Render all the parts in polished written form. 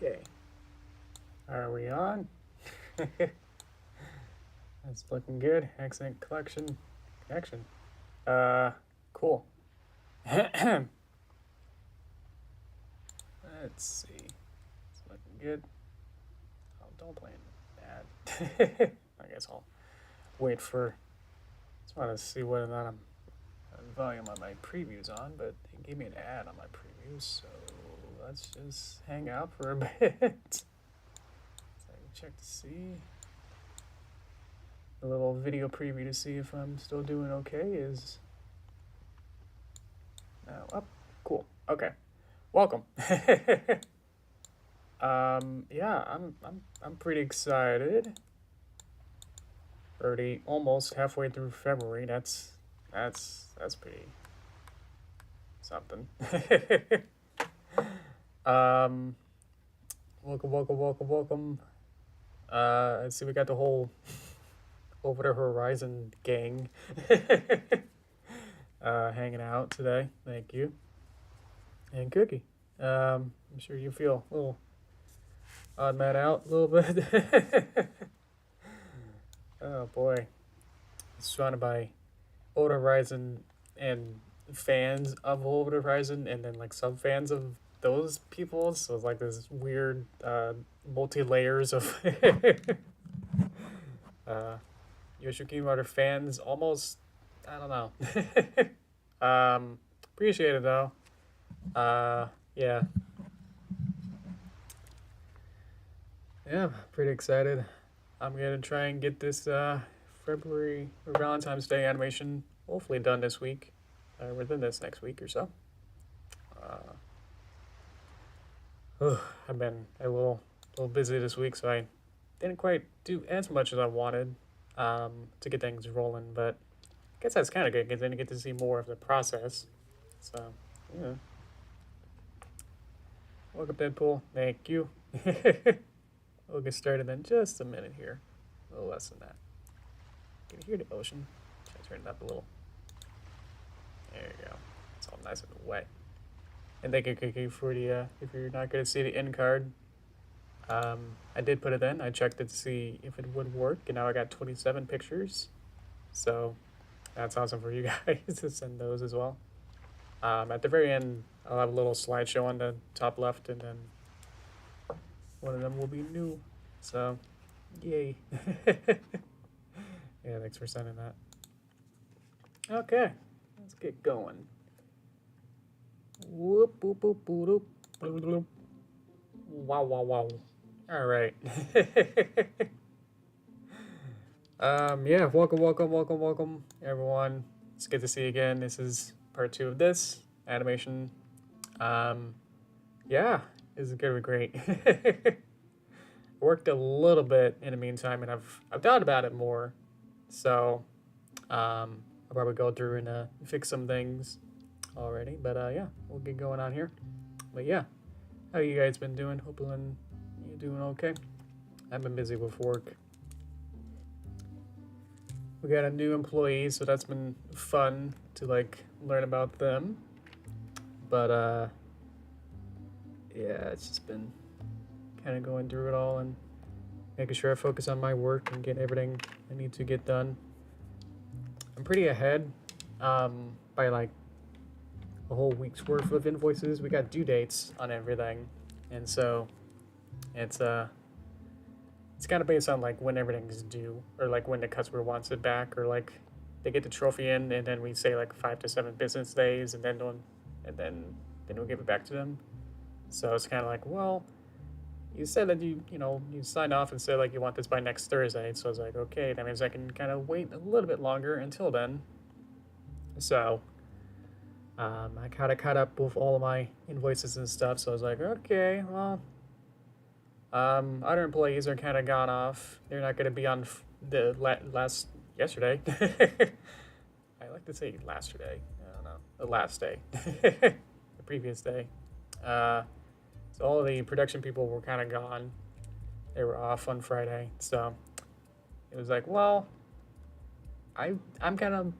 Okay. Are we on? That's looking good. Excellent connection. Cool. Let's see. It's looking good. Oh, don't play bad. I guess I'll wait for. Just want to see whether or not I'm volume on my previews on, but it gave me an ad on my previews, so let's just hang out for a bit. So I can check to see. A little video preview to see if I'm still doing okay is now up. Cool. Okay. Welcome. Yeah, I'm pretty excited. Already almost halfway through February. That's pretty something. Welcome. Let's see, we got the whole Over the Horizon gang hanging out today. Thank you. And Cookie. I'm sure you feel a little odd man out a little bit. Oh boy. Surrounded by Over the Horizon and fans of Over the Horizon and then like sub fans of those people. So it's like this weird multi layers of Yoshi Greenwater fans, almost, I don't know. Appreciate it though. Yeah. Yeah, pretty excited. I'm gonna try and get this February or Valentine's Day animation hopefully done this week, or within this next week or so. I've been a little busy this week, so I didn't quite do as much as I wanted to get things rolling, but I guess that's kind of good because then you get to see more of the process. So, yeah. Welcome, Deadpool. Thank you. We'll get started in just a minute here. A little less than that. Can you hear the ocean? Should I turn it up a little? There you go. It's all nice and wet. And thank you, Kiki, for the, if you're not going to see the end card, I did put it in. I checked it to see if it would work, and now I got 27 pictures. So that's awesome for you guys to send those as well. At the very end, I'll have a little slideshow on the top left, and then one of them will be new. So, yay. Yeah, thanks for sending that. Okay, let's get going. Whoop, boop, boop, boop, boop, boop. Wow. All right. Yeah, welcome, everyone. It's good to see you again. This is part 2 of this animation. Yeah, this is gonna be great. Worked a little bit in the meantime, and I've thought about it more. So, I'll probably go through and fix some things already. But yeah, we'll get going on here. But yeah, how you guys been doing? Hoping you're doing okay. I've been busy with work. We got a new employee, so that's been fun to like learn about them. But yeah, it's just been kind of going through it all and making sure I focus on my work and get everything I need to get done. I'm pretty ahead by like a whole week's worth of invoices. We got due dates on everything, and so it's kind of based on like when everything's due, or like when the customer wants it back, or like they get the trophy in and then we say like 5 to 7 business days, and then we'll give it back to them. So it's kind of like, well, you said that you signed off and said like you want this by next Thursday. So I was like, okay, that means I can kind of wait a little bit longer until then. So I kind of caught up with all of my invoices and stuff. So I was like, okay, well, other employees are kind of gone off. They're not going to be on the yesterday. I like to say yesterday. I don't know, the last day, the previous day. So all the production people were kind of gone. They were off on Friday. So it was like, well, I'm kind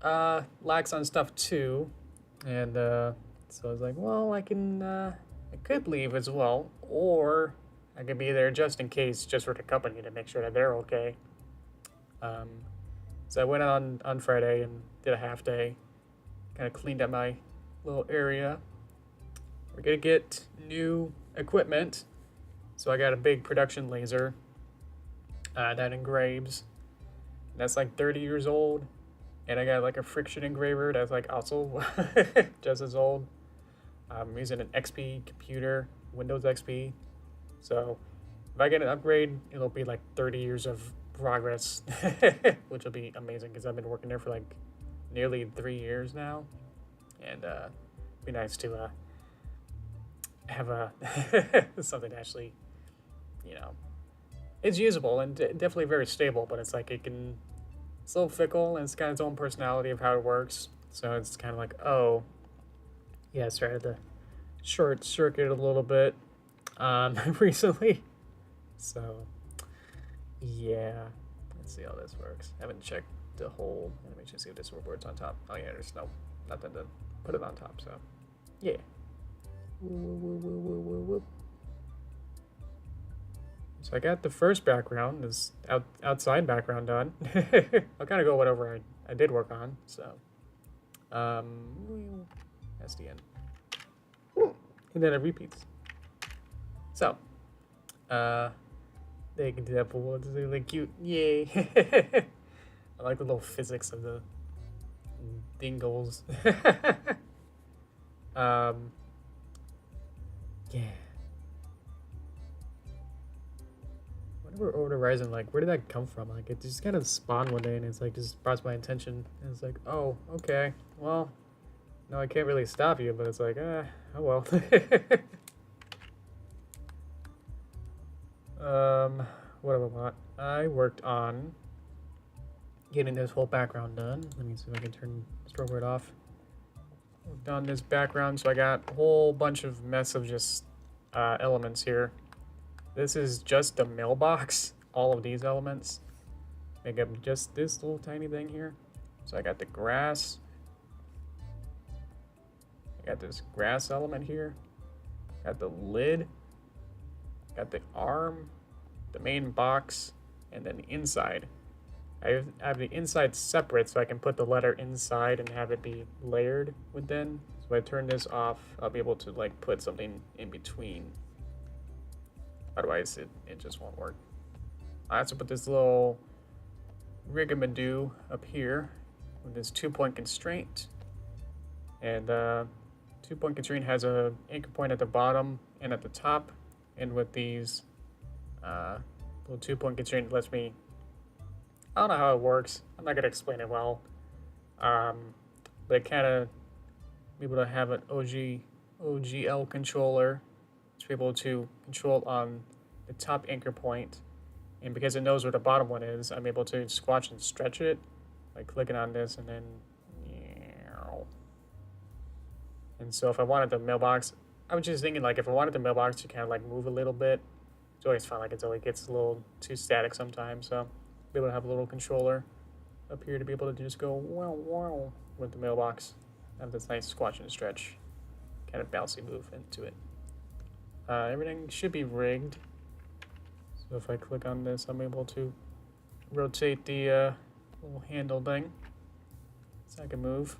of lax on stuff too. And so I was like, well, I can I could leave as well, or I could be there just in case, just for the company to make sure that they're okay. So I went on Friday and did a half day, kind of cleaned up my little area. We're gonna get new equipment, so I got a big production laser that engraves. That's like 30 years old, and I got like a friction engraver that's like also just as old. I'm using an XP computer, Windows XP. So if I get an upgrade, it'll be like 30 years of progress, which will be amazing because I've been working there for like nearly 3 years now, and it'd be nice to have a something to actually, you know, it's usable and definitely very stable, but it's like it's a little fickle and it's got its own personality of how it works. So it's kind of like, oh, yeah, so I had to short circuit a little bit recently. So yeah, let's see how this works. I haven't checked the whole animation, see if this board's on top. Oh yeah, there's nothing to put it on top, so yeah. So I got the first background, this outside background done. I'll kind of go whatever I did work on, so. That's the end. And then it repeats. So, they can do that for it's really cute. Yay. I like the little physics of the dingles. Yeah. Whenever Over the Horizon, like, where did that come from? Like, it just kind of spawned one day and it's like, just brought to my attention. And it's like, oh, okay, well, no, I can't really stop you, but it's like, oh well. What do I want? I worked on getting this whole background done. Let me see if I can turn storyboard off. Worked on this background, so I got a whole bunch of mess of just elements here. This is just the mailbox, all of these elements make up just this little tiny thing here. So I got the grass, I got this grass element here, got the lid, got the arm, the main box, and then the inside. I have the inside separate so I can put the letter inside and have it be layered within. So if I turn this off, I'll be able to like put something in between. Otherwise, it just won't work. I have to put this little rigamadoo up here with this 2-point constraint. And 2-point constraint has a anchor point at the bottom and at the top. And with these little 2-point constraint, lets me, I don't know how it works. I'm not gonna explain it well. But it kind of be able to have an OGL controller to be able to control on the top anchor point, and because it knows where the bottom one is, I'm able to squash and stretch it by clicking on this and then, and so if I wanted the mailbox, I was just thinking like if I wanted the mailbox to kind of like move a little bit, it's always fun. Like it gets a little too static sometimes, so be able to have a little controller up here to be able to just go wow with the mailbox, have this nice squash and stretch kind of bouncy move into it. Everything should be rigged. So if I click on this, I'm able to rotate the little handle thing so I can move.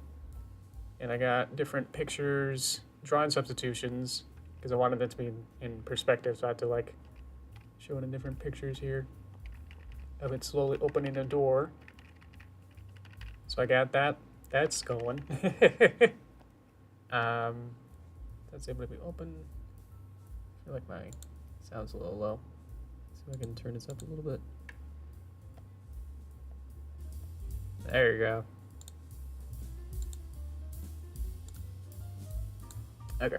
And I got different pictures, drawing substitutions, because I wanted it to be in perspective, so I had to like show it in different pictures here of it slowly opening the door. So I got that's going. That's able to be open. I feel like my sound's a little low. See if I can turn this up a little bit. There you go. Okay.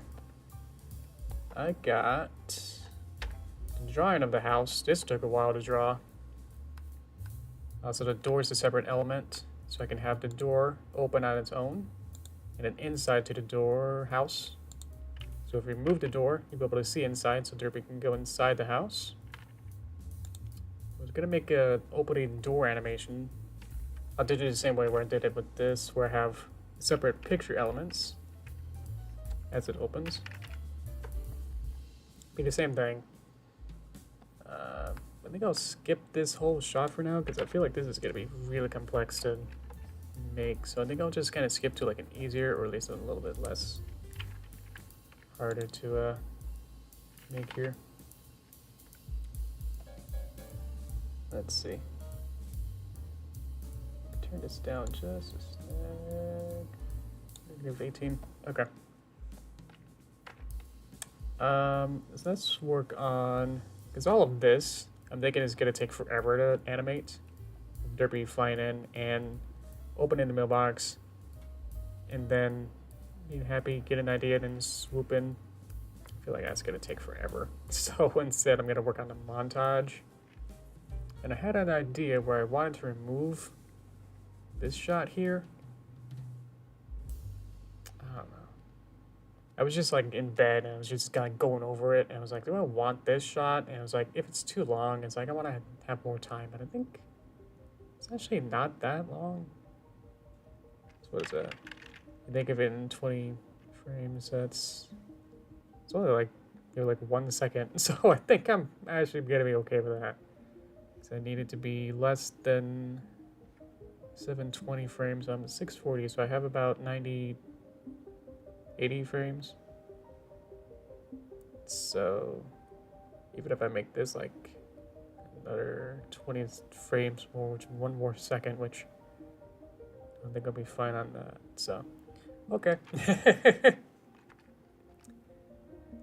I got the drawing of the house. This took a while to draw. So the door is a separate element, so I can have the door open on its own, and an inside to the door house. So if we move the door, you'll be able to see inside, so Derpy can go inside the house. I was gonna make a opening door animation. I'll do it the same way where I did it with this, where I have separate picture elements as it opens. be the same thing. I think I'll skip this whole shot for now because I feel like this is going to be really complex to make. So I think I'll just kind of skip to like an easier, or at least a little bit less harder to make here. Let's see. Turn this down just a snack. -18. Okay. So let's work on, because all of this I'm thinking is gonna take forever to animate. Derpy flying in and opening the mailbox, and then being happy, get an idea, then swoop in. I feel like that's gonna take forever. So instead, I'm gonna work on the montage. And I had an idea where I wanted to remove this shot here. I don't know. I was just like in bed and I was just kind of going over it, and I was like, do I want this shot? And I was like, if it's too long, it's like I want to have more time. But I think it's actually not that long. So what is that? I think of it in 20 frames. It's only like 1 second. So I think I'm actually gonna be okay with that. So I need it to be less than 720 frames. I'm at 640, so I have about 80 frames. So even if I make this like another 20 frames more, which 1 more second, which I think I'll be fine on that. So, okay.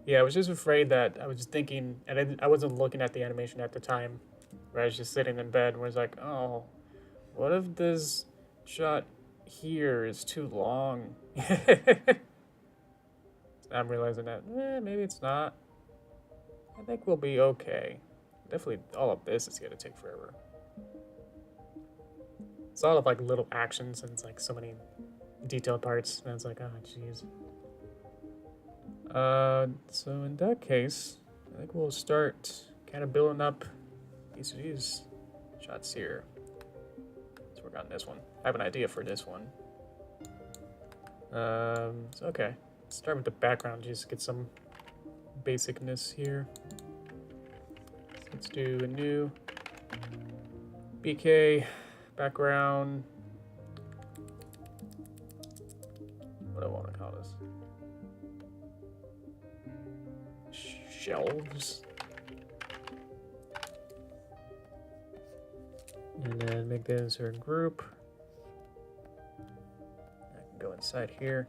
Yeah, I was just afraid that I was just thinking, and I wasn't looking at the animation at the time, where I was just sitting in bed, where I was like, oh, what if this shot here is too long? I'm realizing that, maybe it's not. I think we'll be okay. Definitely all of this is gonna take forever. It's a lot of like little actions, and it's like so many detailed parts, and it's like, oh jeez. So in that case, I think we'll start kind of building up each of these shots here. Let's work on this one. I have an idea for this one. So okay. Let's start with the background, just get some basicness here. So let's do a new BK background. What do I want to call this? Shelves. And then make this our group. I can go inside here.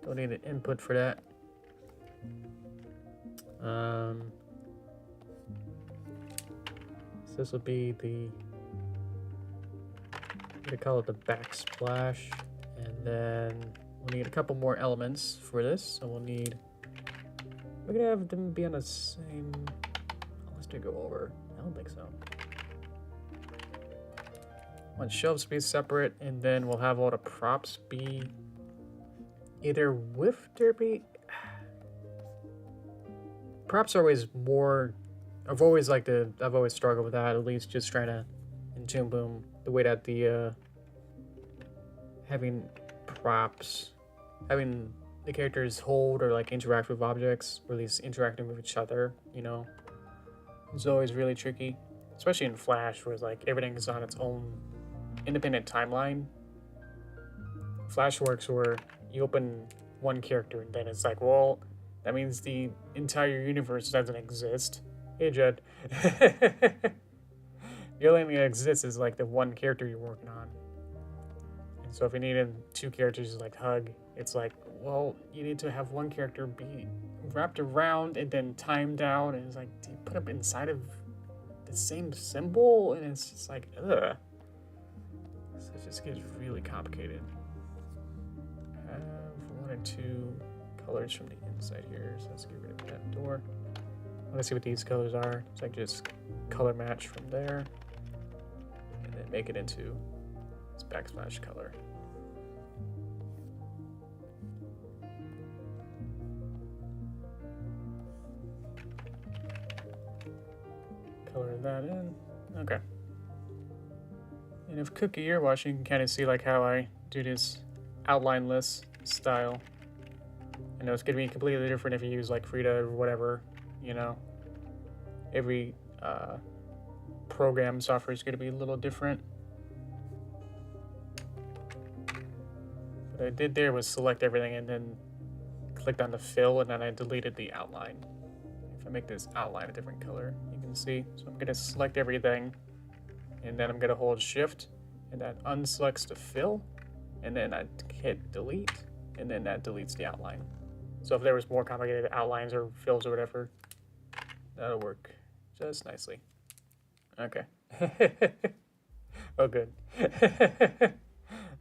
Don't need an input for that. So this will be the, I'm gonna call it the backsplash, and then we'll need a couple more elements for this. So we're gonna have them be on the same. Let's do go over. I don't think so. I want shelves to be separate, and then we'll have all the props be either with Derpy. Props are always more. I've always struggled with that. At least just trying to in Toon Boom, the way that the having props, having the characters hold or like interact with objects, or at least interacting with each other, you know, it's always really tricky, especially in Flash, where it's like everything is on its own independent timeline. Flash works where you open one character and then it's like, well, that means the entire universe doesn't exist. Hey, Jed. The only thing that exists is like the one character you're working on. And so if you needed 2 characters to like hug, it's like, well, you need to have one character be wrapped around and then timed out, and it's like, do you put up inside of the same symbol? And it's just like, ugh. So it just gets really complicated. I have 1 or 2 colors from the inside here, so let's get rid of that door. I want to see what these colors are, so I can just color match from there, and then make it into this backsplash color. Color that in. Okay. And if Cookie you're watching, you can kind of see like how I do this outline-less style. I know it's going to be completely different if you use like Frida or whatever, you know. Every program software is going to be a little different. What I did there was select everything and then clicked on the fill, and then I deleted the outline. If I make this outline a different color, you can see. So I'm going to select everything, and then I'm going to hold shift, and that unselects the fill, and then I hit delete, and then that deletes the outline. So if there was more complicated outlines or fills or whatever, that'll work just nicely. Okay. Oh, good.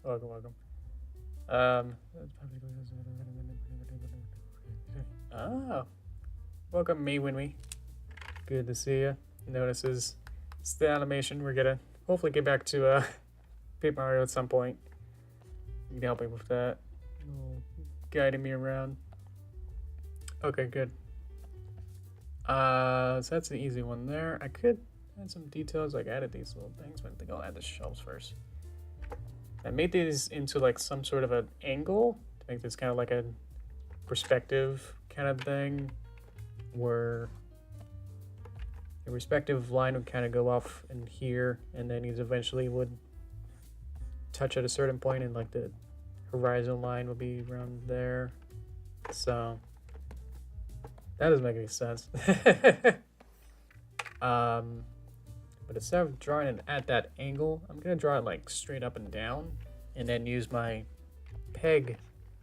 Welcome, welcome. Oh, welcome, me, Winwy. Good to see you. Notices it's the animation. We're gonna hopefully get back to Paper Mario at some point. You can help me with that. Guiding me around. Okay, good. So that's an easy one there. I could add some details, like added these little things, but I think I'll add the shelves first. I made these into like some sort of an angle to make this kind of like a perspective kind of thing, where the respective line would kind of go off in here, and then these eventually would touch at a certain point, and like the horizon line would be around there. So that doesn't make any sense. But instead of drawing it at that angle, I'm gonna draw it like straight up and down, and then use my peg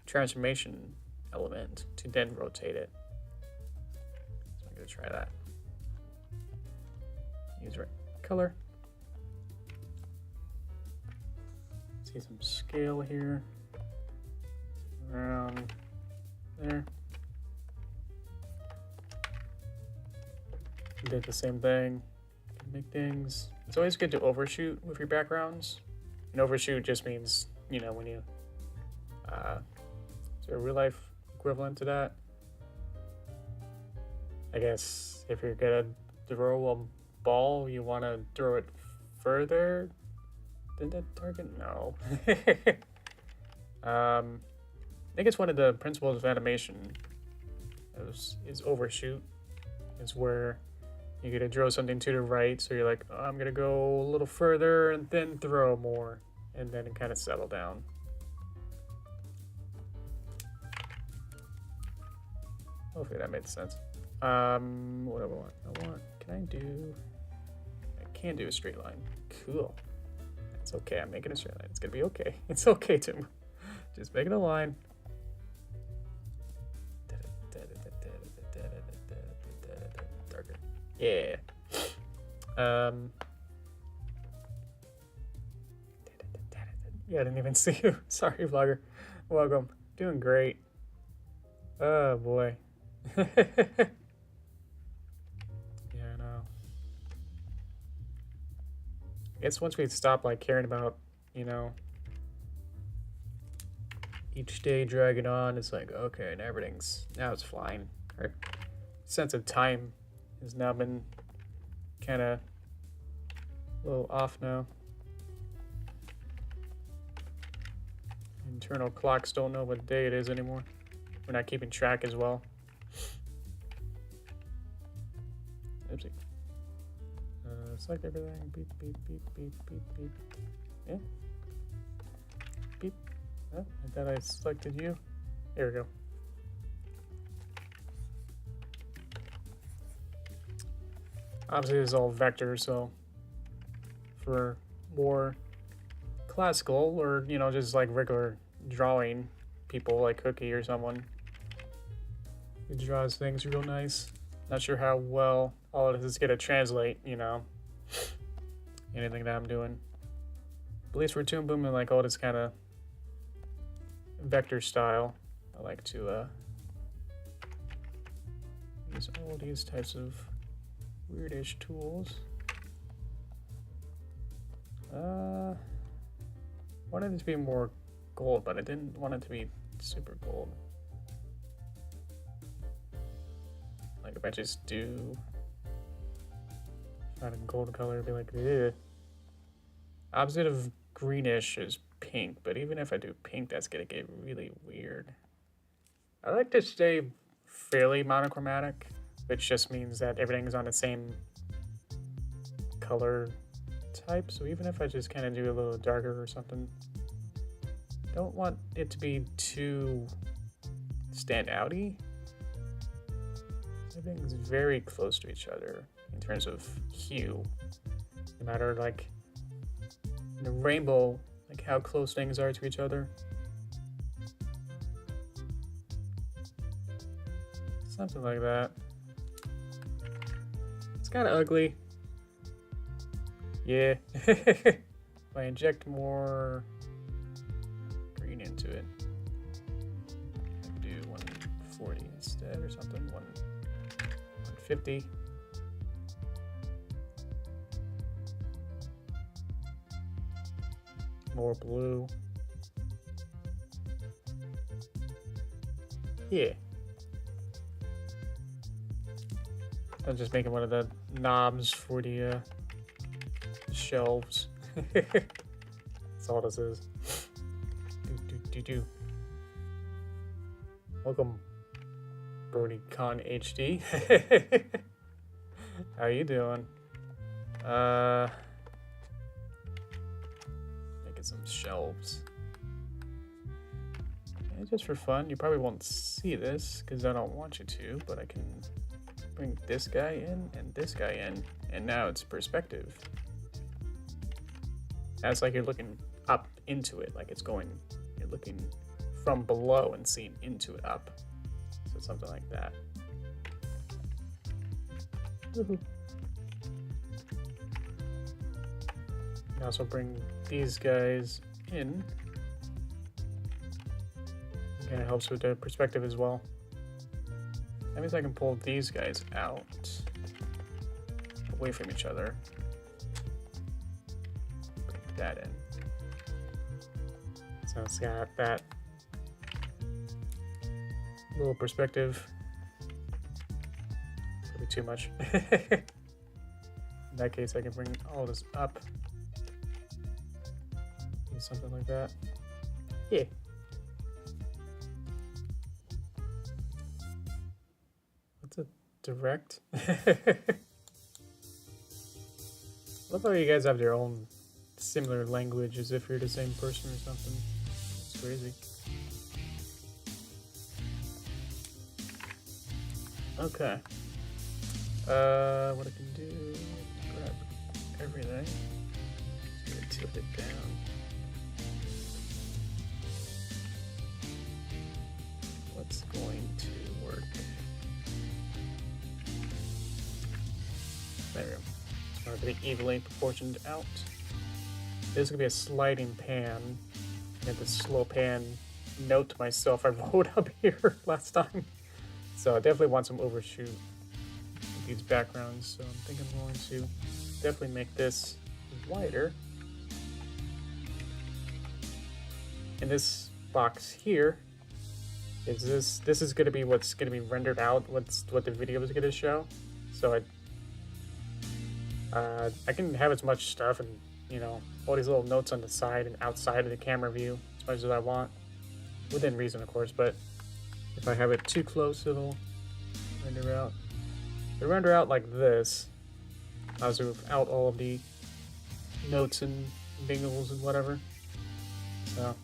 transformation element to then rotate it. So I'm gonna try that. Use right color. See some scale here. Around there. Did the same thing. Make things. It's always good to overshoot with your backgrounds. And overshoot just means, you know, when you is there a real life equivalent to that? I guess if you're gonna throw a ball, you want to throw it further than the target. No. I think it's one of the principles of animation is overshoot. Is where you're gonna draw something to the right, so you're like, oh, I'm gonna go a little further and then throw more, and then kind of settle down. Hopefully that made sense. What do I want? I can do a straight line. Cool. It's okay. I'm making a straight line. It's gonna be okay. It's okay, Tim. Just making a line. Darker. Yeah. Yeah, I didn't even see you. Sorry, vlogger. Welcome. Doing great. Oh boy. Yeah, I know. I guess once we stop like caring about, you know, each day dragging on, it's like, okay, now it's flying. Our sense of time has now been kind of a little off now. Internal clocks don't know what day it is anymore. We're not keeping track as well. Oopsie. Select everything. Beep, beep, beep, beep, beep, beep. Yeah. Beep. Oh, I thought I selected you. There we go. Obviously, this is all vector, so for more classical or, you know, just like regular drawing people like Cookie or someone who draws things real nice. Not sure how well all of this is going to translate, you know, anything that I'm doing. At least for Toon Boom and like all this kind of vector style, I like to use all these types of weirdish tools. Wanted it to be more gold, but I didn't want it to be super gold. Like if I just do find a gold color, it'd be like, ugh. Opposite of greenish is pink, but even if I do pink, that's gonna get really weird. I like to stay fairly monochromatic, which just means that everything is on the same color type. So even if I just kind of do a little darker or something, don't want it to be too stand outy. Everything's very close to each other in terms of hue. No matter like the rainbow, like how close things are to each other. Something like that. It's kind of ugly. Yeah. If I inject more green into it, I do 140 instead or something. 150. More blue. Yeah. I'm just making one of the knobs for the shelves. That's all this is. Do. Welcome, BrodyCon HD. How you doing? Making some shelves. And just for fun, you probably won't see this because I don't want you to, but I can bring this guy in and this guy in, and now it's perspective. That's like you're looking up into it, like you're looking from below and seeing into it up. So something like that. Woohoo. And also bring these guys in. Kind of helps with the perspective as well. That means I can pull these guys out, away from each other. Bring that in. So it's got that little perspective. Probably too much. In that case, I can bring all this up. Do something like that. Yeah. What's a direct? Love how you guys have your own similar language as if you're the same person or something. It's crazy. Okay. What I can do, grab everything. Just gonna tilt it down. What's going to work? There we go. It's going to be evenly proportioned out. This is going to be a sliding pan. I had the slow pan note to myself I wrote up here last time. So I definitely want some overshoot with these backgrounds. So I'm thinking I'm going to definitely make this wider. And this box here is this is going to be what's going to be rendered out, what the video is going to show. So I can have as much stuff and, you know, all these little notes on the side and outside of the camera view as much as I want, within reason, of course. But if I have it too close, it'll render out. It'll render out like this, as without all of the notes and bingles and whatever. So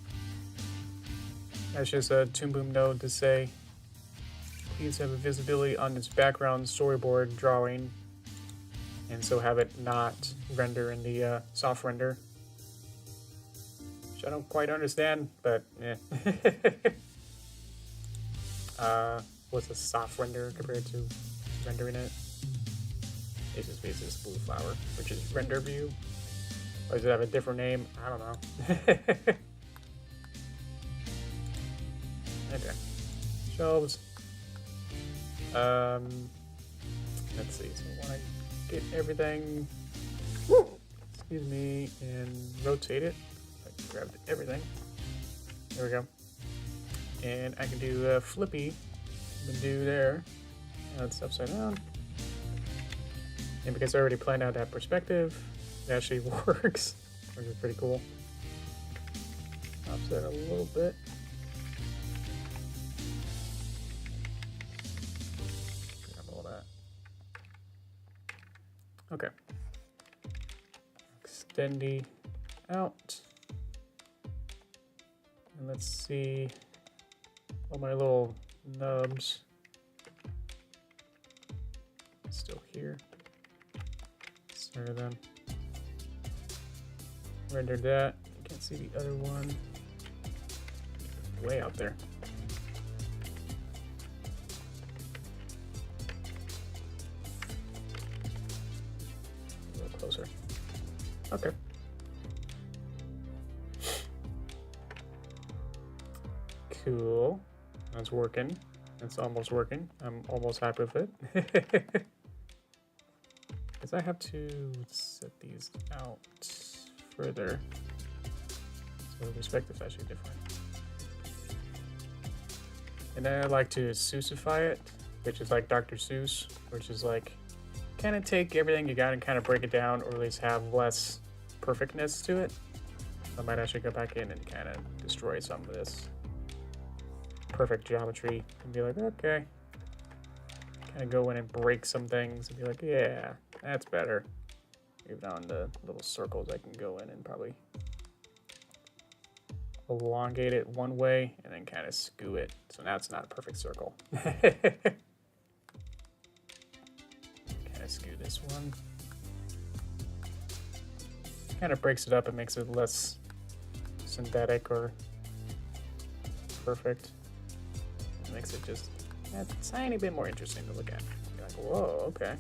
that's just a Toon Boom node to say, please have a visibility on this background storyboard drawing, and so have it not render in the soft render. Which I don't quite understand, but eh. What's a soft render compared to rendering it? It's just basically this blue flower, which is render view. Or does it have a different name? I don't know. Okay. Shelves. Let's see. So I want to get everything, excuse me, and rotate it. I grabbed everything. There we go. And I can do a flippy. I can do there. Now it's upside down. And because I already planned out that perspective, it actually works, which is pretty cool. Offset a little bit. extendy out. And let's see all my little nubs still here. Center them. Render that. You can't see the other one. Way out there. A little closer. Okay. Cool. That's working. It's almost working. I'm almost happy with it. Because I have to set these out further. So perspective's actually different. And then I like to Seussify it, which is like Dr. Seuss, which is like kind of take everything you got and kind of break it down, or at least have less perfectness to it. I might actually go back in and kind of destroy some of this perfect geometry and be like, okay. Kind of go in and break some things and be like, yeah, that's better. Even on the little circles, I can go in and probably elongate it one way and then kind of skew it. So now it's not a perfect circle. Kind of skew this one. Kind of breaks it up and makes it less synthetic or perfect. It makes it just a tiny bit more interesting to look at. You're like, whoa, okay.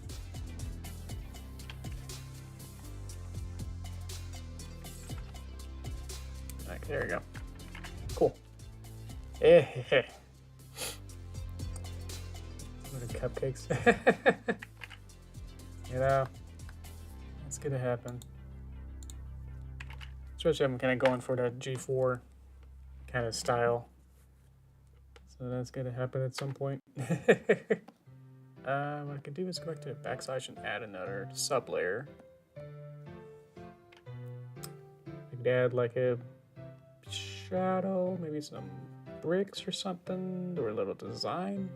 Like, there you go. Cool. Eh. What are cupcakes? You know, it's gonna happen. Especially I'm kind of going for the G4 kind of style. So that's gonna happen at some point. What I can do is go back to the backslash and add another sub layer. I could add like a shadow, maybe some bricks or something, or a little design.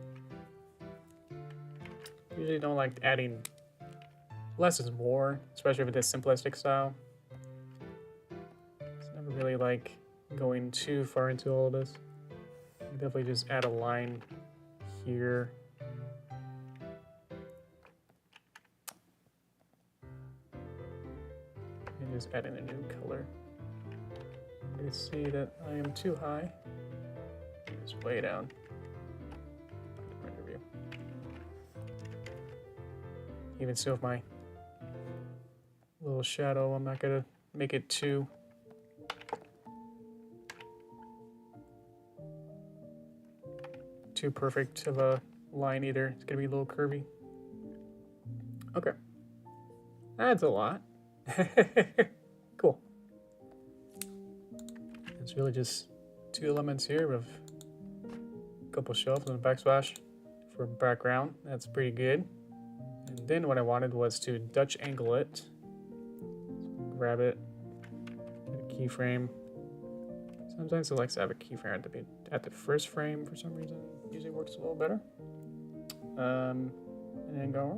Usually don't like adding less is more, especially with this simplistic style. It's never really like going too far into all of this. Definitely just add a line here. And just add in a new color. I'm going to see that I am too high. It's way down. Render view. Even so, with my little shadow, I'm not going to make it too perfect of a line either. It's gonna be a little curvy. Okay, that's a lot. Cool. It's really just two elements here with a couple shelves and a backsplash for background. That's pretty good. And then what I wanted was to Dutch angle it. So grab it, get a keyframe. Sometimes it likes to have a keyframe at the first frame for some reason. Usually works a little better. And then go.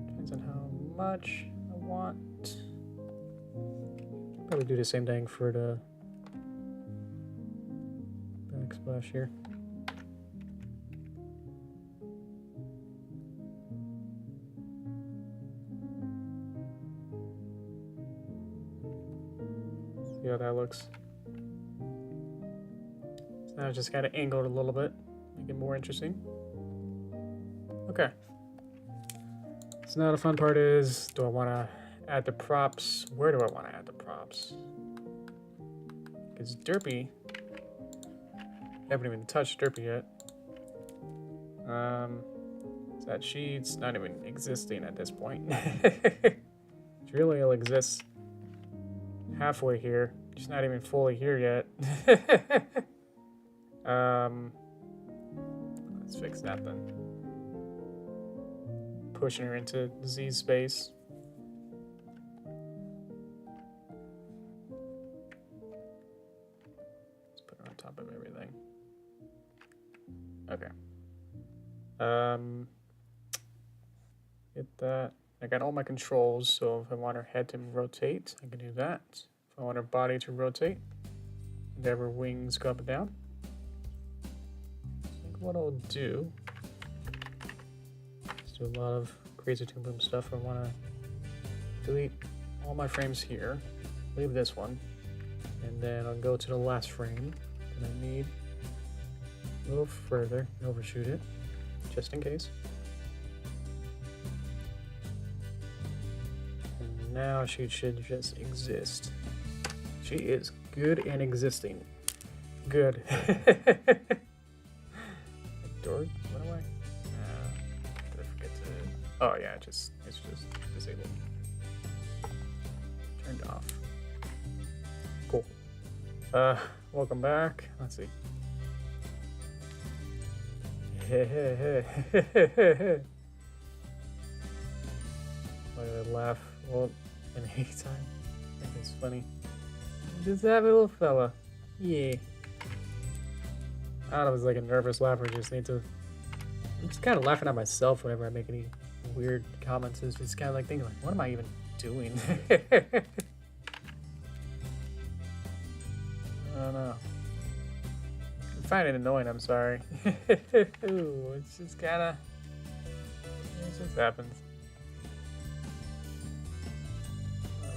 Depends on how much I want. Probably do the same thing for the backsplash here. See how that looks. So now I just kind of angled a little bit, make it more interesting. Okay. So now the fun part is, do I want to add the props? Where do I want to add the props? Because Derpy, I haven't even touched Derpy yet. So that sheet's not even existing at this point. It really will exist halfway here. She's not even fully here yet. Let's fix that then. Pushing her into Z space. Let's put her on top of everything. Okay. Hit that. I got all my controls, so if I want her head to rotate, I can do that. If I want her body to rotate, and have her wings go up and down. I think what I'll do is do a lot of crazy Toon Boom stuff. I want to delete all my frames here, leave this one, and then I'll go to the last frame that I need a little further and overshoot it, just in case. And now she should just exist. She is good and existing. Good. Door? What am I? Did I forget to? Oh yeah, it's just disabled. Turned off. Cool. Welcome back. Let's see. Why did I laugh? Well, in any time. I think it's funny. Just that little fella. Yeah. I don't know if it was like a nervous laugh or just need to. I'm just kind of laughing at myself whenever I make any weird comments. It's just kind of like thinking, like, what am I even doing? I don't know. I find it annoying, I'm sorry. Ooh, it's just kinda. It just happens.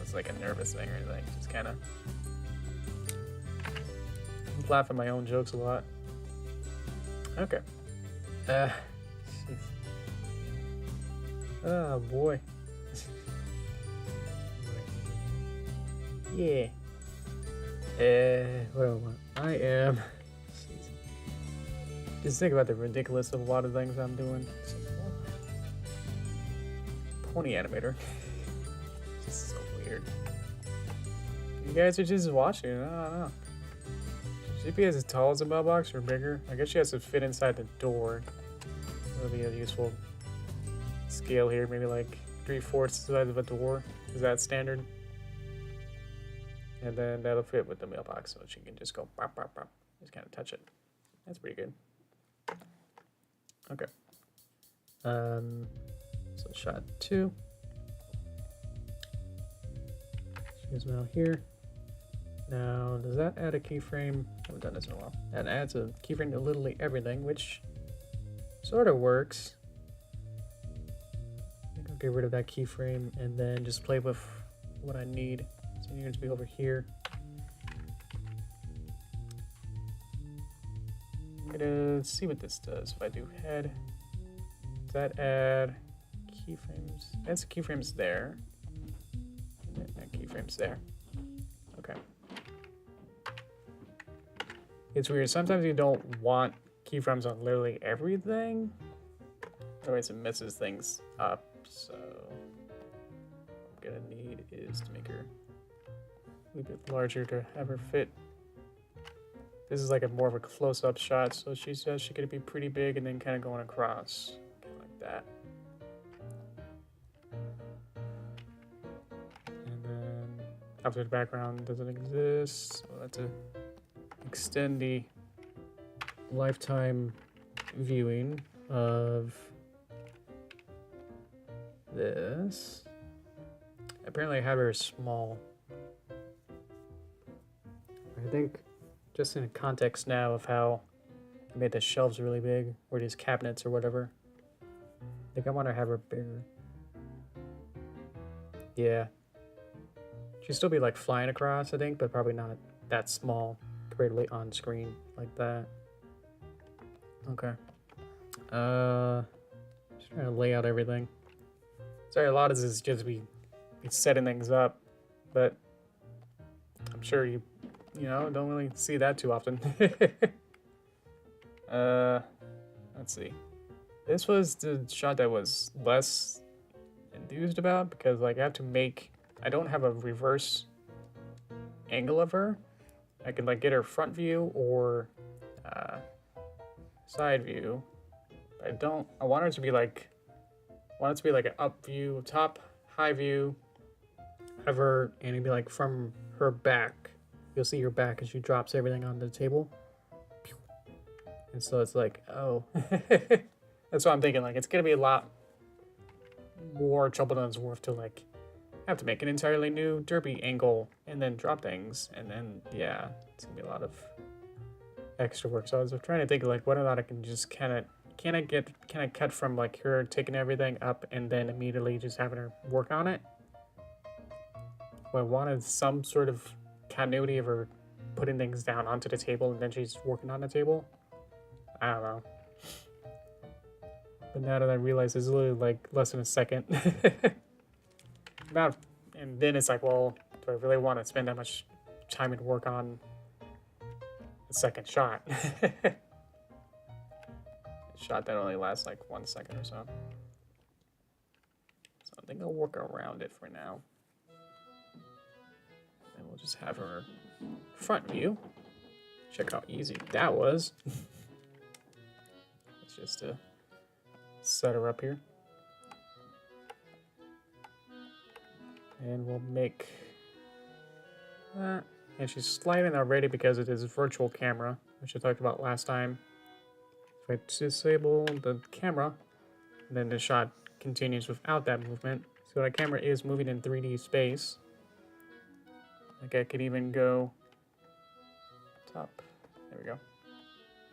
It's like a nervous thing or anything. Just kinda. I laugh at my own jokes a lot. Okay. Oh boy. Yeah. What do I want? I am. Just think about the ridiculous of a lot of things I'm doing. Pony animator. Just so weird. You guys are just watching. I don't know. Should she be as tall as a mailbox or bigger? I guess she has to fit inside the door. That'll be a useful scale here. Maybe like 3/4 the size of a door. Is that standard? And then that'll fit with the mailbox, so she can just go bop, bop, bop. Just kind of touch it. That's pretty good. Okay. So shot 2. She's now here. Now, does that add a keyframe? I haven't done this in a while. That adds a keyframe to literally everything, which sort of works. I think I'll get rid of that keyframe and then just play with what I need. So you're going to be over here. I'm gonna see what this does. If I do head, does that add keyframes? That's keyframes there. And that keyframes there. Okay. It's weird. Sometimes you don't want keyframes on literally everything. Otherwise it messes things up. So what I'm gonna need is to make her a little bit larger to have her fit. This is like a more of a close-up shot, so she says she could be pretty big and then kind of going across, kind of like that. And then after the background doesn't exist, so that's to extend the lifetime viewing of this. Apparently I have her small. I think just in context now of how I made the shelves really big, or these cabinets or whatever. I think I want to have her bigger. Yeah. She'd still be like flying across, I think, but probably not that small comparatively on screen like that. Okay. Just trying to lay out everything. Sorry, a lot of this is just me setting things up, but I'm sure you know, don't really see that too often. Let's see. This was the shot that was less enthused about because like I don't have a reverse angle of her. I can like get her front view or side view. I want her to be like, an up view, top, high view of her, and it'd be like from her back. You'll see your back as she drops everything on the table. And so it's like, oh. That's what I'm thinking. Like, it's going to be a lot more trouble than it's worth to like have to make an entirely new derpy angle and then drop things, and then yeah, it's gonna be a lot of extra work. So I was trying to think like whether or not I can just kind of cut from like her taking everything up and then immediately just having her work on it. But I wanted some sort of continuity of her putting things down onto the table and then she's working on the table. I don't know. But now that I realize it's literally like less than a second. And then it's like, well, do I really want to spend that much time and work on the second shot? A shot that only lasts like 1 second or so. So I think I'll work around it for now. And we'll just have her front view. Check how easy that was. It's just to set her up here. And we'll make that. And she's sliding already because it is a virtual camera, which I talked about last time. If I disable the camera, then the shot continues without that movement. So the camera is moving in 3D space. Like I could even go top. There we go.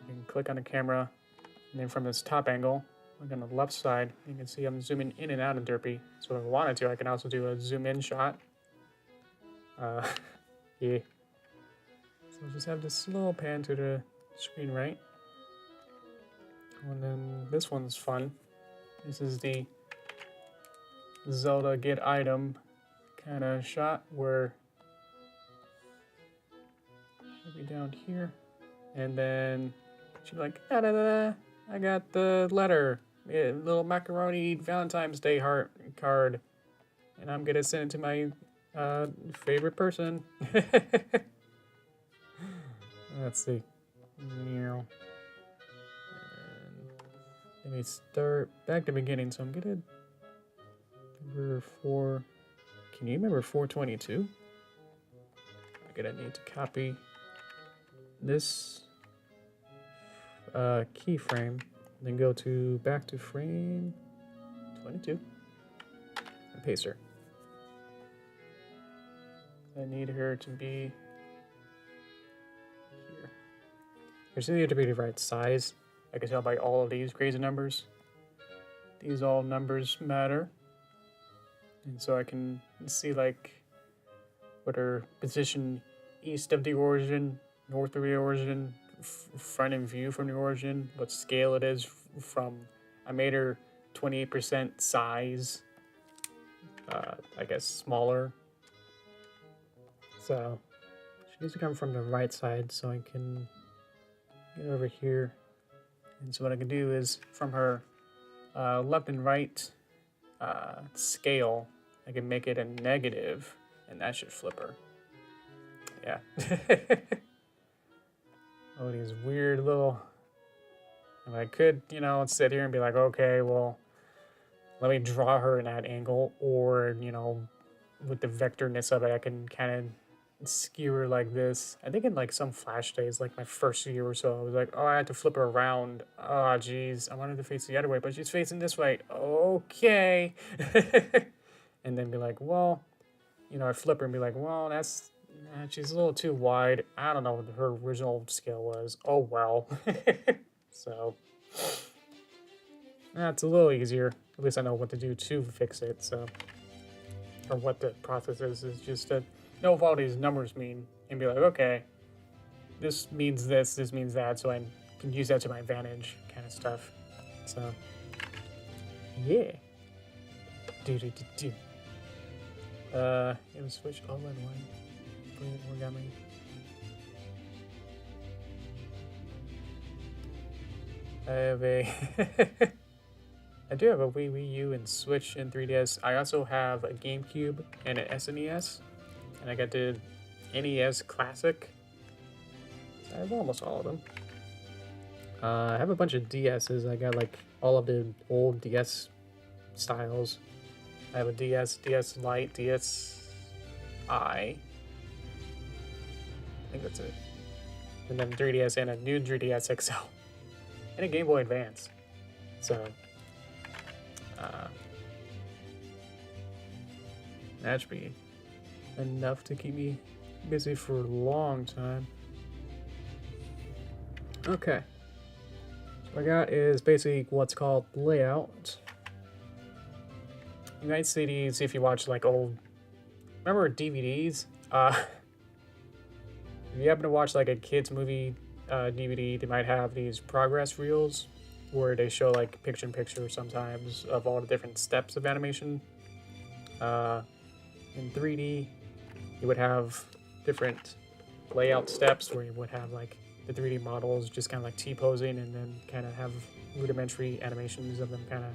You can click on the camera, and then from this top angle, look on the left side, you can see I'm zooming in and out of Derpy. So if I wanted to, I can also do a zoom in shot. Yeah. So we'll just have this little pan to the screen right. And then this one's fun. This is the Zelda get item kind of shot where she'll be down here. And then she'll be like, da da da, I got the letter. A little macaroni Valentine's Day heart card. And I'm gonna send it to my favorite person. Let's see. And let me start back to the beginning. So I'm gonna number 4. Can you remember 422? I'm gonna need to copy this keyframe, then go to back to frame 22 and paste her. I need her to be here. I just need her to be the right size. I can tell by all of these crazy numbers. These all numbers matter. And so I can see like what her position east of the origin, north of the origin, front and view from the origin, what scale it is from. I made her 28% size, I guess smaller. So she needs to come from the right side so I can get over here. And so what I can do is from her left and right scale, I can make it a negative, and that should flip her. Yeah. Oh, these weird little... And I could, you know, sit here and be like, okay, well, let me draw her in that angle, or, you know, with the vectorness of it, I can kind of skew her like this. I think in like some Flash days, like my first year or so, I was like, oh, I had to flip her around. Oh, geez, I wanted to face the other way, but she's facing this way. Okay. And then be like, well, you know, I flip her and be like, well, that's, she's a little too wide. I don't know what her original scale was. Oh, well. So, that's a little easier. At least I know what to do to fix it, so. Or what the process is just to know what all these numbers mean and be like, okay, this means this means that, so I can use that to my advantage kind of stuff. So, yeah. It was switch all in one. Brilliant origami. I have a... I do have a Wii U and Switch and 3DS. I also have a GameCube and an SNES. And I got the NES Classic. So I have almost all of them. I have a bunch of DSs. I got like all of the old DS styles. I have a DS, DS Lite, DS I think that's it. And then 3DS and a new 3DS XL. And a Game Boy Advance. So, That should be enough to keep me busy for a long time. Okay. So what I got is basically what's called layout. You might see these if you watch like old, remember DVDs? If you happen to watch like a kid's movie DVD, they might have these progress reels where they show like picture-in-picture sometimes of all the different steps of animation. In 3D, you would have different layout steps where you would have like the 3D models just kind of like T-posing and then kind of have rudimentary animations of them kind of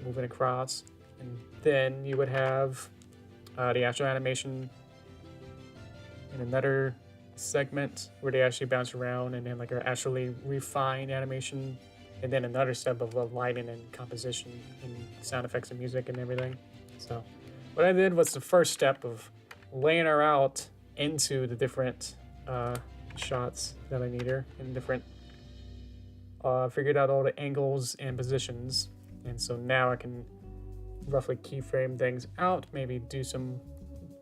moving across. And then you would have the actual animation in another segment where they actually bounce around, and then like an actually refined animation, and then another step of lighting and composition and sound effects and music and everything. So what I did was the first step of laying her out into the different shots that I need her in different, figured out all the angles and positions, and so now I can roughly keyframe things out, maybe do some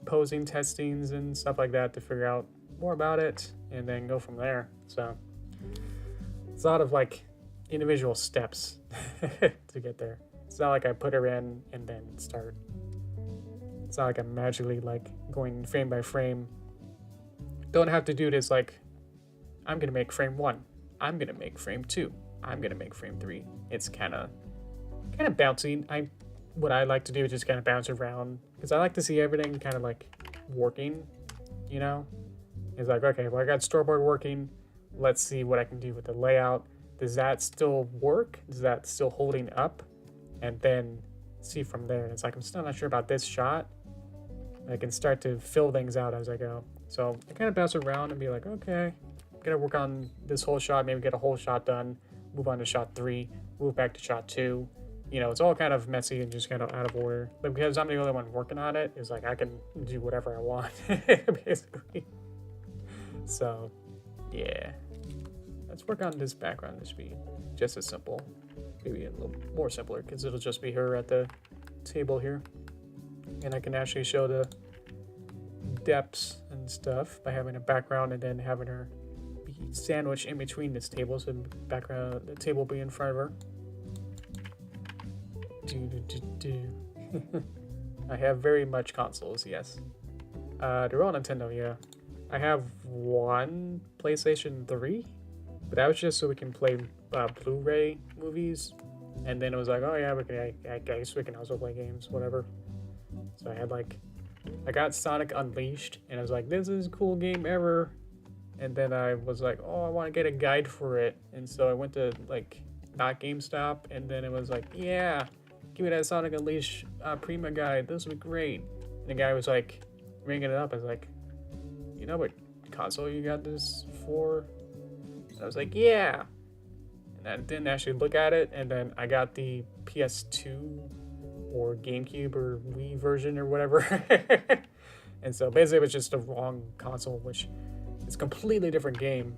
posing testings and stuff like that to figure out more about it, and then go from there. So it's a lot of like individual steps to get there. It's not like I put her in and then start. It's not like I'm magically like going frame by frame. Don't have to do this like, I'm gonna make frame 1, I'm gonna make frame 2, I'm gonna make frame 3. It's kind of bouncy. What I like to do is just kind of bounce around, because I like to see everything kind of like working, you know? It's like, okay, well, I got storyboard working. Let's see what I can do with the layout. Does that still work? Is that still holding up? And then see from there. And it's like, I'm still not sure about this shot. I can start to fill things out as I go. So I kind of bounce around and be like, okay, I'm gonna work on this whole shot, maybe get a whole shot done, move on to shot 3, move back to shot 2. You know, it's all kind of messy and just kind of out of order. But because I'm the only one working on it, it's like I can do whatever I want, basically. So, yeah. Let's work on this background. This should be just as simple. Maybe a little more simpler, because it'll just be her at the table here. And I can actually show the depths and stuff by having a background and then having her be sandwiched in between this table, so the table will be in front of her. I have very much consoles, yes. They're all Nintendo, yeah. I have one PlayStation 3, but that was just so we can play Blu-ray movies. And then it was like, oh yeah, I guess we can also play games, whatever. So I had like, I got Sonic Unleashed, and I was like, this is a cool game ever. And then I was like, oh, I want to get a guide for it. And so I went to like, not GameStop, and then it was like, yeah, give me that Sonic Unleashed Prima guide. This would be great. And the guy was like, ringing it up. I was like, you know what console you got this for? And I was like, yeah. And I didn't actually look at it. And then I got the PS2 or GameCube or Wii version or whatever. And so basically it was just the wrong console, which is a completely different game.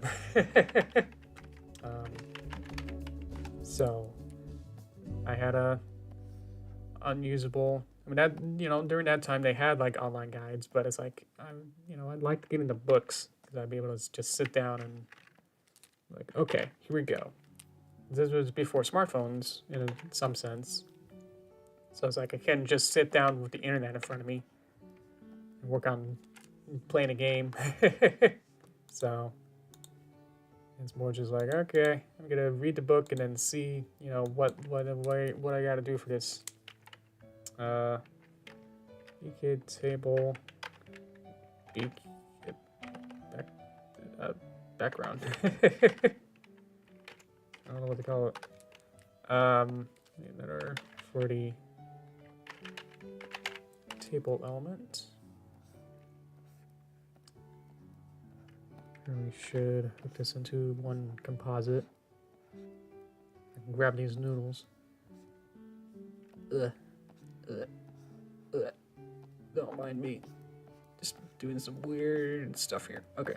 So I had a unusable. I mean, that, you know, during that time they had like online guides, but it's like, I'd like getting the books, because I'd be able to just sit down and like, okay, here we go. This was before smartphones in some sense. So it's like I can't just sit down with the internet in front of me and work on playing a game. So it's more just like, okay, I'm gonna read the book and then see, you know, what I gotta do for this. BK table, background. I don't know what to call it. Another 40 table element. And we should hook this into one composite. I can grab these noodles. Don't mind me. Just doing some weird stuff here. Okay.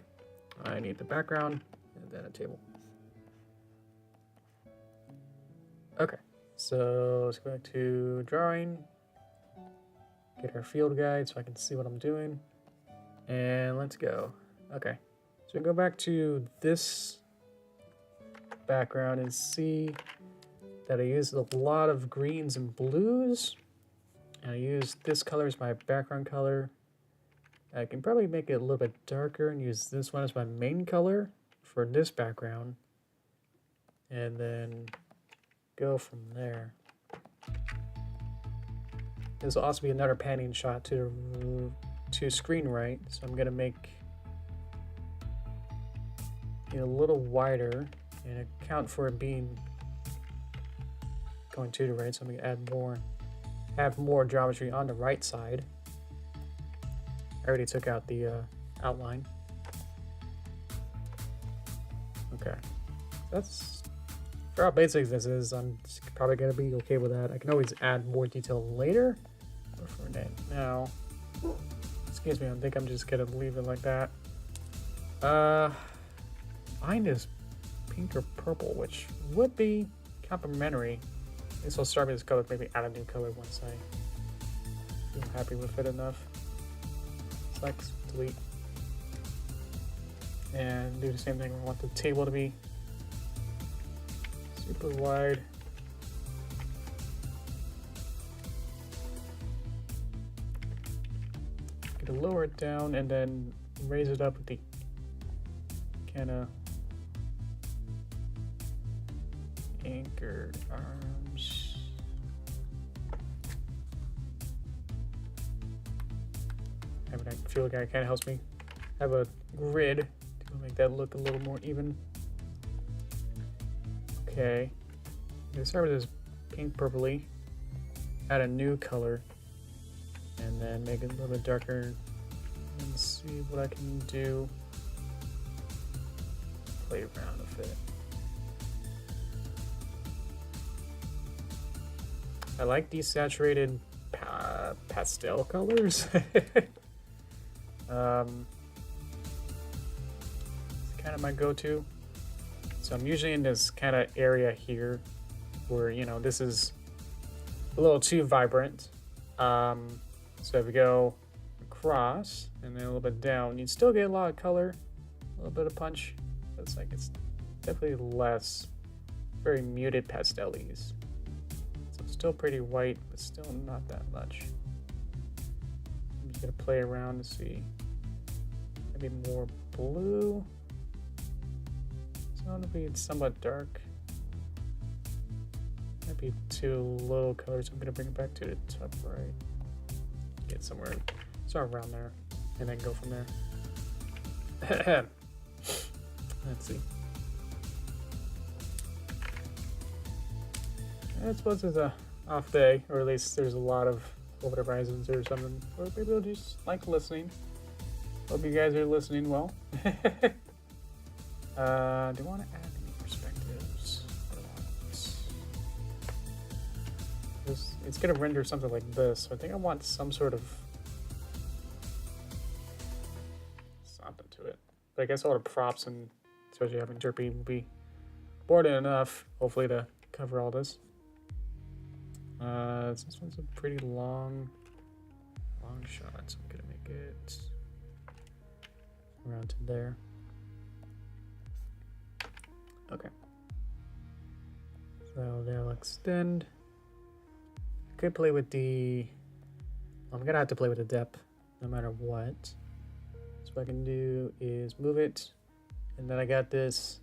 I need the background and then a table. Okay. So let's go back to drawing. Get our field guide so I can see what I'm doing. And let's go. Okay, so we go back to this background and see that I used a lot of greens and blues. And I used this color as my background color. I can probably make it a little bit darker and use this one as my main color for this background. And then go from there. This will also be another panning shot to screen right, so I'm gonna make it a little wider and account for it being going to the right. So I'm gonna add more geometry on the right side. I already took out the outline. Okay, that's for how basic this is. I'm probably gonna be okay with that. I can always add more detail later. But for now, excuse me, I think I'm just gonna leave it like that. Mine is pink or purple, which would be complementary. I guess I'll start with this color, maybe add a new color once I feel happy with it enough. Select, delete. And do the same thing. We want the table to be super wide. Gonna lower it down and then raise it up with the kind of anchored arms. I feel like it kind of helps me have a grid to make that look a little more even. Okay, I'm gonna start with this pink purpley, add a new color, and then make it a little bit darker and see what I can do. Play around with it. I like these saturated pastel colors. It's kind of my go-to. So I'm usually in this kind of area here where, you know, this is a little too vibrant. So if we go across and then a little bit down, you'd still get a lot of color, a little bit of punch. But it's definitely less, very muted pastel-ies. So still pretty white, but still not that much. I'm just gonna play around to see. Maybe more blue. So it'll be somewhat dark. Might be too low colors. I'm gonna bring it back to the top right. Get somewhere around there, and then go from there. Let's see. I suppose it's a off day, or at least there's a lot of over the horizons or something, or maybe I'll just like listening. Hope you guys are listening well. Do I want to add any perspectives? It's going to render something like this, so I think I want some sort of something to it. But I guess all the props, and especially having Derpy, will be more than enough, hopefully, to cover all this. This one's a pretty long shot, so I'm going to make it around to there. Okay. So they'll extend. Could play with the... I'm gonna have to play with the depth no matter what. So what I can do is move it, and then I got this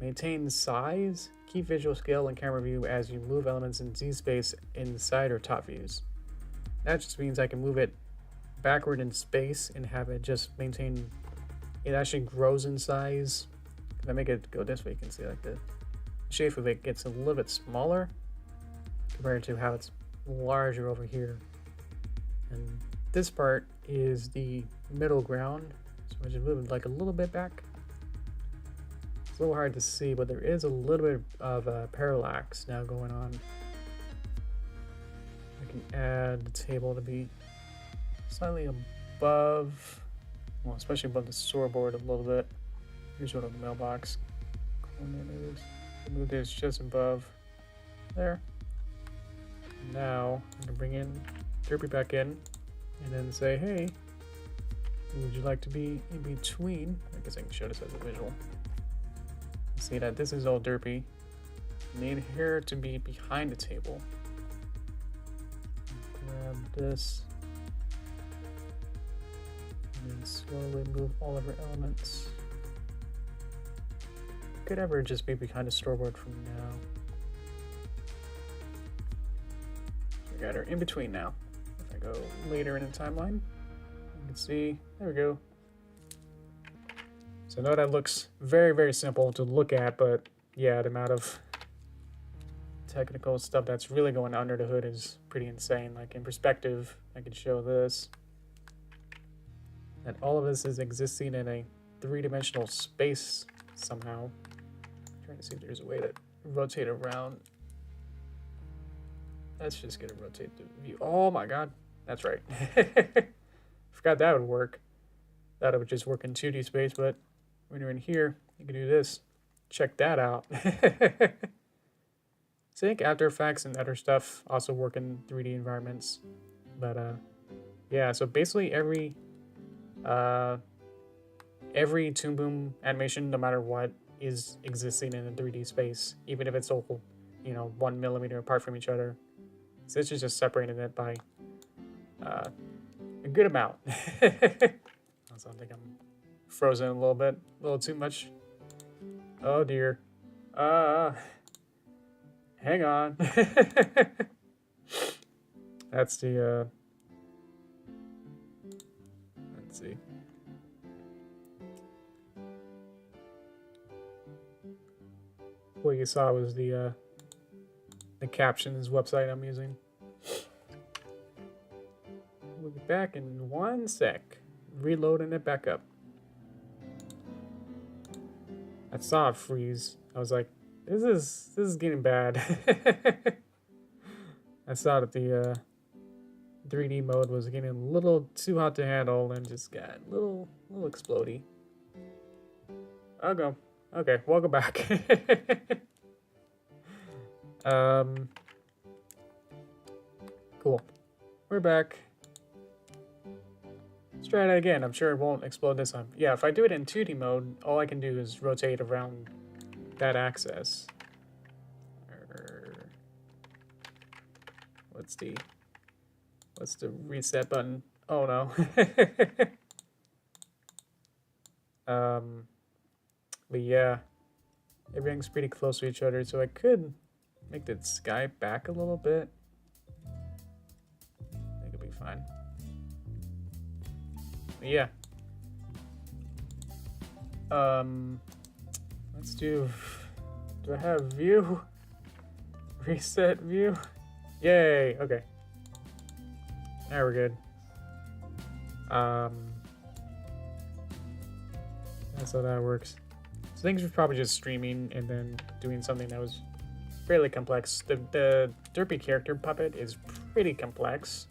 maintain size, keep visual scale and camera view as you move elements in Z space in the side or top views. That just means I can move it backward in space and have it just maintain. It actually grows in size. If I make it go this way, you can see like the shape of it gets a little bit smaller compared to how it's larger over here. And this part is the middle ground, so I just move it like a little bit back. It's a little hard to see, but there is a little bit of parallax now going on. I can add the table to be slightly above, well, especially above the storyboard a little bit. Here's what a mailbox corner is. Move this just above there. Now I'm gonna bring in Derpy back in, and then say, hey, would you like to be in between? I guess I can show this as a visual. See that this is all Derpy. Need hair to be behind the table. Grab this. And then slowly move all of her elements. Could ever just be behind the storyboard from now. We got her in between now. If I go later in the timeline, you can see, there we go. So I know that looks very, very simple to look at, but yeah, the amount of technical stuff that's really going under the hood is pretty insane. Like in perspective, I could show this. That all of this is existing in a three-dimensional space somehow. I'm trying to see if there's a way to rotate around. Let's just get to rotate the view. Oh my god, that's right. Forgot that would work. Thought it would just work in 2D space, but when you're in here, you can do this. Check that out. Cintiq, After Effects, and other stuff also work in 3D environments. But yeah, so basically every Toon Boom animation, no matter what, is existing in a 3D space, even if it's all, 1 millimeter apart from each other. So it's just separating it by a good amount. Also, I think I'm frozen a little bit, a little too much. Oh dear. Hang on. That's the let's see. What you saw was the captions website I'm using. We'll be back in 1 sec. Reloading it back up. I saw it freeze. I was like, this is getting bad. I saw that the 3D mode was getting a little too hot to handle and just got a little explodey. I'll go. Okay, welcome back. Cool. We're back. Let's try that again. I'm sure it won't explode this time. Yeah, if I do it in 2D mode, all I can do is rotate around that axis. What's the reset button? Oh no. But yeah, everything's pretty close to each other, so I could make the sky back a little bit. I think it'll be fine. But yeah. Let's do I have view? Reset view? Yay, okay. Now we're good. That's how that works. So things were probably just streaming and then doing something that was fairly complex. The Derpy character puppet is pretty complex.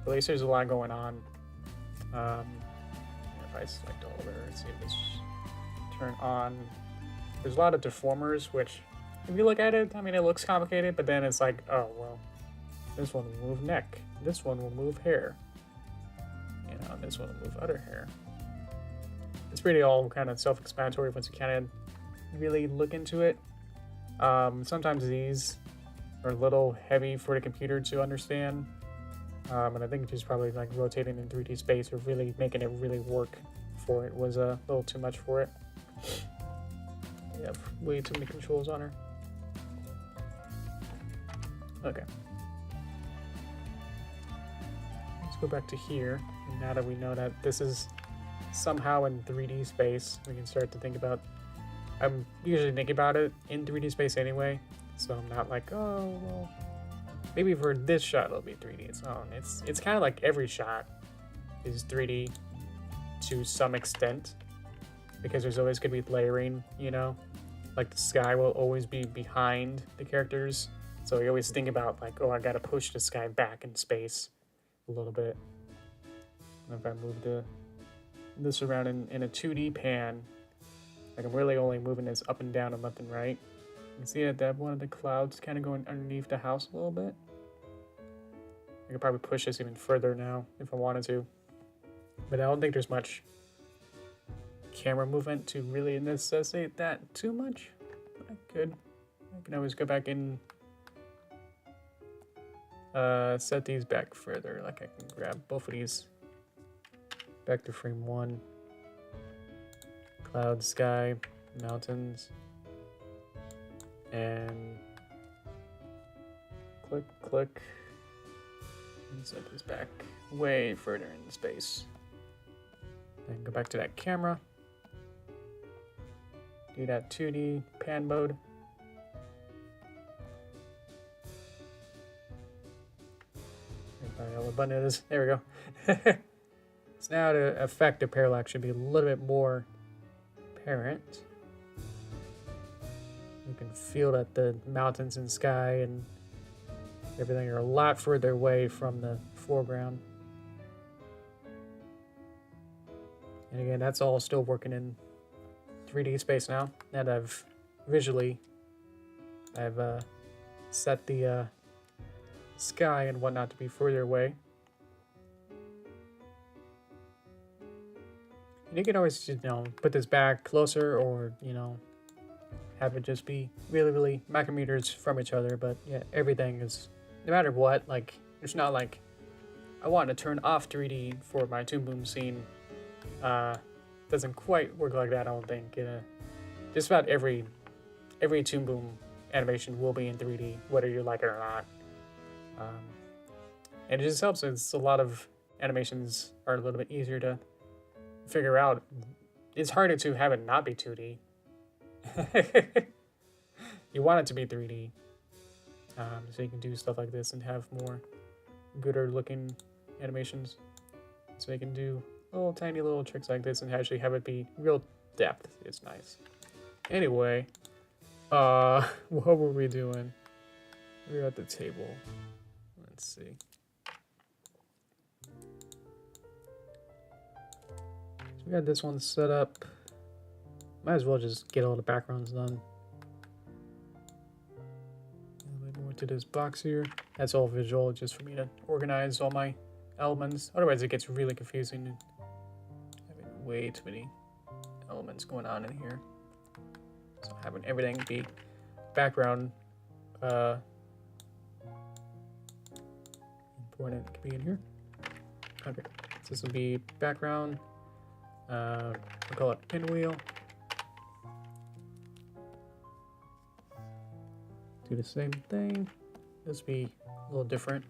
At least there's a lot going on. If I select all of it, let's see if this turn on. There's a lot of deformers, which if you look at it, I mean, it looks complicated, but then it's like, oh, well, this one will move neck. This one will move hair. And this one will move other hair. It's pretty all kind of self-explanatory once you kind of really look into it. Sometimes these are a little heavy for the computer to understand. And I think just probably like rotating in 3D space or really making it really work for it was a little too much for it. We have way too many controls on her. Okay. Let's go back to here. And now that we know that this is somehow in 3D space, we can start to think about... I'm usually thinking about it in 3D space anyway, so I'm not like, oh, well, maybe for this shot it'll be 3D. It's kind of like every shot is 3D to some extent, because there's always going to be layering, Like the sky will always be behind the characters, so you always think about like, oh, I gotta push the sky back in space a little bit. And if I move this around in a 2D pan, like I'm really only moving this up and down and left and right. You can see that one of the clouds kind of going underneath the house a little bit. I could probably push this even further now if I wanted to. But I don't think there's much camera movement to really necessitate that too much. I can always go back and set these back further. Like I can grab both of these back to frame 1. Cloud, sky, mountains, and click, click, and set this back way further in space. Then go back to that camera. Do that 2D pan mode. What button it is. There we go. So now to affect the parallax should be a little bit more apparent. You can feel that the mountains and sky and everything are a lot further away from the foreground. And again, that's all still working in 3D space now that I've set the sky and whatnot to be further away. And you can always, put this back closer, or, have it just be really, really micrometers from each other. But yeah, everything is, no matter what, like, it's not like I want to turn off 3D for my Toon Boom scene. Doesn't quite work like that, I don't think. Just about every Toon Boom animation will be in 3D, whether you like it or not. And it just helps. It's a lot of animations are a little bit easier to figure out. It's harder to have it not be 2D. You want it to be 3D, so you can do stuff like this and have more gooder looking animations. So you can do little tiny little tricks like this and actually have it be real depth. It's nice. Anyway, what were we doing? We were at the table. Let's see. So we got this one set up. Might as well just get all the backgrounds done. A little bit more to this box here. That's all visual, just for me to organize all my elements. Otherwise it gets really confusing and having way too many elements going on in here. So having everything be background important to be in here. Okay, so this will be background. We'll call it pinwheel. Do the same thing. This will be a little different.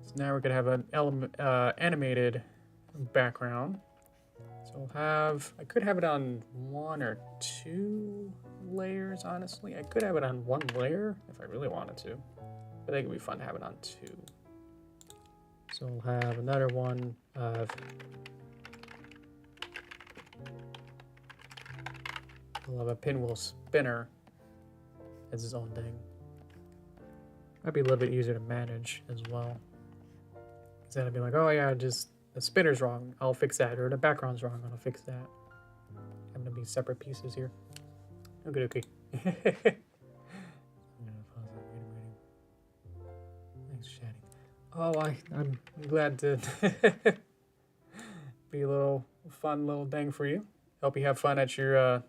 So now we're gonna have an element animated background. So we'll have, I could have it on 1 or 2 layers, honestly. I could have it on 1 layer if I really wanted to. I think it'd be fun to have it on 2. So we'll have another one of, we'll have a pinwheel spinner as its own thing. Might be a little bit easier to manage as well. Instead of being like, oh yeah, just the spinner's wrong, I'll fix that, or the background's wrong, I'll fix that. Having to be separate pieces here. Okay, okay. Thanks for chatting. Oh, I'm glad to be a little fun little thing for you. Hope you have fun at your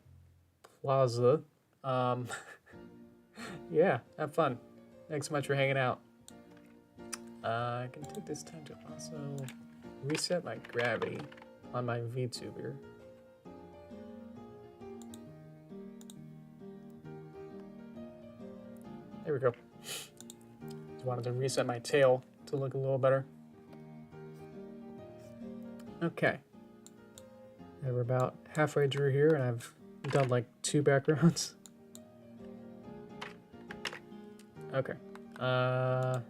plaza. Yeah, have fun. Thanks so much for hanging out. I can take this time to also reset my gravity on my VTuber. There we go. Just wanted to reset my tail to look a little better. Okay. And we're about halfway through here, and I've done like 2 backgrounds. Okay. So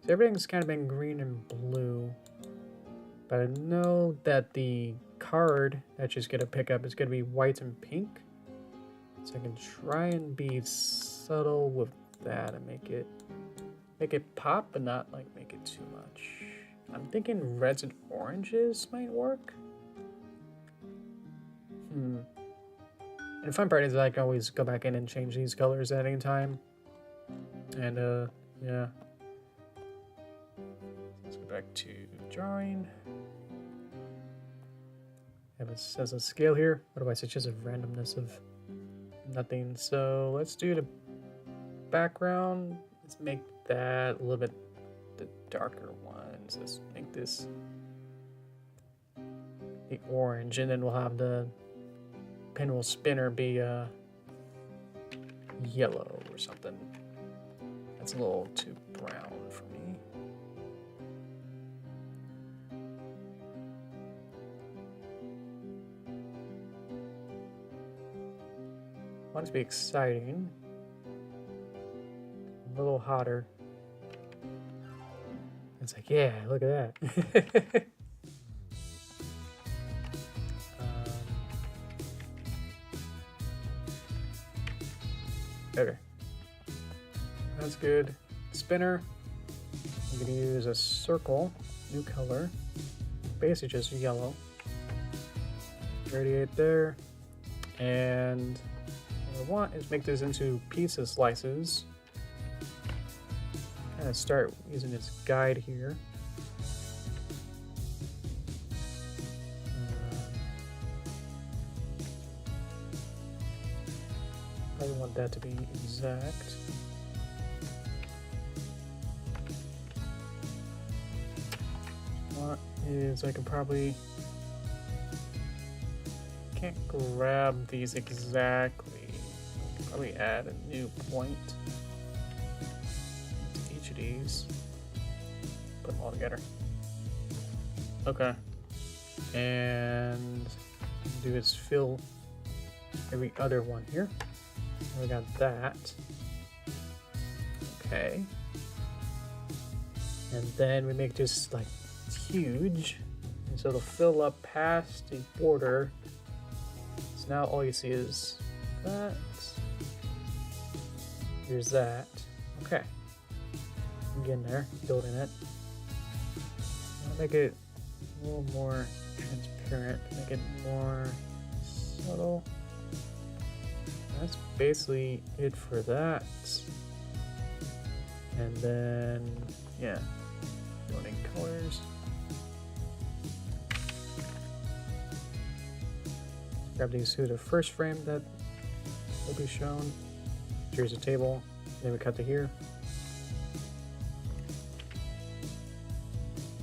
everything's kind of been green and blue. But I know that the card that she's going to pick up is going to be white and pink. So I can try and be subtle with that and make it pop, but not like make it too much. I'm thinking reds and oranges might work. And the fun part is that I can always go back in and change these colors at any time. And yeah, back to drawing. Have it says a scale here. Otherwise, it's just a randomness of nothing. So let's do the background. Let's make that a little bit the darker ones. Let's make this the orange, and then we'll have the pinwheel spinner be yellow or something. That's a little too brown for me. I want it to be exciting. A little hotter. It's like, yeah, look at that. Okay. That's good. Spinner. I'm going to use a circle, new color. Basically just yellow. 38 there. And what I want is make this into pizza slices. Kind of start using this guide here. I want that to be exact. What is I can probably can't grab these exactly. I can probably add a new point to each of these. Put them all together. Okay. And do is fill every other one here. We got that. Okay. And then we make this like huge. And so it'll fill up past the border. So now all you see is that. Here's that. Okay. I'm getting there, building it. I'll make it a little more transparent, make it more subtle. That's basically it for that. And then, yeah, going in colors. Grab these to the first frame that will be shown. Here's a table. Then we cut to here.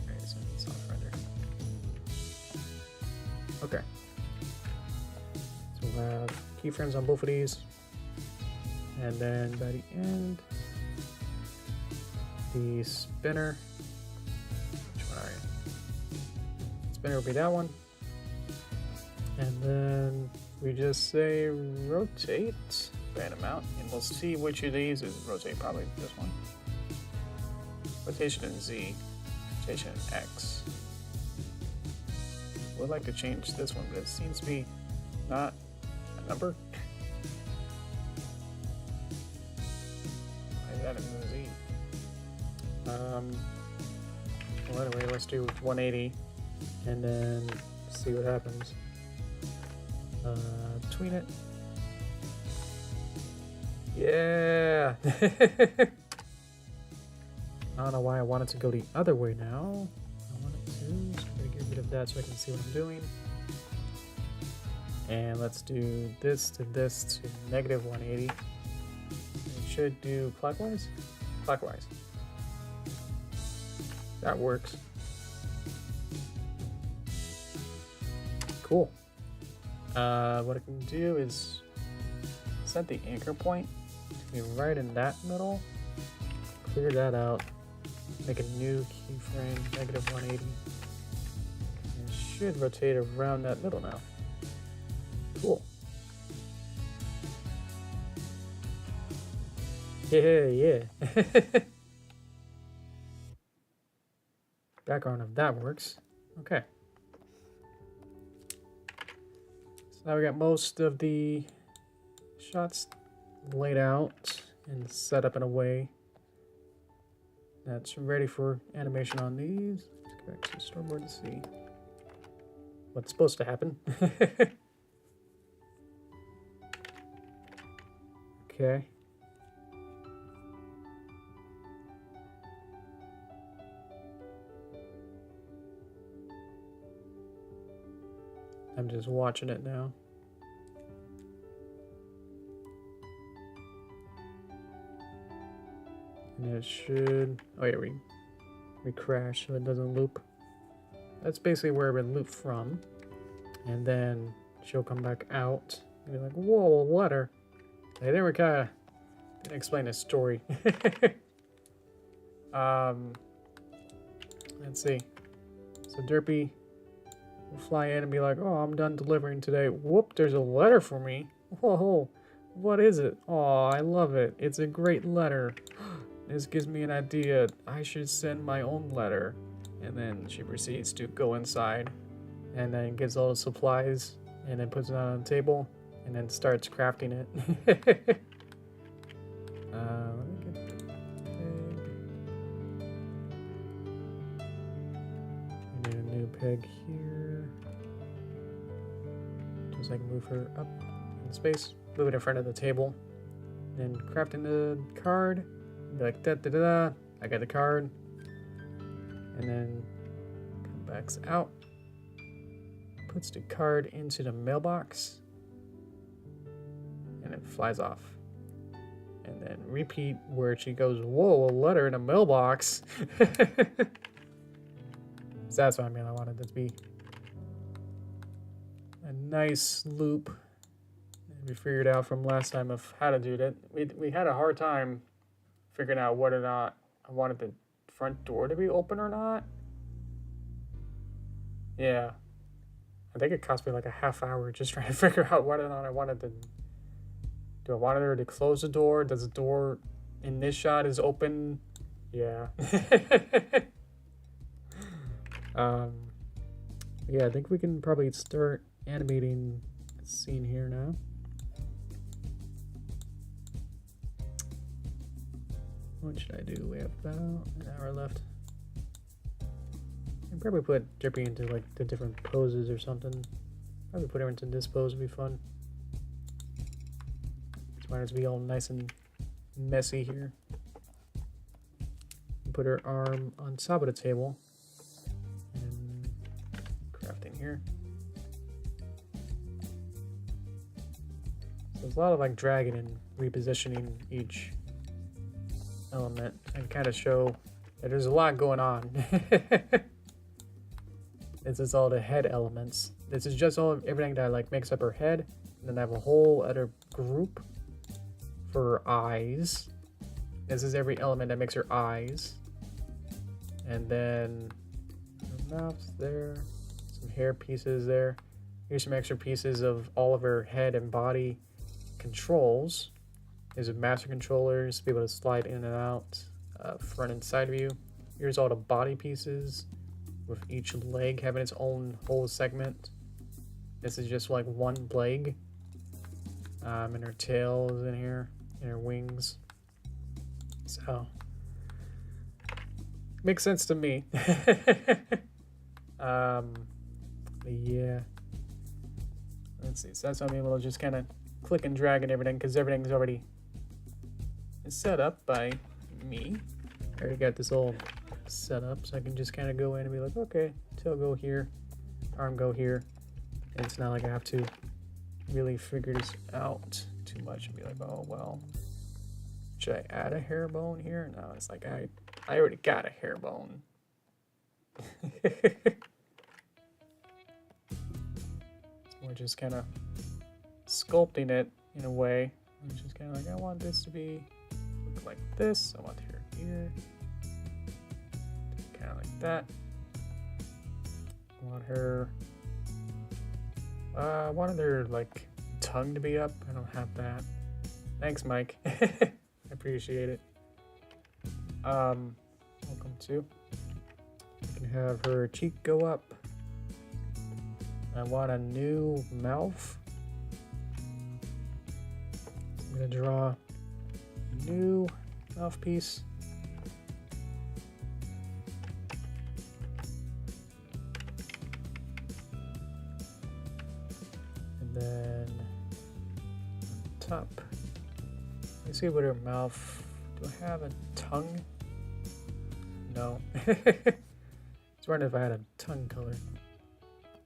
Okay, so it's soft render. Okay. So we'll have keyframes on both of these, and then by the end, the spinner. Which one are you? Spinner will be that one, and then we just say rotate random amount, and we'll see which of these is rotate. Probably this one. Rotation in Z, rotation in X. Would like to change this one, but it seems to be not number? Why is that in the Z? Well, anyway, let's do 180 and then see what happens. Tween it. Yeah! I don't know why I wanted to go the other way now. I wanted to, so I'm going to get rid of that so I can see what I'm doing. And let's do this to negative 180. It should do clockwise? Clockwise. That works. Cool. What I can do is set the anchor point to be right in that middle. Clear that out. Make a new keyframe, negative 180. And it should rotate around that middle now. Cool. Yeah. Background of that works. Okay. So now we got most of the shots laid out and set up in a way that's ready for animation on these. Let's go back to the storyboard and see what's supposed to happen. Okay. I'm just watching it now. And it should... Oh yeah, we crash so it doesn't loop. That's basically where it would loop from. And then she'll come back out and be like, whoa, a letter. Hey, there we kind of didn't explain the story. Let's see. So Derpy will fly in and be like, oh, I'm done delivering today. Whoop, there's a letter for me. Whoa, what is it? Oh, I love it. It's a great letter. This gives me an idea. I should send my own letter. And then she proceeds to go inside and then gets all the supplies and then puts it on the table and then starts crafting it. Let me get the pig. We need a new pig here. Just like move her up in space, move it in front of the table, then crafting the card. Be like da da da da. I got the card, and then come backs out, puts the card into the mailbox, and it flies off. And then repeat where she goes, whoa, a letter in a mailbox. So that's what I mean. I wanted it to be a nice loop. We figured out from last time of how to do that. We had a hard time figuring out whether or not I wanted the front door to be open or not. Yeah. I think it cost me like a half hour just trying to figure out whether or not I wanted to... Do I want her to close the door? Does the door in this shot is open? Yeah. Yeah, I think we can probably start animating the scene here now. What should I do? We have about an hour left. I can probably put Derpy into like the different poses or something. Probably put her into this pose would be fun. Just want it to be all nice and messy here. Put her arm on top of the table. And crafting here. So there's a lot of like dragging and repositioning each element and kind of show that there's a lot going on. This is all the head elements. This is just all everything that like makes up her head. And then I have a whole other group for her eyes. This is every element that makes her eyes. And then her mouth's there. Some hair pieces there. Here's some extra pieces of all of her head and body controls. There's a master controllers to be able to slide in and out, front and side view. Here's all the body pieces with each leg having its own whole segment. This is just like one leg. And her tail is in here, and her wings. So, makes sense to me. Yeah. Let's see, so that's why I'm able to just kind of click and drag and everything, because everything's already set up by me. I already got this all set up, so I can just kind of go in and be like, okay, tail go here, arm go here. And it's not like I have to really figure this out too much and be like, oh, well, should I add a hair bone here? No, it's like, I already got a hair bone. We're just kind of sculpting it in a way. I'm just kind of like, I want this to be look like this. I want her here. Kind of like that. I want her... I wanted her, like, tongue to be up. I don't have that. Thanks, Mike. I appreciate it. Welcome to. You can have her cheek go up. I want a new mouth. I'm gonna draw a new mouthpiece. And then top. Let's see what her mouth. Do I have a tongue? No. I was wondering if I had a tongue color.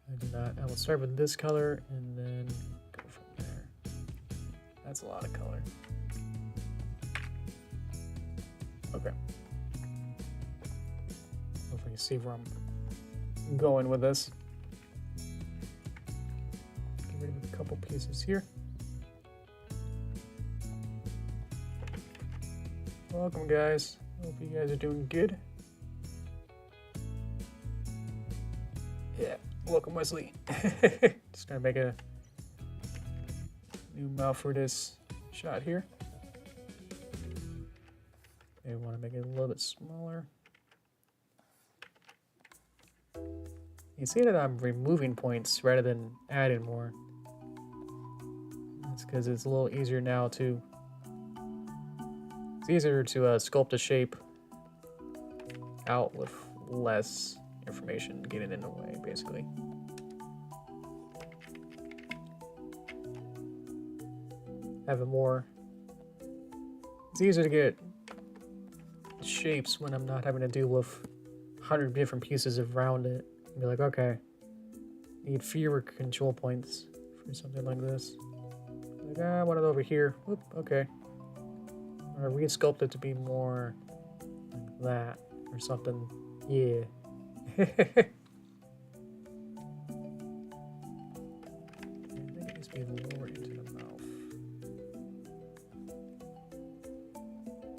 I do not. I will start with this color and then go from there. That's a lot of color. Okay. Hopefully you see where I'm going with this. Get rid of a couple pieces here. Welcome, guys. Hope you guys are doing good. Yeah, welcome, Wesley. Just gonna make a new mouth for this shot here. Maybe want to make it a little bit smaller. You see that I'm removing points rather than adding more. That's because it's a little easier now to... It's easier to sculpt a shape out with less information getting in the way, basically. Having more... It's easier to get shapes when I'm not having to deal with 100 different pieces around it. And be like, okay, need fewer control points for something like this. Like, I want it over here. Whoop, okay. Or re-sculpt it to be more like that or something. Yeah. I think it needs to be lower into the mouth.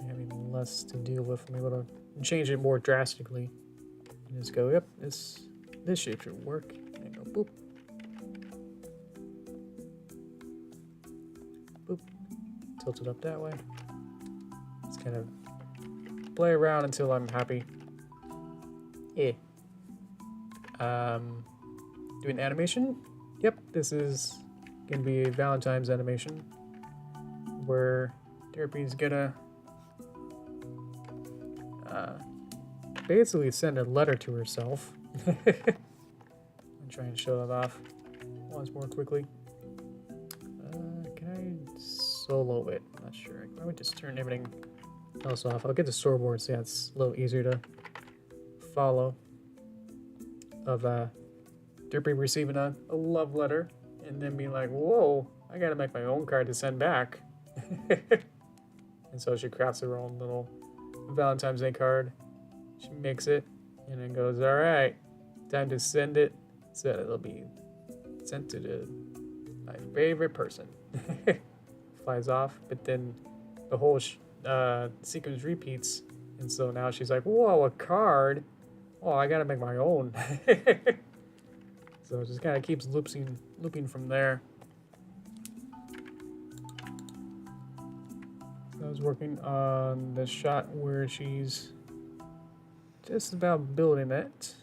Having less to deal with, I'm able to change it more drastically. And just go, yep, this shape should work. And go boop. Boop. Tilt it up that way. Just kind of play around until I'm happy. Yeah. Doing animation. Yep, this is gonna be a Valentine's animation where Derpy's gonna basically send a letter to herself. I'm trying to show that off once more quickly. Can I solo it? I'm not sure. I would just turn everything else off. I'll get the storyboard so yeah, it's a little easier to follow. Of Derpy receiving a love letter and then being like, whoa, I gotta make my own card to send back. And so she crafts her own little Valentine's Day card. She makes it and then goes, all right, time to send it. So it'll be sent to my favorite person. Flies off, but then the whole sequence repeats. And so now she's like, whoa, a card? Oh, I gotta make my own. So it just kind of keeps looping from there. So I was working on the shot where she's just about building it.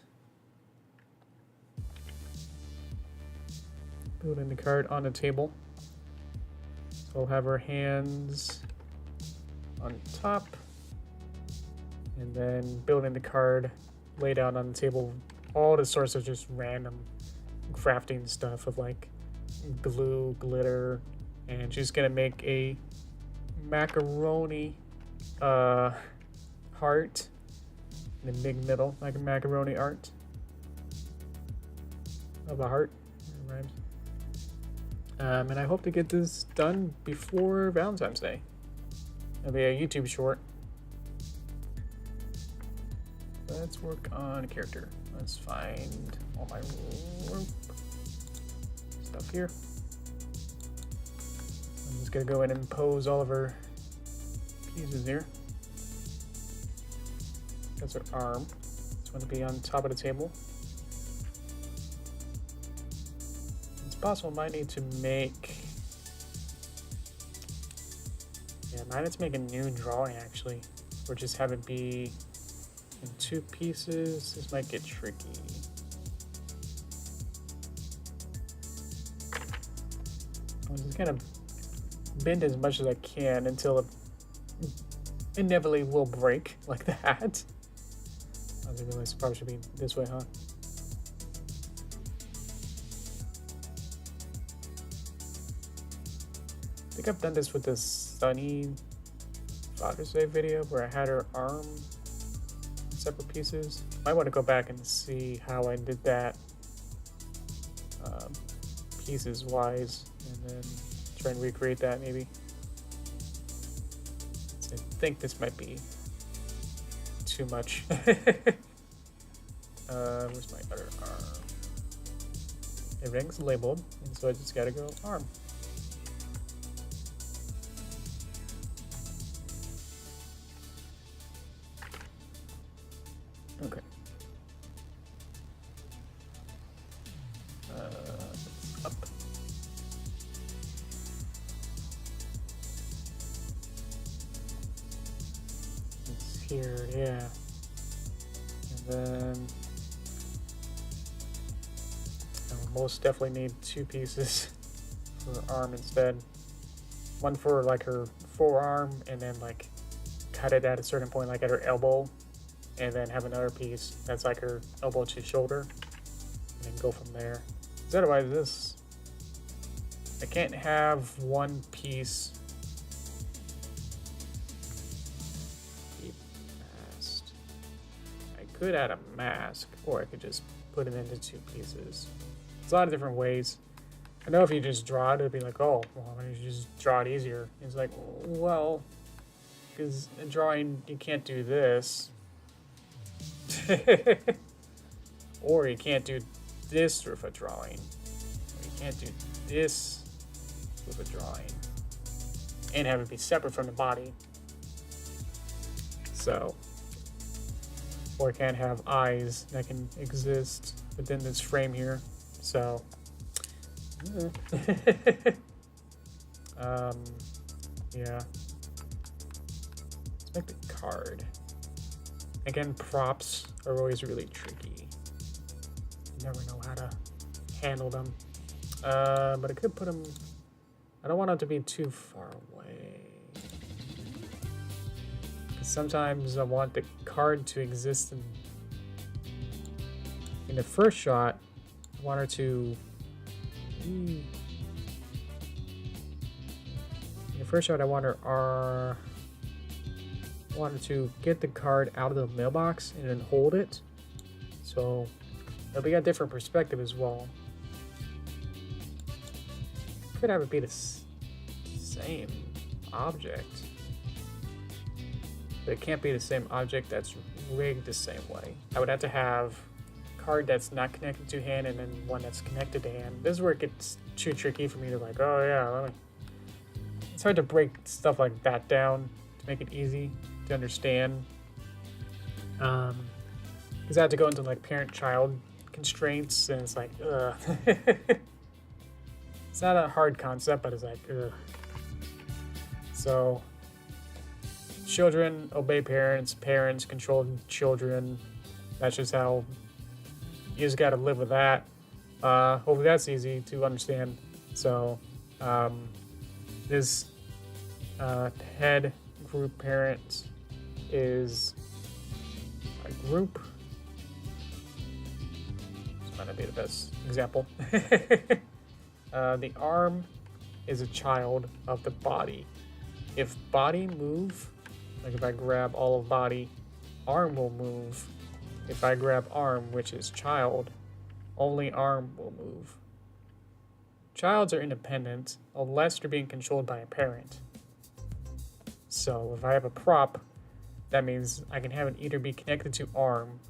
Building the card on the table. So I'll have her hands on top. And then building the card laid out on the table. All the sorts of just random crafting stuff of like glue, glitter. And she's gonna make a macaroni heart in the big middle, like a macaroni art of a heart. It rhymes. And I hope to get this done before Valentine's Day. It'll be a YouTube short. Let's work on a character. Let's find all my stuff here. I'm just gonna go in and pose all of her pieces here. That's her arm. It's going to be on top of the table. It's possible I might need to make... Yeah, I might need to make a new drawing actually. Or just have it be in two pieces. This might get tricky. I'm just gonna bend as much as I can until it inevitably will break like that. I didn't realize it probably should be this way, huh? I think I've done this with this Sunny Father's Day video where I had her arm in separate pieces. Might want to go back and see how I did that pieces wise, and then try and recreate that maybe. So I think this might be too much. Where's my other arm? Everything's labeled, and so I just gotta go arm. Okay. Up. It's here, yeah. And then I'll most definitely need 2 pieces for arm instead. One for like her forearm, and then like cut it at a certain point, like at her elbow, and then have another piece that's like her elbow to shoulder, and then go from there. Because otherwise, this I can't have one piece be masked. I could add a mask, or I could just put it into 2 pieces. There's a lot of different ways. I know if you just draw it, it'd be like, oh, well, why don't you just draw it easier? It's like, well, because in drawing, you can't do this. Or you can't do this with a drawing. Or you can't do this with a drawing. And have it be separate from the body. So, or it can't have eyes that can exist within this frame here. So, yeah. Let's make the card. Again, props are always really tricky. You never know how to handle them. But I could put them... I don't want them to be too far away. Because sometimes I want the card to exist in the first shot. I want her to... In the first shot, I want her to get the card out of the mailbox and then hold it. So it'll be a different perspective as well. Could have it be the same object, but it can't be the same object that's rigged the same way. I would have to have a card that's not connected to hand and then one that's connected to hand. This is where it gets too tricky for me to like, oh yeah, it's hard to break stuff like that down to make it easy to understand. Because I have to go into like parent-child constraints, and it's like, ugh. It's not a hard concept, but it's like, ugh. So, children obey parents, parents control children. That's just how you just gotta live with that. Hopefully that's easy to understand. So, this head group parent is a group. This might not be the best example. The arm is a child of the body. If body move, like if I grab all of body, arm will move. If I grab arm, which is child, only arm will move. Childs are independent unless they're being controlled by a parent. So if I have a prop, that means I can have it either be connected to arm,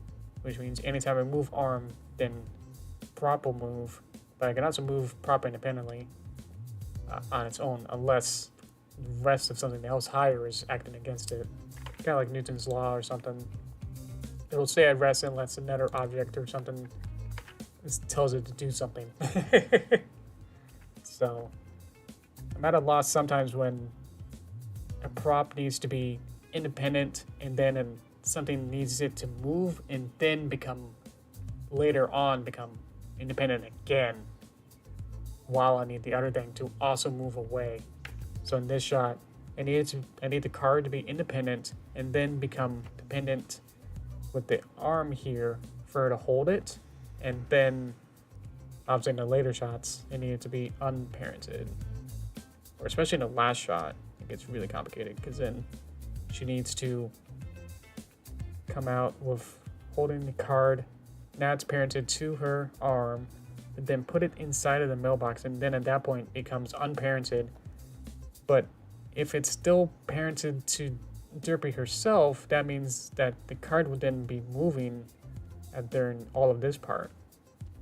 which means anytime I move arm, then prop will move. But I can also move prop independently on its own, unless the rest of something else higher is acting against it. Kind of like Newton's law or something. It'll stay at rest unless another object or something tells it to do something. So I'm at a loss sometimes when a prop needs to be independent and then something needs it to move and then later on become independent again, while I need the other thing to also move away. So in this shot, I need the card to be independent and then become dependent with the arm here for her to hold it, and then obviously in the later shots, I need it to be unparented. Or especially in the last shot, it gets really complicated because then she needs to come out with holding the card. Now it's parented to her arm, then put it inside of the mailbox, and then at that point it becomes unparented. But if it's still parented to Derpy herself, that means that the card would then be moving during all of this part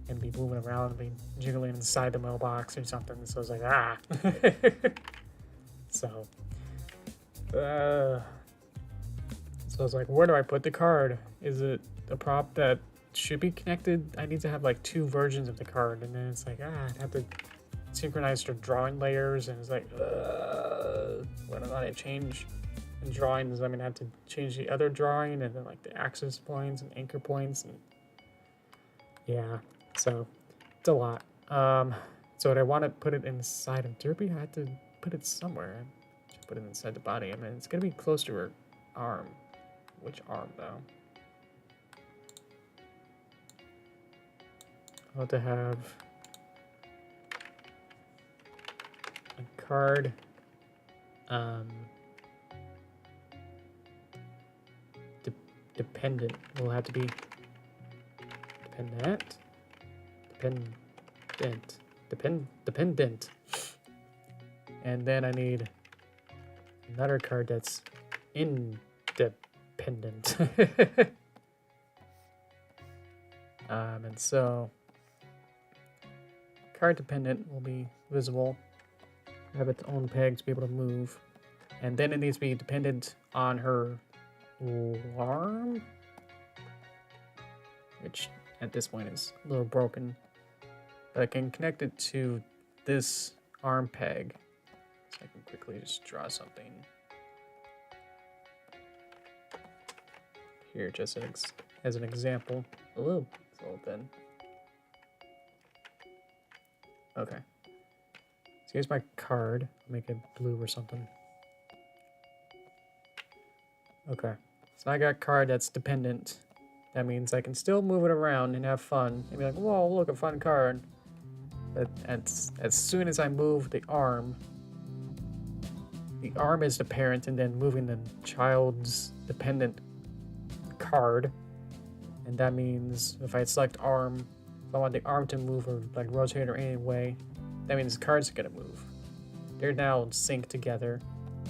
and be moving around and be jiggling inside the mailbox or something. So it's like, ah. So I was like, where do I put the card? Is it a prop that should be connected? I need to have like 2 versions of the card, and then it's like, I'd have to synchronize the drawing layers, and it's like, when I change in drawings, I'm gonna have to change the other drawing, and then like the axis points and anchor points, and yeah, so it's a lot. So would I want to put it inside of Derpy? I had to put it somewhere. Just put it inside the body. I mean, it's gonna be close to her arm. Which arm though? I want to have a card. Dependent will have to be dependent. And then I need another card that's independent. And so card dependent will be visible, have its own peg to be able to move, and then it needs to be dependent on her arm, which at this point is a little broken, but I can connect it to this arm peg, so I can quickly just draw something here just as an example. Ooh, it's a little thin. Okay, so here's my card. Make it blue or something. Okay, so I got a card that's dependent. That means I can still move it around and have fun and be like, whoa, look, a fun card. But as soon as I move the arm is the parent, and then moving the child's dependent card. And that means if I select arm, if I want the arm to move or like rotate or any way, that means the card's gonna move. They're now synced together,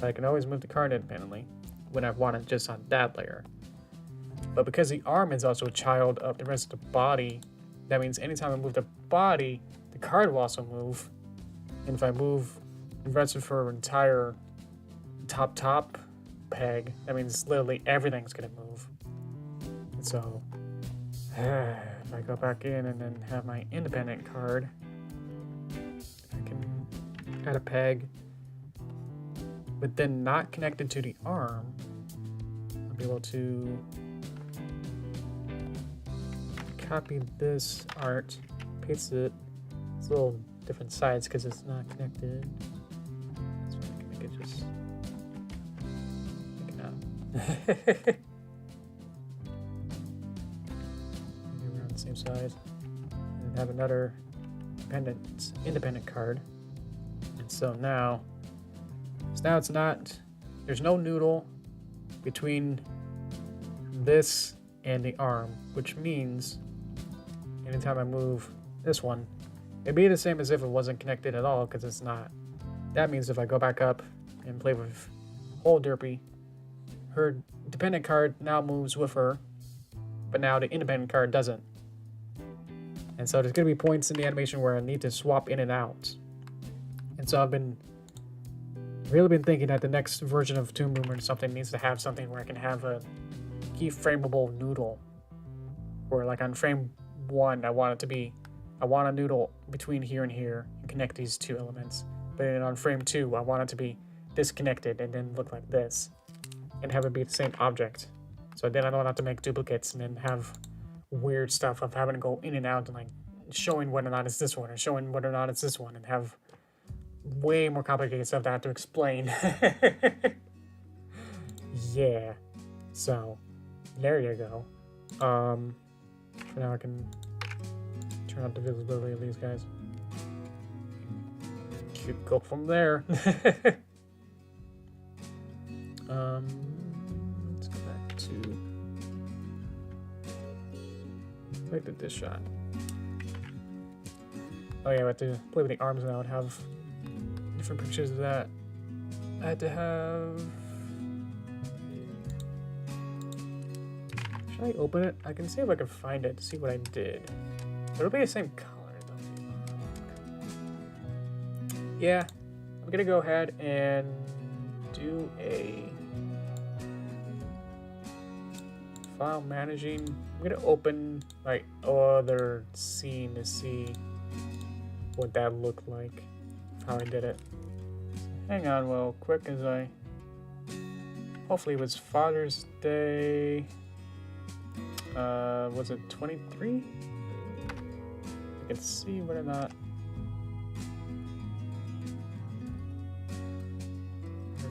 but I can always move the card independently when I want it just on that layer. But because the arm is also a child of the rest of the body, that means anytime I move the body, the card will also move. And if I move the rest of her entire top peg, that means literally everything's gonna move. And so if I go back in and then have my independent card, I can add a peg, but then not connected to the arm. I'll be able to copy this art, paste it. It's a little different sides because it's not connected. So I can make it just make it out. Maybe around the same size. And have another independent card. And so now it's not, there's no noodle between this and the arm, which means anytime I move this one, it'd be the same as if it wasn't connected at all, because it's not. That means if I go back up and play with whole Derpy, her dependent card now moves with her, but now the independent card doesn't. And so there's going to be points in the animation where I need to swap in and out. And so I've really been thinking that the next version of Toon Boomer or something needs to have something where I can have a keyframeable noodle. Where like on frame 1, I want a noodle between here and here and connect these 2 elements. But then on frame 2, I want it to be disconnected and then look like this. And have it be the same object. So then I don't have to make duplicates and then have weird stuff of having to go in and out and like showing whether or not it's this one or showing whether or not it's this one and have way more complicated stuff that I have to explain. Yeah. So there you go. For now I can turn up the visibility of these guys. Go from there. Let's go back to like this shot. Oh yeah, I have to play with the arms now and have different pictures of that. I had to have... Should I open it? I can see if I can find it to see what I did. It'll be the same color though. Yeah, I'm gonna go ahead and do a file managing. I'm gonna open my other scene to see what that looked like, how I did it. Hang on real quick as I... Hopefully it was Father's Day. Was it 23? I can see whether or not...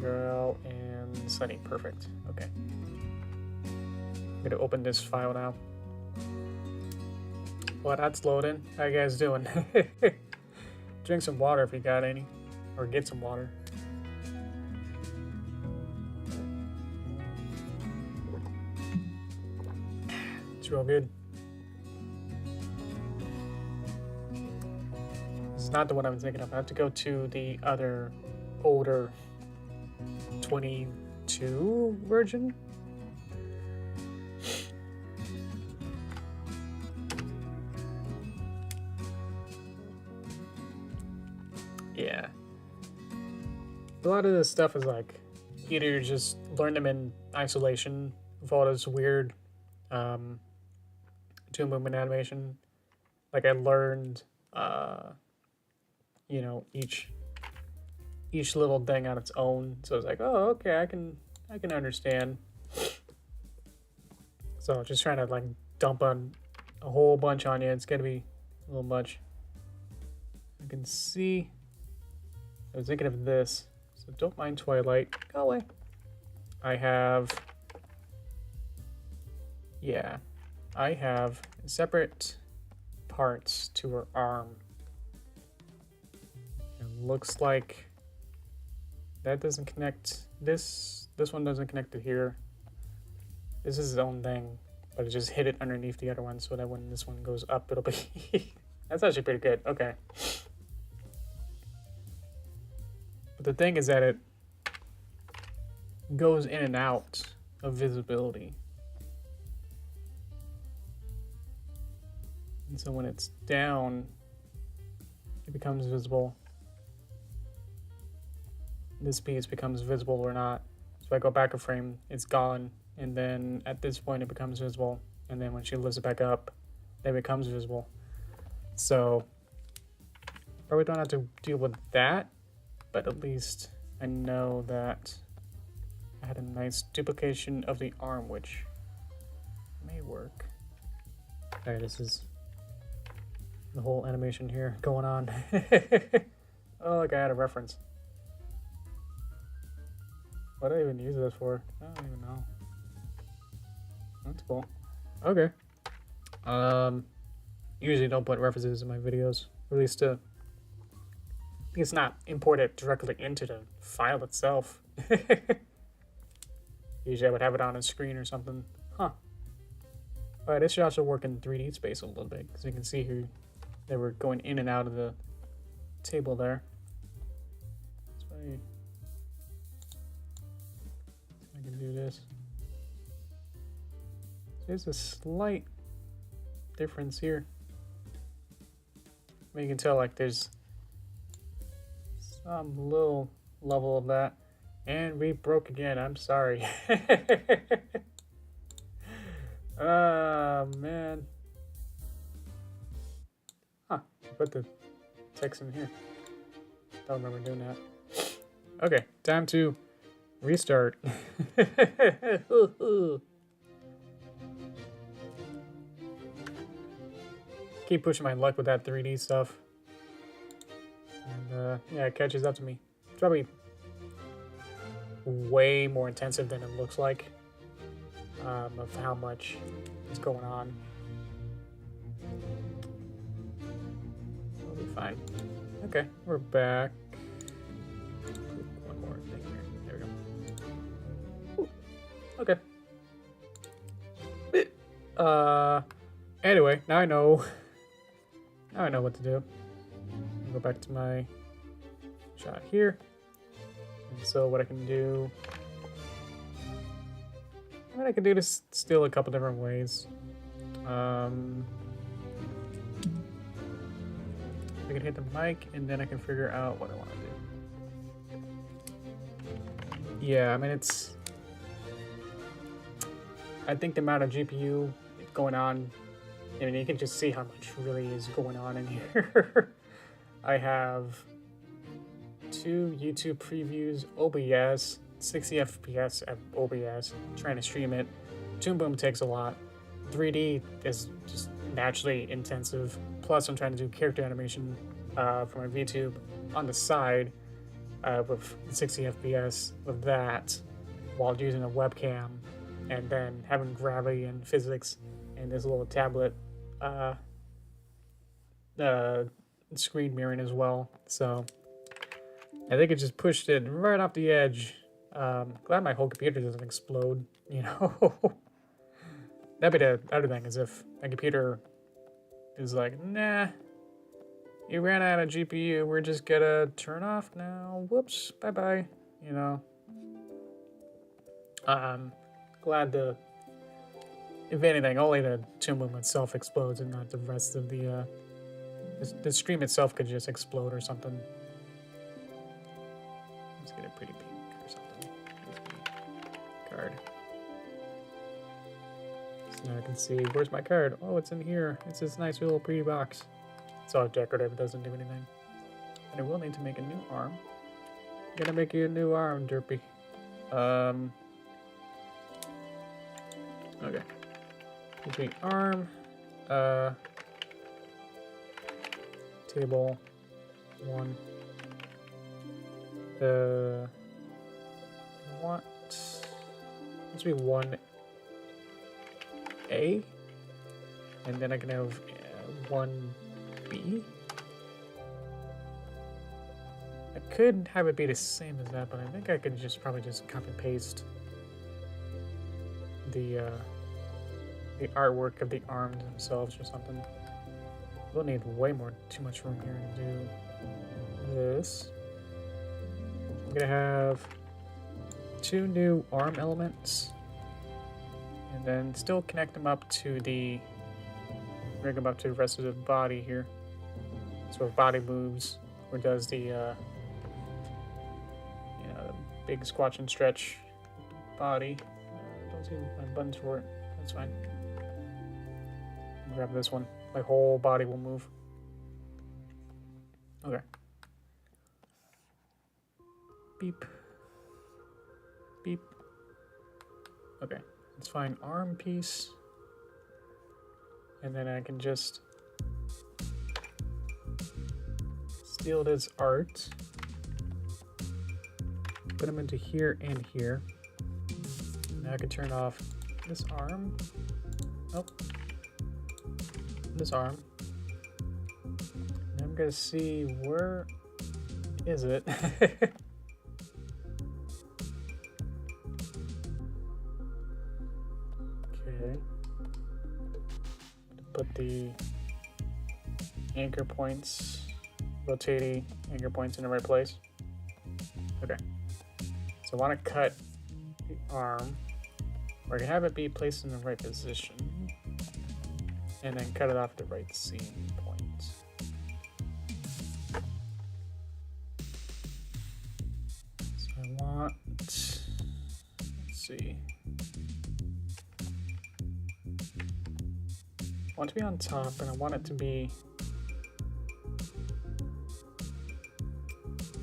Girl and Sunny, perfect. Okay. I'm gonna open this file now. Well, that's loading. How you guys doing? Drink some water if you got any. Or get some water. It's real good. It's not the one I was thinking of. I have to go to the other older 22 version. Yeah. A lot of this stuff is like, either just learn them in isolation with all this weird Toon movement animation. Like I learned, you know, each little thing on its own. So it's like, oh, okay, I can understand. So just trying to like dump on a whole bunch on you. It's gonna be a little much. I can see. I was thinking of this. So don't mind Twilight. Go away. I have. Yeah. I have separate parts to her arm. It looks like that doesn't connect. This one doesn't connect to here. This is its own thing, but it just hit it underneath the other one so that when this one goes up, it'll be... That's actually pretty good. Okay. But the thing is that it goes in and out of visibility. And so when it's down, it becomes visible. This piece becomes visible or not. So if I go back a frame, it's gone. And then at this point, it becomes visible. And then when she lifts it back up, it becomes visible. So probably don't have to deal with that, but at least I know that I had a nice duplication of the arm, which may work. Okay, this is the whole animation here going on. Oh, like I had a reference. What did I even use this for? I don't even know. That's cool. Okay. Usually don't put references in my videos, or at least it's not imported directly into the file itself. Usually I would have it on a screen or something. Huh. Alright, this should also work in 3D space a little bit, because you can see here they were going in and out of the table there. So I can do this. So there's a slight difference here. I mean, you can tell like there's some little level of that. And we broke again, I'm sorry. Oh, man. Huh, put the text in here. Don't remember doing that. Okay, time to restart. Keep pushing my luck with that 3D stuff. And yeah, it catches up to me. It's probably way more intensive than it looks like, of how much is going on. We'll be fine. Okay, we're back. One more thing here. There we go. Ooh, okay. Anyway, now I know what to do. go back to my shot here. And so what I can do, what I can do this still a couple different ways. I can hit the mic and then I can figure out what I want to do. Yeah, I mean I think the amount of GPU going on, I mean, you can just see how much really is going on in here. I have 2 YouTube previews, OBS, 60 FPS at OBS, trying to stream it. Toon Boom takes a lot. 3D is just naturally intensive. Plus, I'm trying to do character animation for my VTube on the side with 60 FPS with that while using a webcam, and then having gravity and physics and this little tablet screen mirroring as well. So I think it just pushed it right off the edge. Glad my whole computer doesn't explode, you know. That'd be the other thing, is if my computer is like, nah, you ran out of GPU, we're just gonna turn off now. Whoops, bye-bye, you know. Glad if anything, only the Toon Boom itself explodes and not the rest of the stream itself could just explode or something. Let's get a pretty pink or something. Card. So now I can see, where's my card? Oh, it's in here. It's this nice little pretty box. It's all decorative, it doesn't do anything. And I will need to make a new arm. I'm gonna make you a new arm, Derpy. Okay. Big arm. Table 1. What? Let's be 1A. And then I can have 1B. I could have it be the same as that, but I think I could probably just copy and paste the artwork of the arms themselves or something. We'll need too much room here to do this. I'm gonna have 2 new arm elements, and then still connect them up to rig them up to the rest of the body here. So if body moves or does the the big squatch and stretch body, don't see my buttons for it. That's fine. Grab this one. My whole body will move. Okay. Beep. Beep. Okay. Let's find arm piece. And then I can just steal this art. Put them into here and here. Now I can turn off this arm. Nope. This arm. And I'm gonna see, where is it? Okay. Put the anchor points, rotating anchor points in the right place. Okay. So I want to cut the arm, or I can have it be placed in the right position, and then cut it off the right seam point. So I want, let's see, I want it to be on top, and I want it to be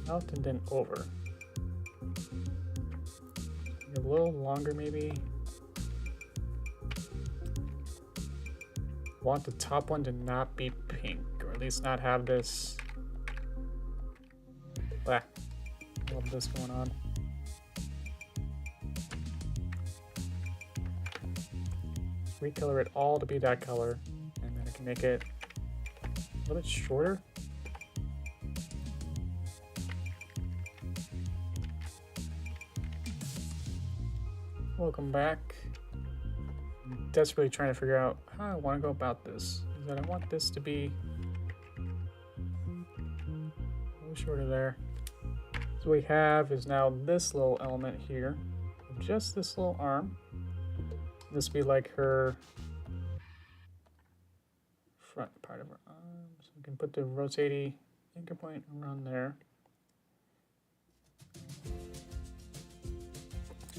out and then over. A little longer maybe. Want the top one to not be pink, or at least not have this black. All of this going on. Recolor it all to be that color, and then I can make it a little bit shorter. Welcome back. I'm desperately trying to figure out how I want to go about this. Is that I want this to be little shorter there. So what we have is now this little element here, just this little arm. This would be like her front part of her arm. So we can put the rotating anchor point around there.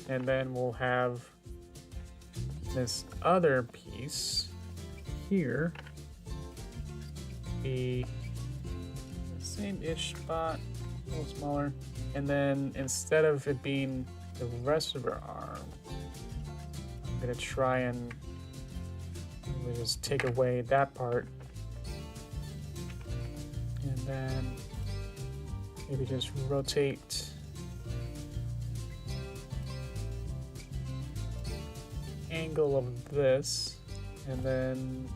And then we'll have this other piece here be the same-ish spot, a little smaller. And then instead of it being the rest of her arm, I'm gonna try and just take away that part. And then maybe just rotate angle of this, and then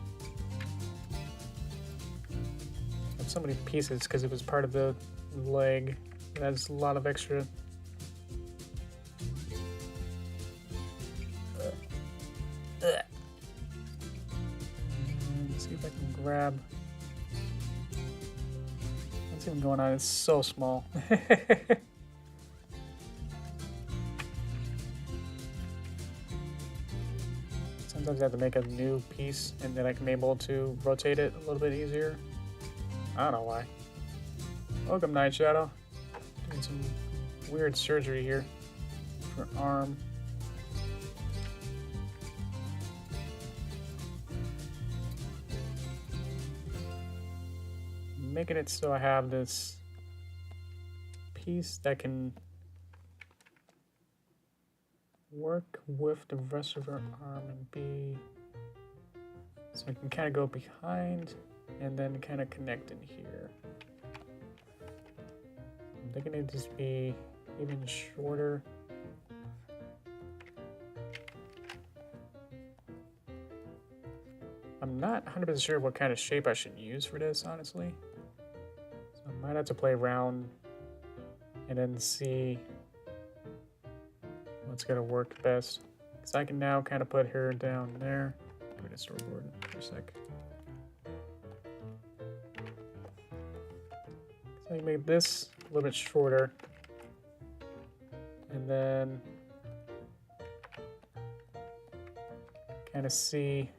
have so many pieces because it was part of the leg. It has a lot of extra. Let's see if I can grab. What's even going on? It's so small. Sometimes I have to make a new piece and then I can be able to rotate it a little bit easier. I don't know why. Welcome, Night Shadow. Doing some weird surgery here for arm. Making it so I have this piece that can work with the rest of her arm and be, so I can kind of go behind and then kind of connect in here. I'm thinking it'd just be even shorter. I'm not 100% sure what kind of shape I should use for this, honestly. So I might have to play around and then see what's gonna work best. Because I can now kind of put her down there. Put a storyboard for a sec. So I can make this a little bit shorter. And then kind of see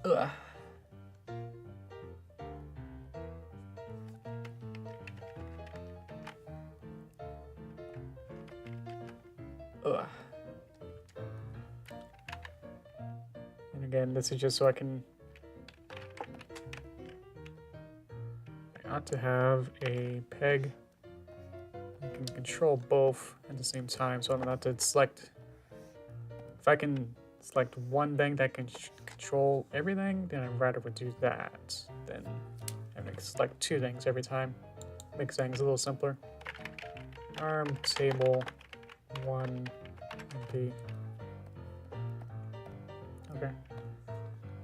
Ugh. Ugh. And again, this is just so I ought to have a peg. I can control both at the same time, so I'm gonna have to select. If I can select one thing that can control everything, then I'd rather do that than having to select two things every time. Makes things a little simpler. Arm, table, 1, MP. Okay.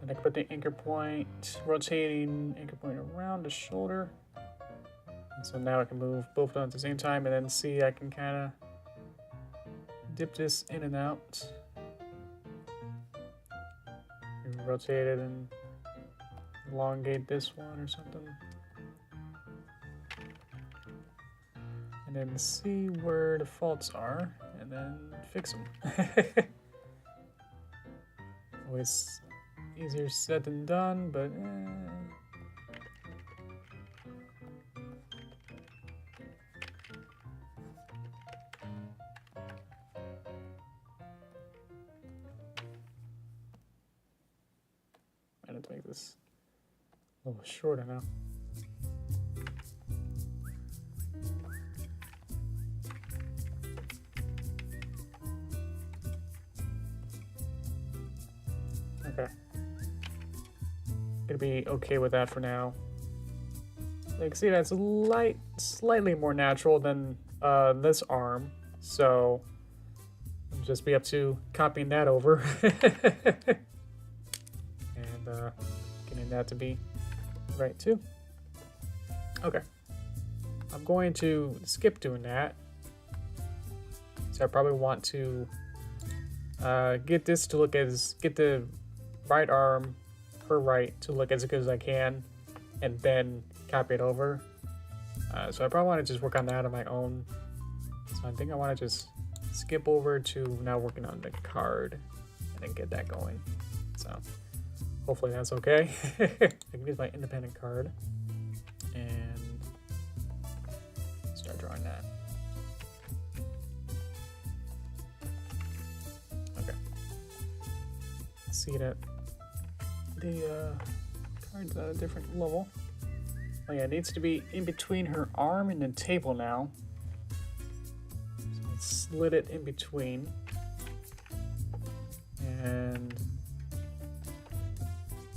And I can put the anchor point, rotating anchor point around the shoulder. And so now I can move both of them at the same time, and then see I can kind of dip this in and out. Rotate it and elongate this one or something. And then see where the faults are and then fix them. Always easier said than done, but I need to make this a little shorter now. Okay. Gonna be okay with that for now. Like, see, that's slightly more natural than this arm, so I'll just be up to copying that over. Getting that to be right too. Okay. I'm going to skip doing that. So I probably want to get this to look get the right arm, her right, to look as good as I can, and then copy it over. So I probably want to just work on that on my own. So I think I want to just skip over to now working on the card and then get that going. So hopefully that's okay. I can use my independent card and start drawing that. Okay. See that the card's at a different level. Oh yeah, it needs to be in between her arm and the table now. So I slid it in between. And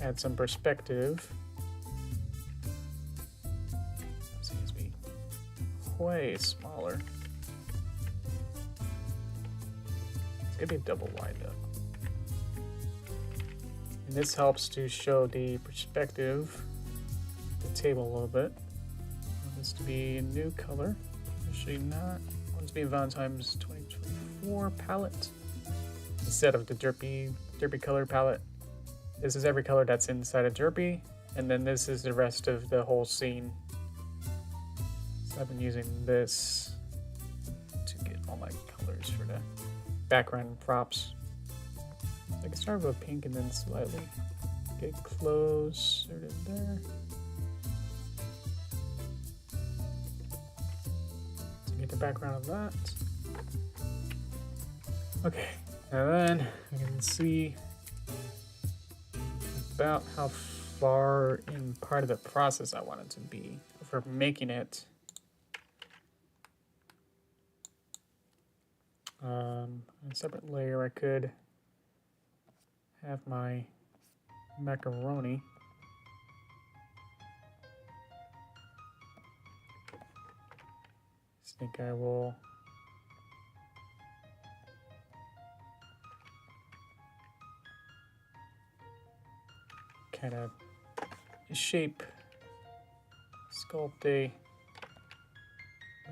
add some perspective. This needs to be way smaller. It's gonna be double wide though. And this helps to show the perspective of the table a little bit. I want this to be a new color. Actually not. I want it to be Valentine's 2024 palette instead of the Derpy color palette. This is every color that's inside of Derpy, and then this is the rest of the whole scene. So I've been using this to get all my colors for the background props. I can start with pink and then slightly get closer to there. To get the background of that. Okay, and then I can see about how far in part of the process I want it to be for making it. On a separate layer, I could have my macaroni. I think I will kind of shape, sculpt a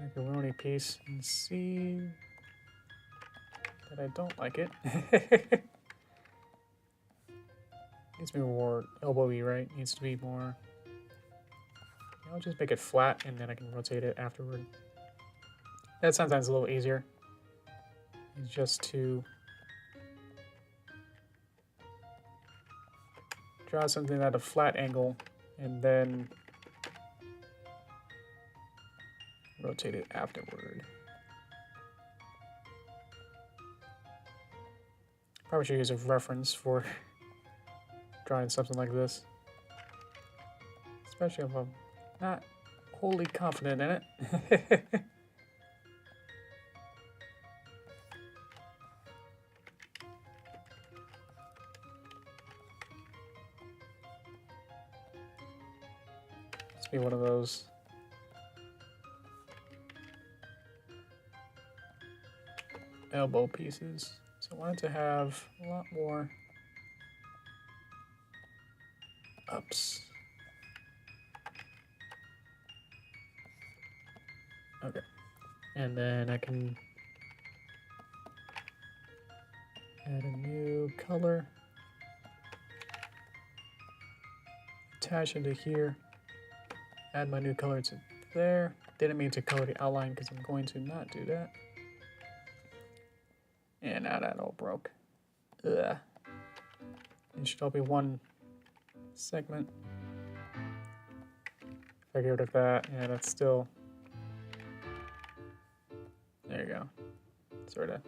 macaroni piece and see that I don't like it. Needs to be more elbowy, right? Needs to be more. I'll just make it flat and then I can rotate it afterward. That's sometimes a little easier. It's just to draw something at a flat angle and then rotate it afterward. Probably should use a reference for drawing something like this, especially if I'm not wholly confident in it. Let's be one of those elbow pieces. So I wanted to have a lot more ups. Okay. And then I can add a new color. Attach it to here. Add my new color to there. Didn't mean to color the outline because I'm going to not do that. And now that all broke. Ugh. It should all be one segment. If I get rid of that, yeah, that's still. There you go. Sort of.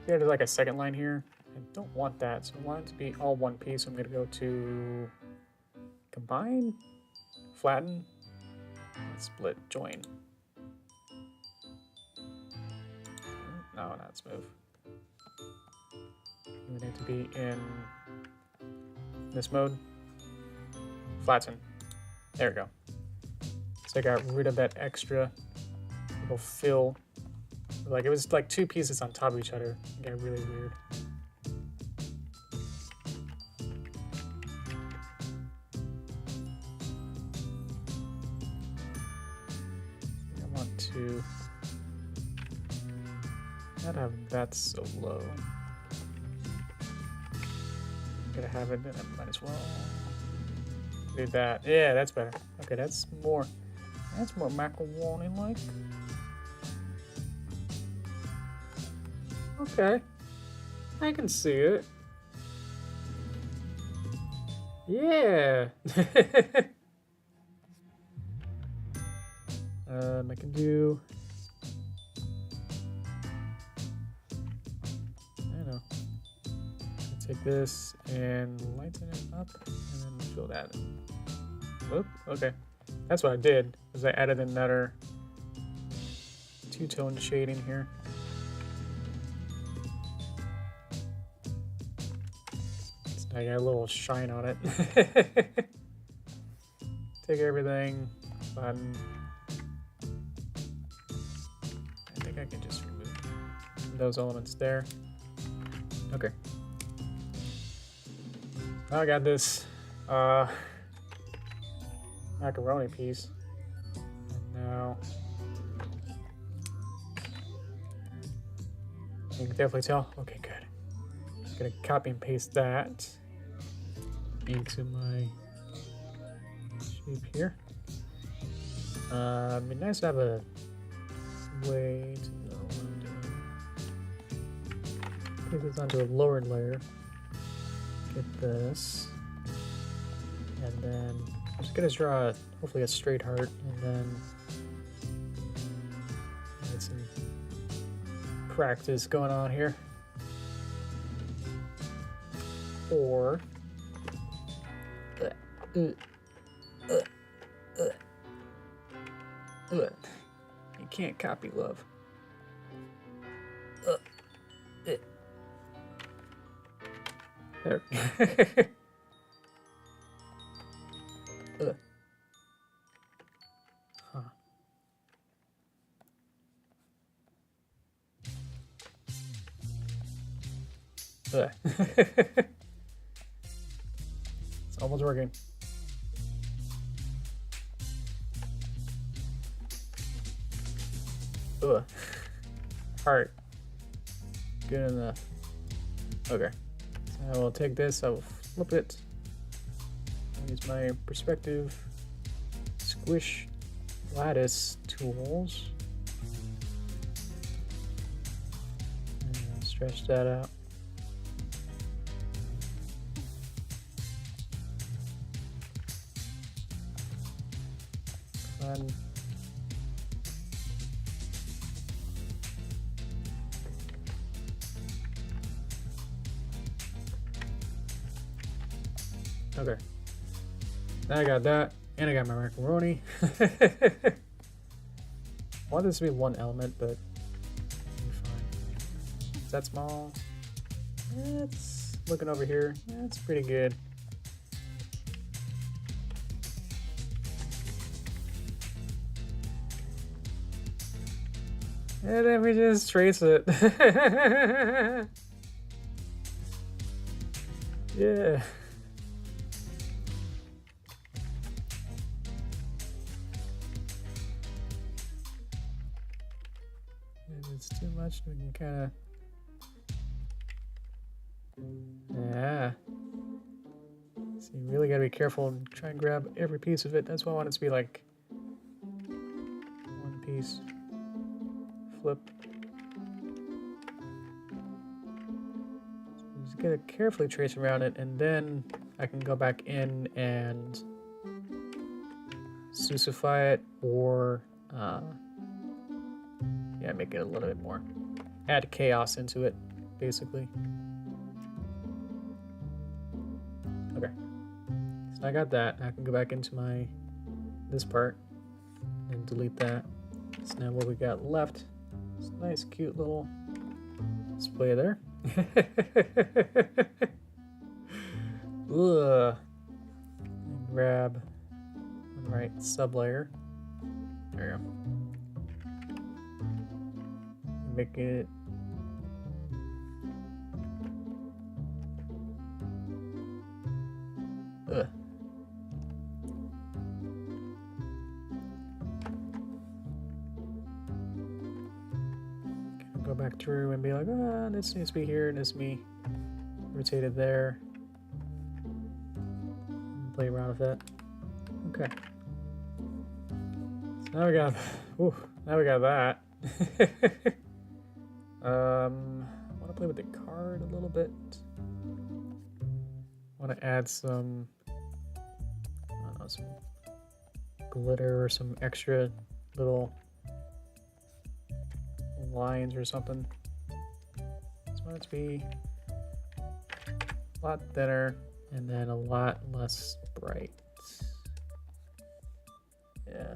There's like a second line here. I don't want that, so I want it to be all one piece. So I'm gonna go to combine, flatten, and split join. No, not smooth. We need to be in this mode. Flatten. There we go. So I got rid of that extra little fill. Like it was like two pieces on top of each other. It got really weird. Not have that so low. Gotta have it, then I might as well do that. Yeah, that's better. Okay, that's more macaroni like. Okay, I can see it. Yeah. I can do. I don't know. Take this and lighten it up, and then fill that in. Whoop. Okay, that's what I did. Was I added another two-tone shading here. I got a little shine on it. Take everything, button. I think I can just remove those elements there. Okay. Now I got this macaroni piece. And now you can definitely tell. Okay, good. I'm gonna copy and paste that into my shape here. It'd be nice to have a way to know what I'm doing. Take this onto a lower layer. Get this. And then I'm just gonna draw hopefully a straight heart, and then get some practice going on here. Or you can't copy love. There. Huh. It's almost working. Ugh. Heart. Good enough. Okay. So I will take this, I will flip it. I'll use my perspective squish lattice tools. And stretch that out. Fun. Okay, now I got that, and I got my macaroni. I want this to be one element, but it'll be fine. Is that small? It's looking over here. That's pretty good. And then we just trace it. Yeah. If it's too much, we can kind of... Yeah. So you really gotta be careful and try and grab every piece of it. That's why I want it to be like one piece. Flip. So just gotta carefully trace around it, and then I can go back in and Susify it, or yeah, make it a little bit more. Add chaos into it, basically. Okay. So I got that. I can go back into my this part and delete that. So now what we got left is a nice cute little display there. Ugh. Grab the right sublayer. There you go. Make it go back look through and be like, ah, this needs to be here, and this needs to be rotated there. Play around with it. Okay. So now we got, ooh, now we got that. I want to play with the card a little bit. I want to add some, I don't know, some glitter or some extra little lines or something. Just want it to be a lot thinner and then a lot less bright. Yeah.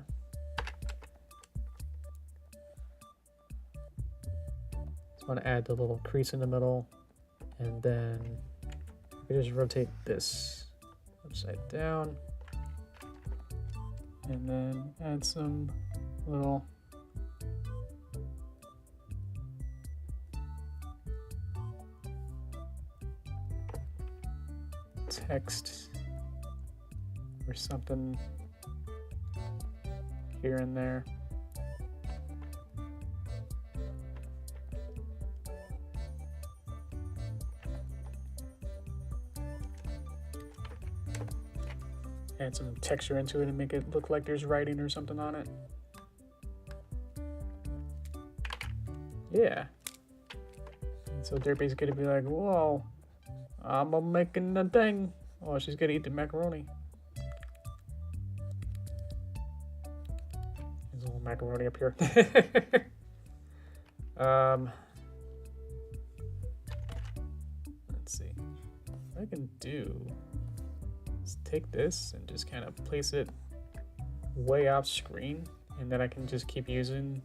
Just want to add the little crease in the middle, and then we just rotate this upside down, and then add some little text or something here and there. Add some texture into it and make it look like there's writing or something on it. Yeah. And so Derpy's gonna be like, whoa, I'm making the thing. Oh, she's gonna eat the macaroni. There's a little macaroni up here. Let's see. What I can do is take this and just kind of place it way off screen, and then I can just keep using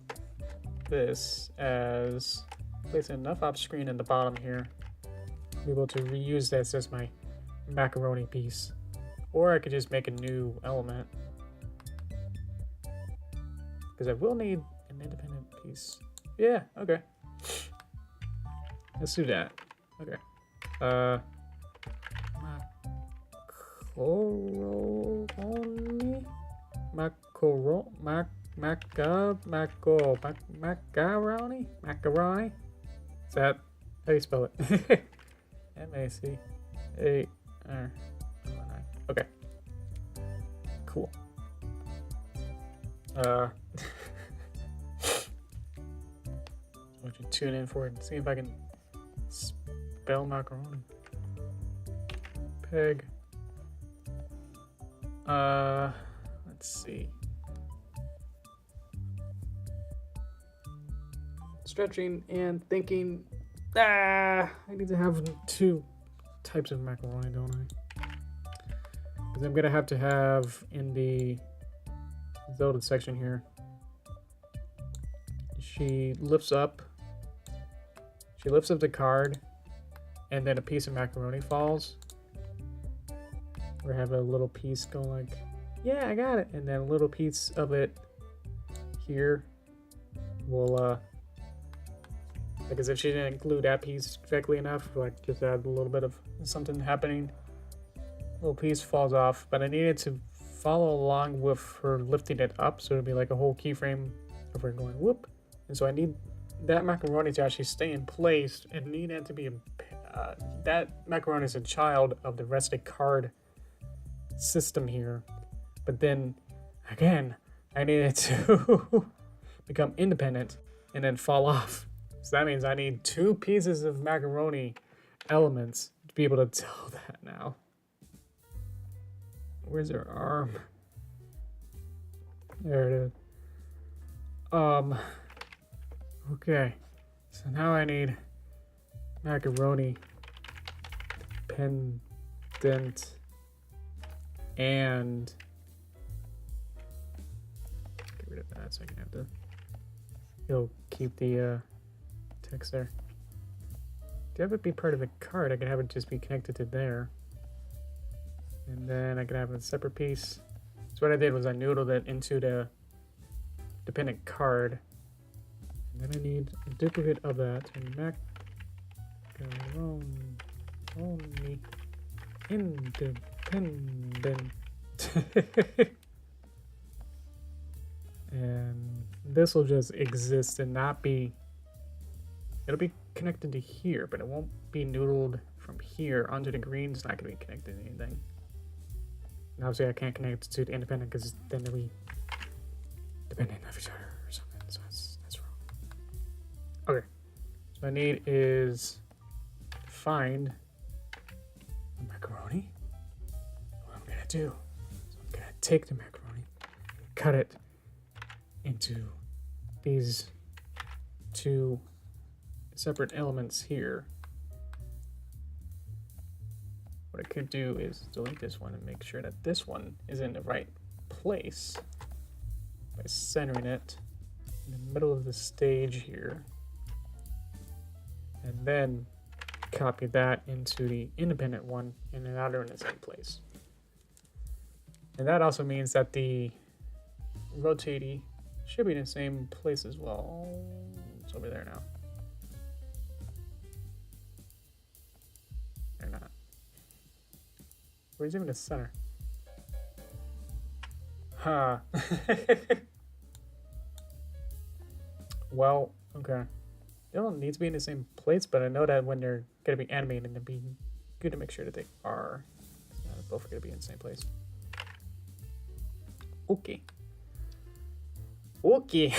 this as place enough off screen in the bottom here to be able to reuse this as my macaroni piece. Or I could just make a new element, because I will need an independent piece. Yeah, okay. Let's do that. Okay. Macaroni? Is that how you spell it? M-A-C-A-R. Okay. Cool. I'll you tune in for it and see if I can spell macaroni. Peg. Let's see. Stretching and thinking. I need to have 2 types of macaroni, don't I? Because I'm gonna have to have in the Zelda section here. She lifts up the card, and then a piece of macaroni falls. Or have a little piece go like, yeah, I got it, and then a little piece of it here will like, as if she didn't glue that piece correctly enough, like just add a little bit of something happening. Little piece falls off, but I needed to follow along with her lifting it up, so it'd be like a whole keyframe of her going whoop. And so I need that macaroni to actually stay in place, and need it to be that macaroni is a child of the rest of the card system here. But then again, I need it to become independent and then fall off. So that means I need 2 pieces of macaroni elements to be able to tell that now. Where's her arm? There it is. Okay. So now I need macaroni pendant and get rid of that so I can have the, it'll keep the text there. To have it be part of the card, I can have it just be connected to there. And then I can have a separate piece. So what I did was I noodled it into the dependent card. And then I need a duplicate of that. And macaroni independent. And this will just exist and not be it'll be connected to here, but it won't be noodled from here onto the green. It's not going to be connected to anything. And obviously I can't connect it to the independent because then they'll be dependent on each other or something. So that's wrong. Okay. So what I need is find macaroni. What I'm going to do is I'm going to take the macaroni and cut it into these two separate elements here. What I could do is delete this one and make sure that this one is in the right place by centering it in the middle of the stage here, and then copy that into the independent one and then now they're in the same place. And that also means that the rotatey should be in the same place as well. It's over there now. They're not. Where's even the center? Huh. Well, okay. They don't need to be in the same place, but I know that when they're going to be animated, it'd be good to make sure that they are. Both are going to be in the same place. Okay. Okay.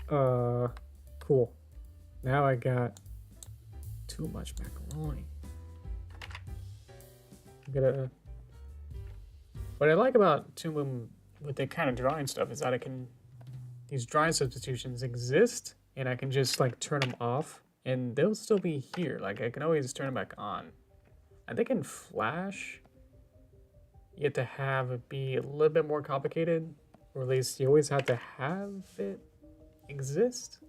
Cool. Now I got too much macaroni. What I like about Toon Boom with the kind of drawing stuff is that these drawing substitutions exist and I can just like turn them off and they'll still be here. Like I can always turn them back on. I think in Flash, you have to have it be a little bit more complicated, or at least you always have to have it exist.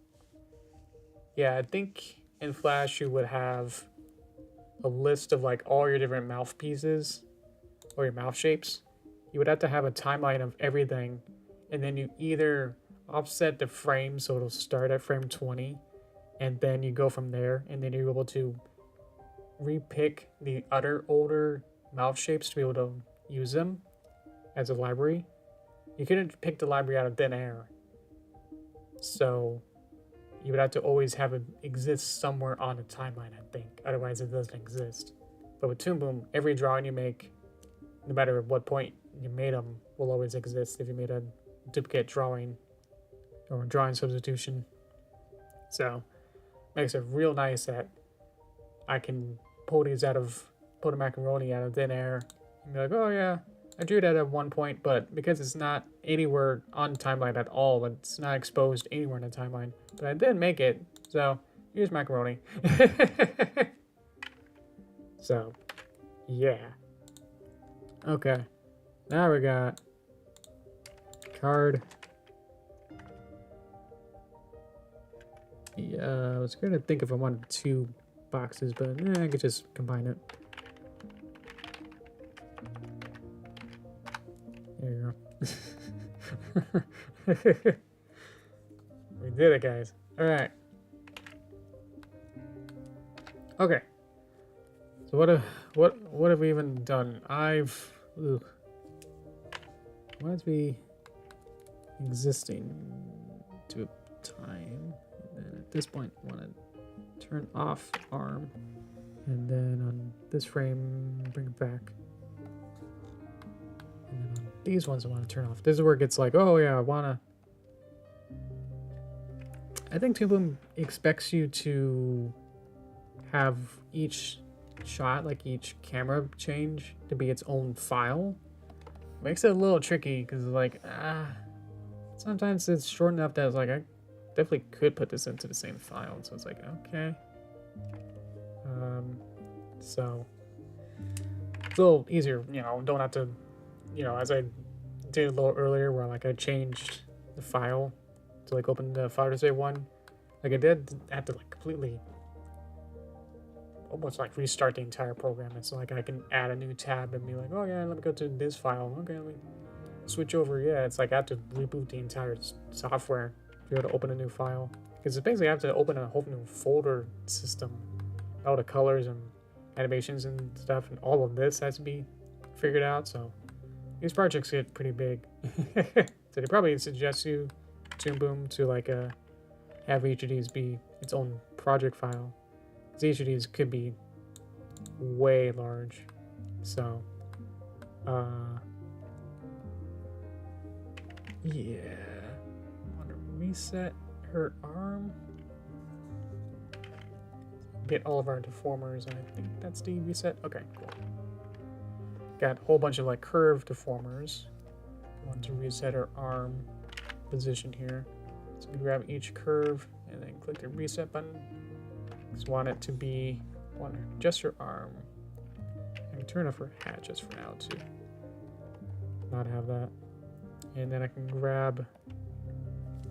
Yeah, I think in Flash you would have a list of like all your different mouthpieces or your mouth shapes. You would have to have a timeline of everything, and then you either offset the frame so it'll start at frame 20, and then you go from there, and then you're able to repick the other older mouth shapes to be able to use them as a library. You couldn't pick the library out of thin air, so you would have to always have it exist somewhere on the timeline, I think. Otherwise, it doesn't exist. But with Toon Boom, every drawing you make, no matter at what point you made them, will always exist if you made a duplicate drawing or a drawing substitution. So, makes it real nice that I can pull the macaroni out of thin air and be like, oh yeah, I drew that at one point, but because it's not anywhere on the timeline at all, it's not exposed anywhere in the timeline, but I did make it, so here's macaroni. So, yeah. Okay, now we got card. Yeah, I was gonna think if I wanted 2 boxes, but I could just combine it. There you go. We did it, guys. All right. Okay. So what have we even done? Why is we existing to time? And then at this point, I want to turn off arm, and then on this frame, bring it back. And then on these ones I want to turn off. This is where it gets like, oh yeah, I think Toon Boom expects you to have each shot, like each camera change, to be its own file. Makes it a little tricky because like, sometimes it's short enough that it's like, I definitely could put this into the same file. So it's like, okay. So it's a little easier, don't have to, as I did a little earlier where like I changed the file to like open the Fluttershy one. Like I did have to like completely almost like restart the entire program. It's like I can add a new tab and be like, oh yeah, let me go to this file. Okay, let me switch over. Yeah, it's like I have to reboot the entire software to be able to open a new file. Because basically I have to open a whole new folder system. All the colors and animations and stuff, and all of this has to be figured out. So these projects get pretty big. So they probably suggest you Toon Boom to like have each of these be its own project file. Because each of these could be way large. So, yeah. I want to reset her arm. Get all of our deformers, and I think that's the reset. Okay, cool. Got a whole bunch of like curved deformers. Want to reset her arm position here. So we grab each curve and then click the reset button. Just want it to be, just her arm. I can turn off her hat just for now to not have that. And then I can grab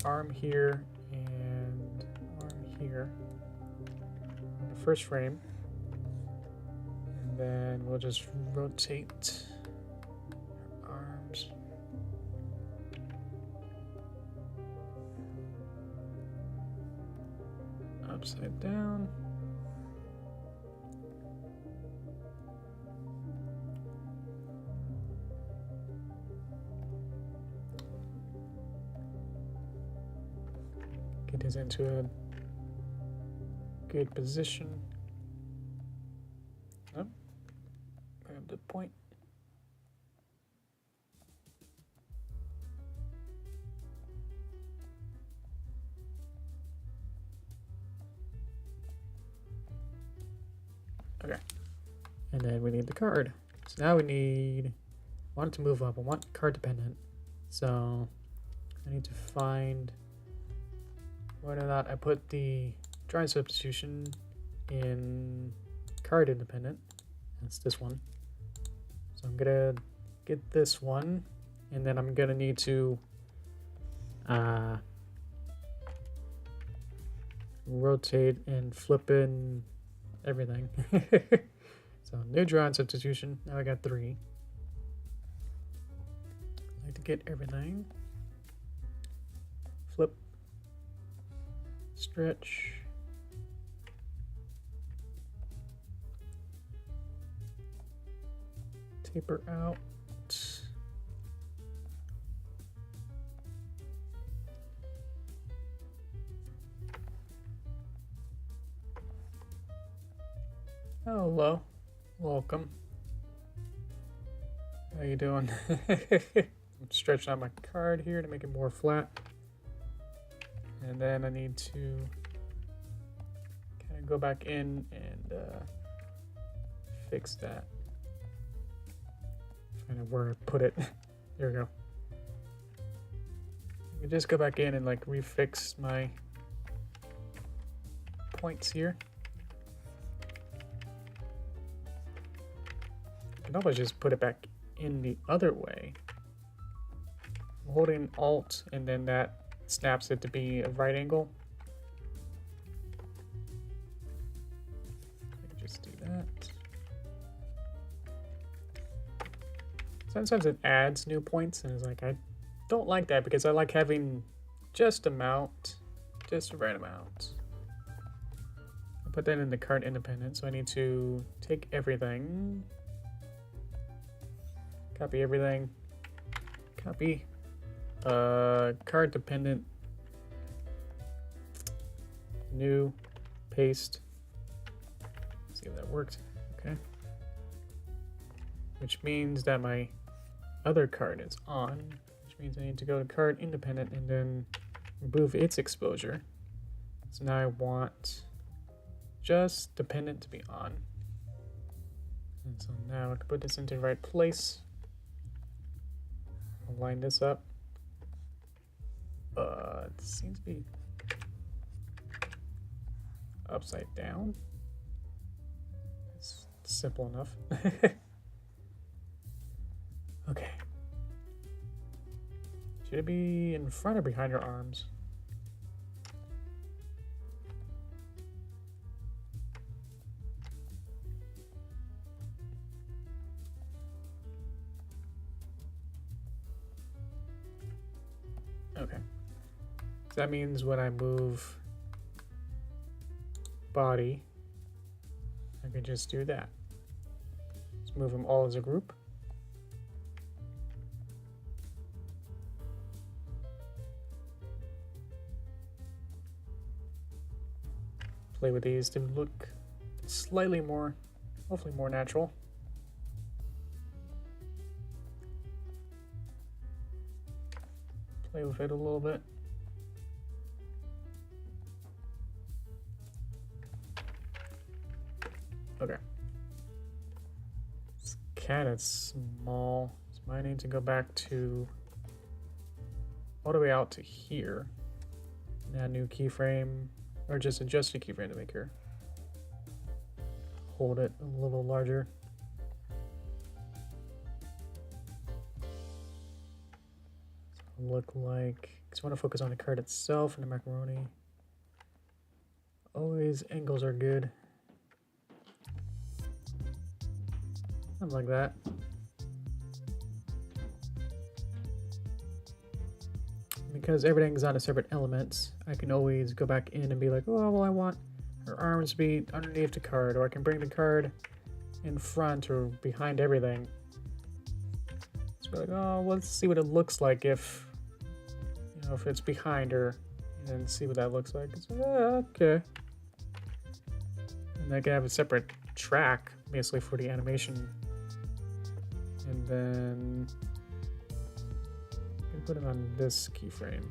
arm here and arm here on the first frame. And then we'll just rotate her arms. Upside down. Get this into a good position. Oh, grab the point. Okay, and then we need the card. So now we need, want it to move up. I want card dependent. So I need to find whether or not I put the drawing substitution in card independent. That's this one. So I'm gonna get this one, and then I'm gonna need to rotate and flip in everything. So new drawing substitution. Now I got 3. I like to get everything. Flip. Stretch. Taper out. Hello. Welcome. How you doing? I'm stretching out my card here to make it more flat. And then I need to kind of go back in and fix that. Find out where I put it. There we go. I can just go back in and like refix my points here. I can always just put it back in the other way. I'm holding Alt and then that snaps it to be a right angle. I can just do that. Sometimes it adds new points and it's like, I don't like that because I like having just the right amount. I put that in the card independent, so I need to take everything, copy everything, copy. Card dependent, new, paste. Let's see if that worked. Okay. Which means that my other card is on, which means I need to go to card independent and then remove its exposure. So now I want just dependent to be on. And so now I can put this into the right place. I'll line this up. It seems to be upside down. It's simple enough. Okay. Should it be in front or behind your arms? Okay. So that means when I move body, I can just do that. Let's move them all as a group. play with these to look slightly more, hopefully more natural. Play with it a little bit. Okay. It's kind of small. So I need to go back to all the way out to here. Add new keyframe, or just adjust the keyframe to make her hold it a little larger. So look like, because I want to focus on the card itself and the macaroni. Always angles are good. Something like that. Because everything's on a separate element, I can always go back in and be like, oh, well, I want her arms to be underneath the card, or I can bring the card in front or behind everything. So be like, oh, well, let's see what it looks like if, you know, if it's behind her, and see what that looks like. It's like, oh, okay. And I can have a separate track, basically, for the animation. And then put it on this keyframe.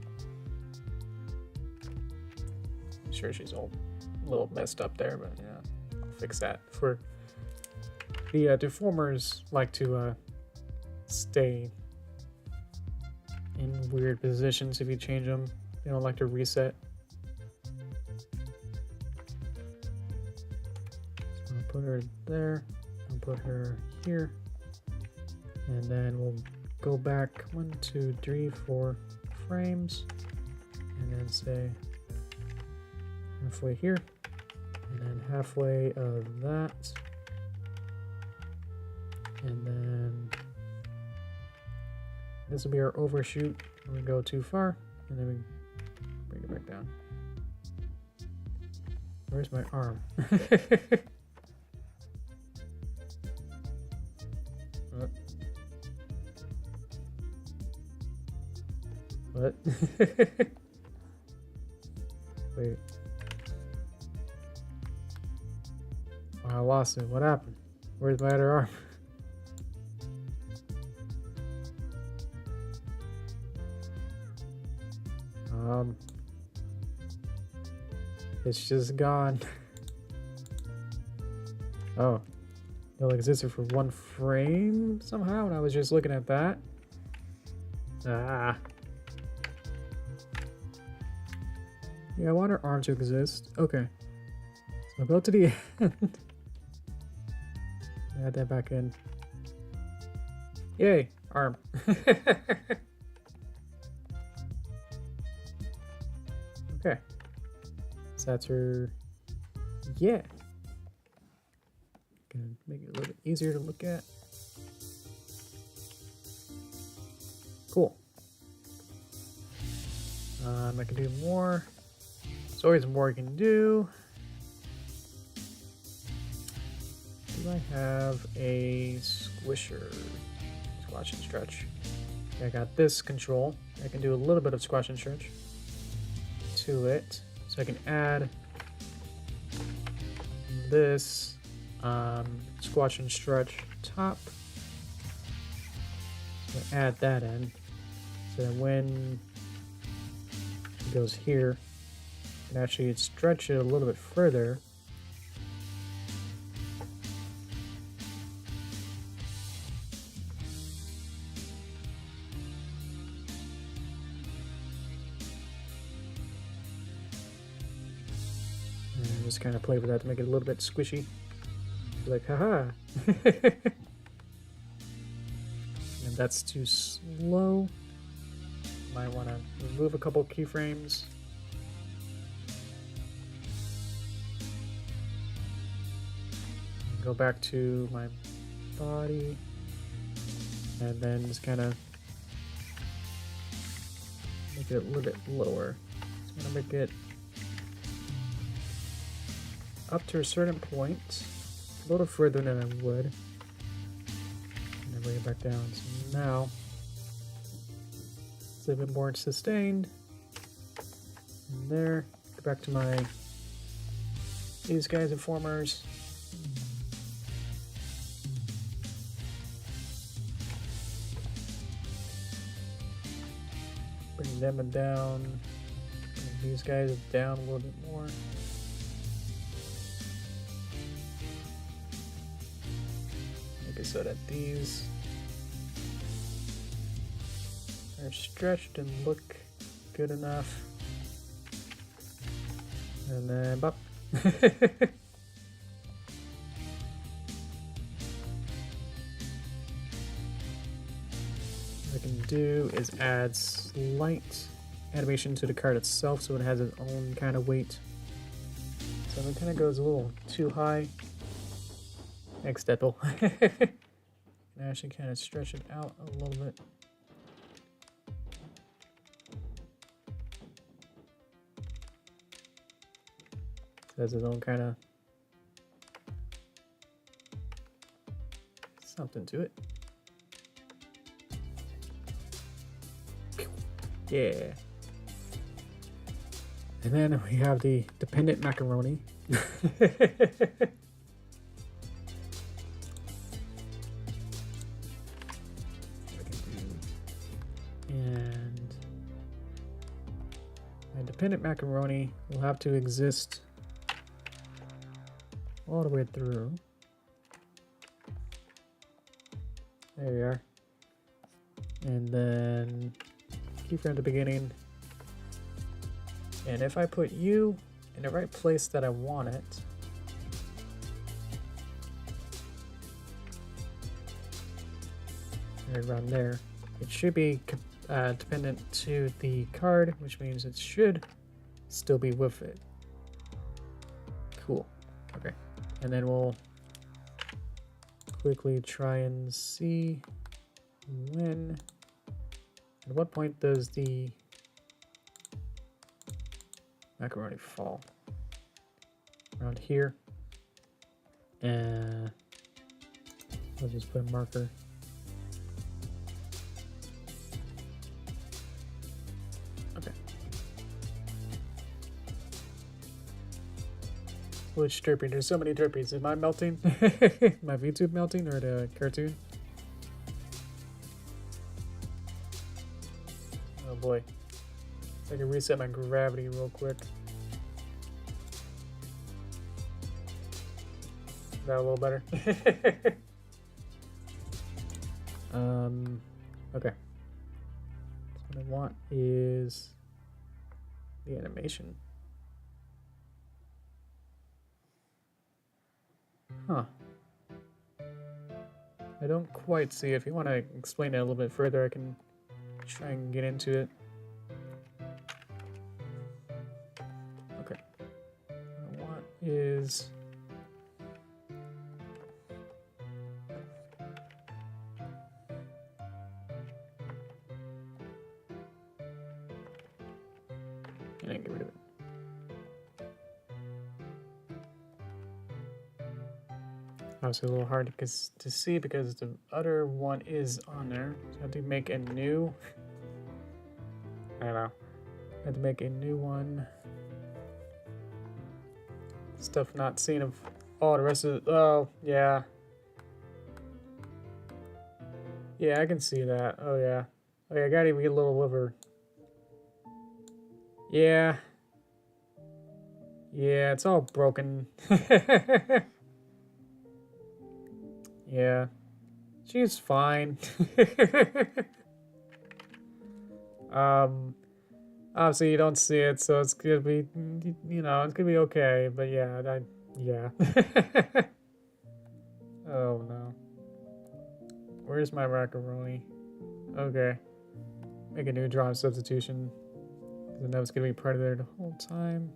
I'm sure she's all a little messed up there, but yeah, I'll fix that. For the deformers like to stay in weird positions if you change them. They don't like to reset. So I'll put her there. I'll put her here, and then we'll go back 1, 2, 3, 4 frames, and then say halfway here, and then halfway of that, and then this will be our overshoot when we go too far, and then we bring it back down. Where's my arm? What? Wait. Oh, I lost it. What happened? Where's my other arm? It's just gone. Oh. It only existed for 1 frame somehow, and I was just looking at that. Ah. Yeah, I want her arm to exist. Okay. So I'll go to the end. Add that back in. Yay! Arm. Okay. So that's her. Yeah. Gonna make it a little bit easier to look at. Cool. I can do more. There's always more you can do. Do I have a squisher? Squash and stretch. Okay, I got this control. I can do a little bit of squash and stretch to it. So I can add this squash and stretch top. So add that in. So that when it goes here, you can actually stretch it a little bit further. And just kind of play with that to make it a little bit squishy. Like, haha. And that's too slow. Might want to remove a couple keyframes. Go back to my body. And then just kind of make it a little bit lower. Just going to make it up to a certain point. A little further than I would. And then bring it back down. So now it's a little bit more sustained. And there. Go back to my these guys informers. Bring them down. Bring these guys down a little bit more. Make it so that these are stretched and look good enough. And then bop. What I can do is add slight animation to the card itself so it has its own kind of weight. So if it kind of goes a little too high, next stepple. And actually kind of stretch it out a little bit. So it has its own kind of something to it. Yeah. And then we have the dependent macaroni. And my dependent macaroni will have to exist all the way through. There we are. And then keyframe at the beginning. And if I put you in the right place that I want it, right around there, it should be dependent to the card, which means it should still be with it. Cool. Okay. And then we'll quickly try and see when, at what point does the macaroni fall? Around here. And I'll just put a marker. Okay. Which derpy? There's so many derpies. Am I melting? My VTube melting or the cartoon? Oh boy. I can reset my gravity real quick. Is that a little better? Okay. So what I want is the animation. Huh. I don't quite see it. If you want to explain it a little bit further, I can try and get into it. Okay. What I want is and get rid of it. Obviously a little hard to see because the other one is on there. So I have to make a new, I don't know. I have to make a new one. Stuff not seen of all the rest of it. Oh, yeah. Yeah, I can see that. Oh, yeah. Oh, yeah, I gotta even get a little liver. Yeah. Yeah, it's all broken. Yeah. She's fine. Obviously you don't see it, so it's gonna be, you know, it's gonna be okay, but yeah, yeah. Oh no. Where's my macaroni? Okay. Make a new drawing substitution. Because I know it's gonna be part of there the whole time.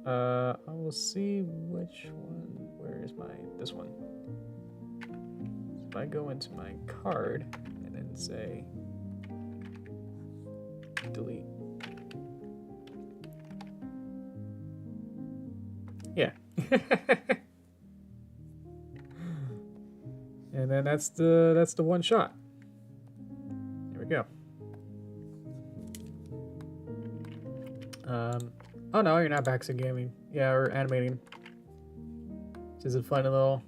I will see which one. Where is this one? So if I go into my card and then say delete. Yeah. And then that's the one shot. There we go. Oh no, you're not backseat gaming. Yeah, or animating. Just a funny little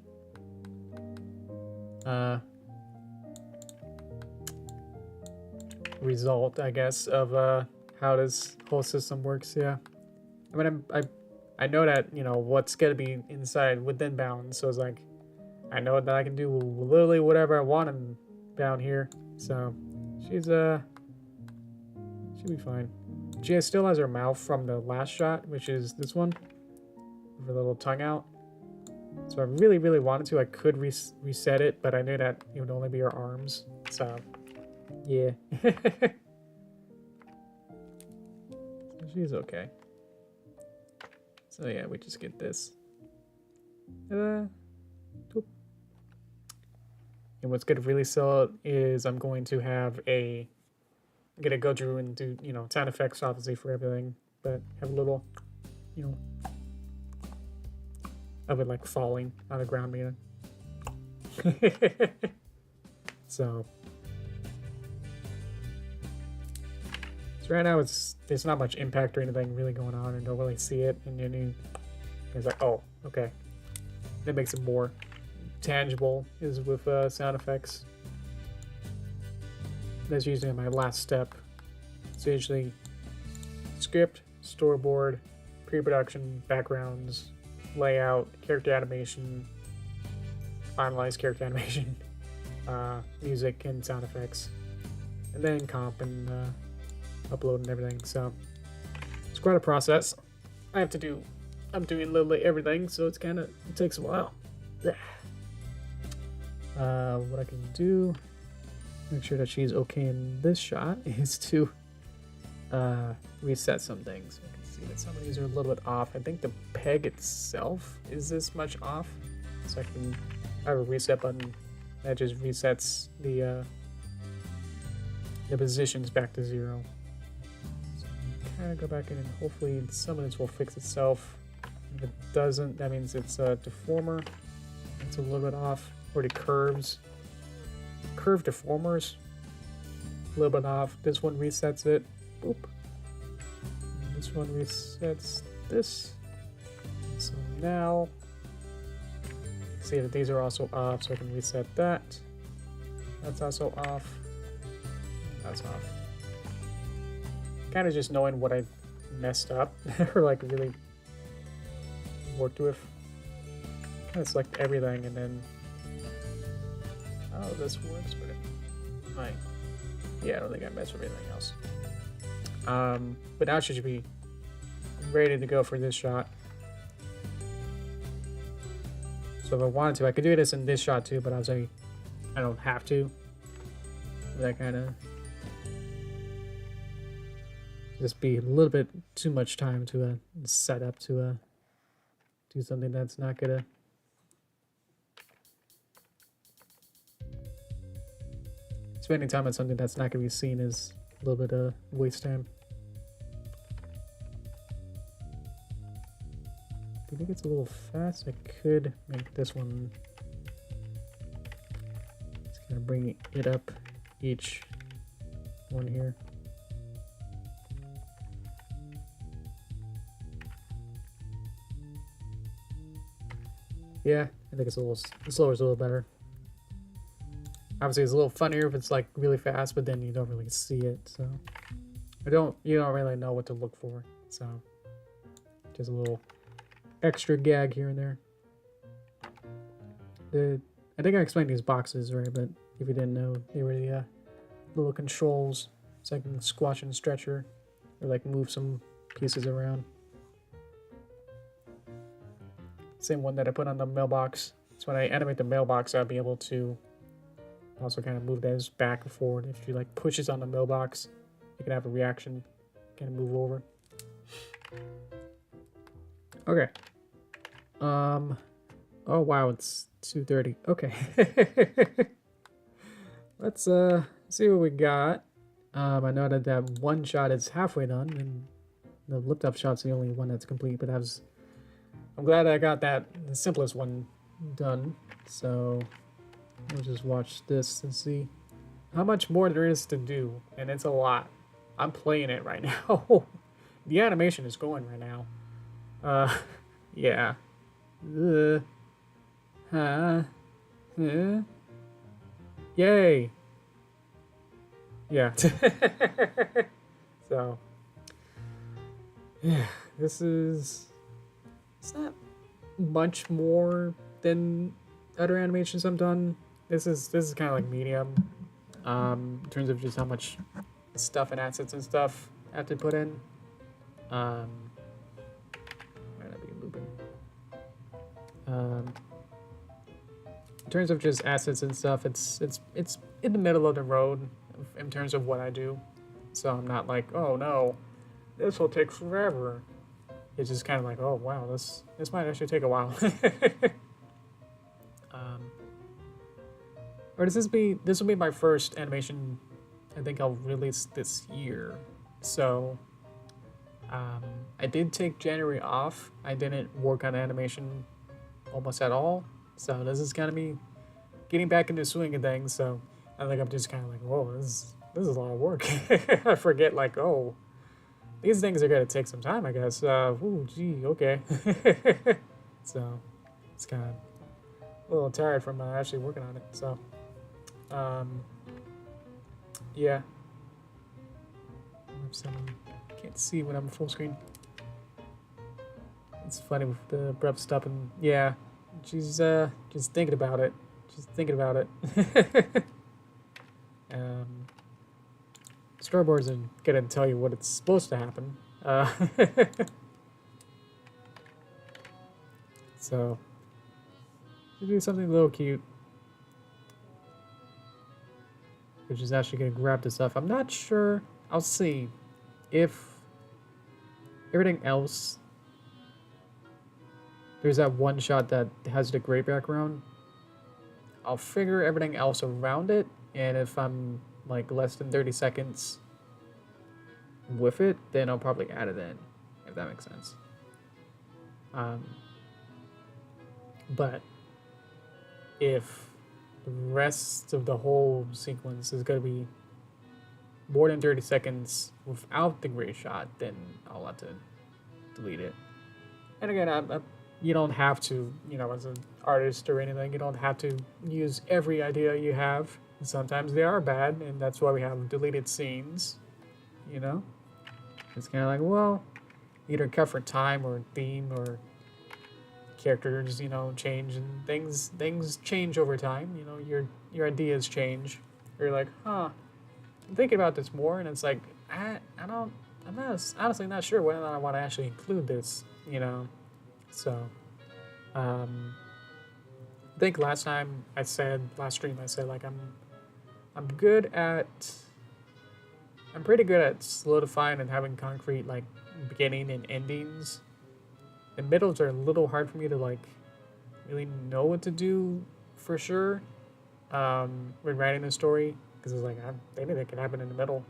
result, I guess, of how this whole system works. Yeah, I mean, I know that, you know, what's gonna be inside within bounds, so it's like I know that I can do literally whatever I want in down here. So she's she'll be fine. She still has her mouth from the last shot, which is this one, with her little tongue out. So I really, really wanted to. I could reset it, but I knew that it would only be her arms. So, yeah. So she's okay. So yeah, we just get this. And what's gonna really sell it is I'm going to have I'm gonna go through and do, you know, sound effects obviously for everything, but have a little, you know, of it like falling on the ground, you know. So right now there's not much impact or anything really going on, and don't really see it, and then it's like, oh, okay. That makes it more tangible is with sound effects. That's usually my last step. So usually script, storyboard, pre-production, backgrounds, layout, character animation, finalize character animation, music and sound effects, and then comp and upload and everything. So it's quite a process. I'm doing literally everything, so it takes a while. What I can do, make sure that she's okay in this shot, is to reset some things. I can see that some of these are a little bit off. I think the peg itself is this much off, so I have a reset button that just resets the positions back to 0. So kind of go back in, and hopefully some of this will fix itself. If it doesn't, that means it's a deformer. It's a little bit off. Or the curve deformers, a little bit off. This one resets it. Boop. And this one resets this. So now, see that these are also off, so I can reset that. That's also off. That's off. Kind of just knowing what I messed up or like really worked with. Kind of select everything and then. Oh, this works, but it might. Yeah, I don't think I messed with anything else. But now it should be ready to go for this shot. So if I wanted to, I could do this in this shot too, but I don't have to. That kind of just be a little bit too much time to set up to do something that's not gonna. Spending time on something that's not going to be seen is a little bit of waste time. Do you think it's a little fast? I could make this one. Just kind of bring it up each one here. Yeah, I think it's a little slower, is a little better. Obviously, it's a little funnier if it's like really fast, but then you don't really see it. So you don't really know what to look for. So just a little extra gag here and there. I think I explained these boxes, right? But if you didn't know, they were the little controls, so I can squash and stretch her, or like move some pieces around. Same one that I put on the mailbox. So when I animate the mailbox, I'll be able to also kind of move those back and forward. If you like pushes on the mailbox, you can have a reaction, kind of move over. Okay. Oh wow, it's 2:30. Okay. Let's see what we got. I know that one shot is halfway done, and the lift up shot's the only one that's complete. But I'm glad I got the simplest one done. So. We'll just watch this and see how much more there is to do, and it's a lot. I'm playing it right now. The animation is going right now. Yeah. Huh? Huh? Yay! Yeah. So, yeah, it's not much more than other animations I've done. This is kind of like medium, in terms of just how much stuff and assets and stuff I have to put in. Might not be looping. In terms of just assets and stuff, it's in the middle of the road in terms of what I do. So I'm not like, oh no, this will take forever. It's just kind of like, oh wow, this might actually take a while. Or this will be my first animation I think I'll release this year. So I did take January off. I didn't work on animation almost at all. So this is kind of me getting back into the swing of things. So I think I'm just kind of like, whoa, this is a lot of work. I forget like, oh, these things are gonna take some time, I guess. Ooh, gee, okay. So it's kind of a little tired from actually working on it. So yeah. Can't see when I'm full screen. It's funny with the breath stuff, and yeah, she's just thinking about it. She's thinking about it. Storyboards are gonna tell you what it's supposed to happen. So you do something a little cute, which is actually gonna grab the stuff. I'm not sure. I'll see if everything else. There's that one shot that has the gray background. I'll figure everything else around it, and if I'm like less than 30 seconds with it, then I'll probably add it in, if that makes sense. But if the rest of the whole sequence is going to be more than 30 seconds without the gray shot, then I'll have to delete it. And again, you don't have to, you know, as an artist or anything, you don't have to use every idea you have. Sometimes they are bad, and that's why we have deleted scenes, you know? It's kind of like, well, either cut for time or theme or characters, you know, change, and things change over time, you know, your ideas change. You're like, huh, I'm thinking about this more, and it's like, I'm honestly not sure whether or not I want to actually include this, you know? So, I think last stream I said like I'm pretty good at solidifying and having concrete like beginning and endings. The middles are a little hard for me to like really know what to do for sure when writing a story, because it's like anything can happen in the middle.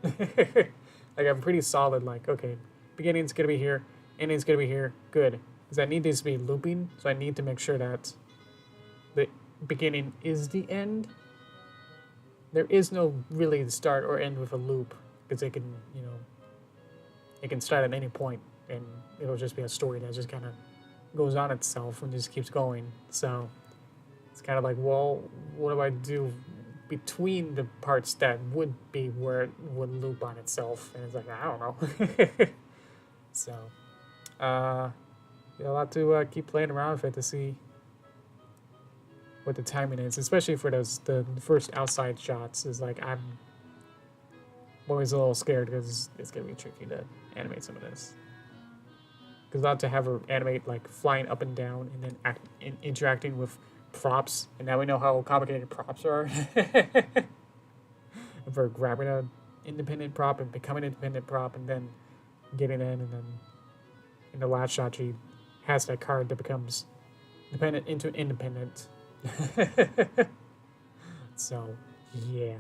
Like I'm pretty solid, like, okay, beginning's gonna be here, ending's gonna be here, good. Because I need this to be looping, so I need to make sure that the beginning is the end. There is no really start or end with a loop, because it can, you know, it can start at any point, and it'll just be a story that just kind of goes on itself and just keeps going. So it's kind of like, well, what do I do between the parts that would be where it would loop on itself? And it's like, I don't know. So, yeah, I'll have to keep playing around with it to see what the timing is, especially for the first outside shots. Is like I'm always a little scared because it's gonna be tricky to animate some of this. Because I'll have to have her animate like flying up and down and then interacting with props, and now we know how complicated props are. And for grabbing an independent prop and becoming an independent prop, and then getting in, and then in the last shot she has that card that becomes dependent into independent. So yeah,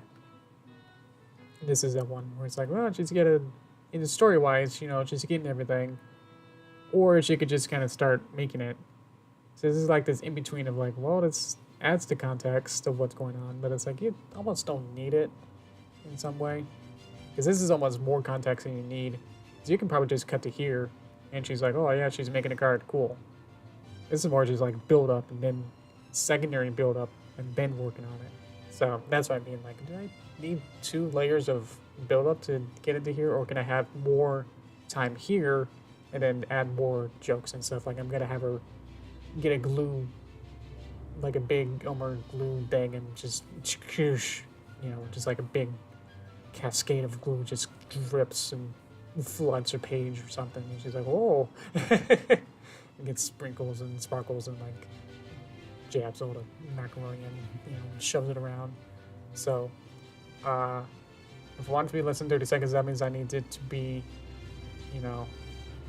this is that one where it's like, well, she's getting, in the story wise, you know, she's getting everything, or she could just kind of start making it. So this is like this in between of like, well, this adds to context of what's going on, but it's like you almost don't need it in some way, because this is almost more context than you need. So you can probably just cut to here, and she's like, oh yeah, she's making a card, cool. This is more just like build up, and then secondary build up and been working on it. So that's what I mean. Like, do I need 2 layers of build up to get into here, or can I have more time here and then add more jokes and stuff? Like, I'm gonna have her get a glue, like a big Elmer glue thing, and just, you know, just like a big cascade of glue just drips and floods her page or something. And she's like, oh, and gets sprinkles and sparkles and like jabs all the macaroni and, you know, shoves it around. So, if I want it to be less than 30 seconds, that means I need it to be, you know,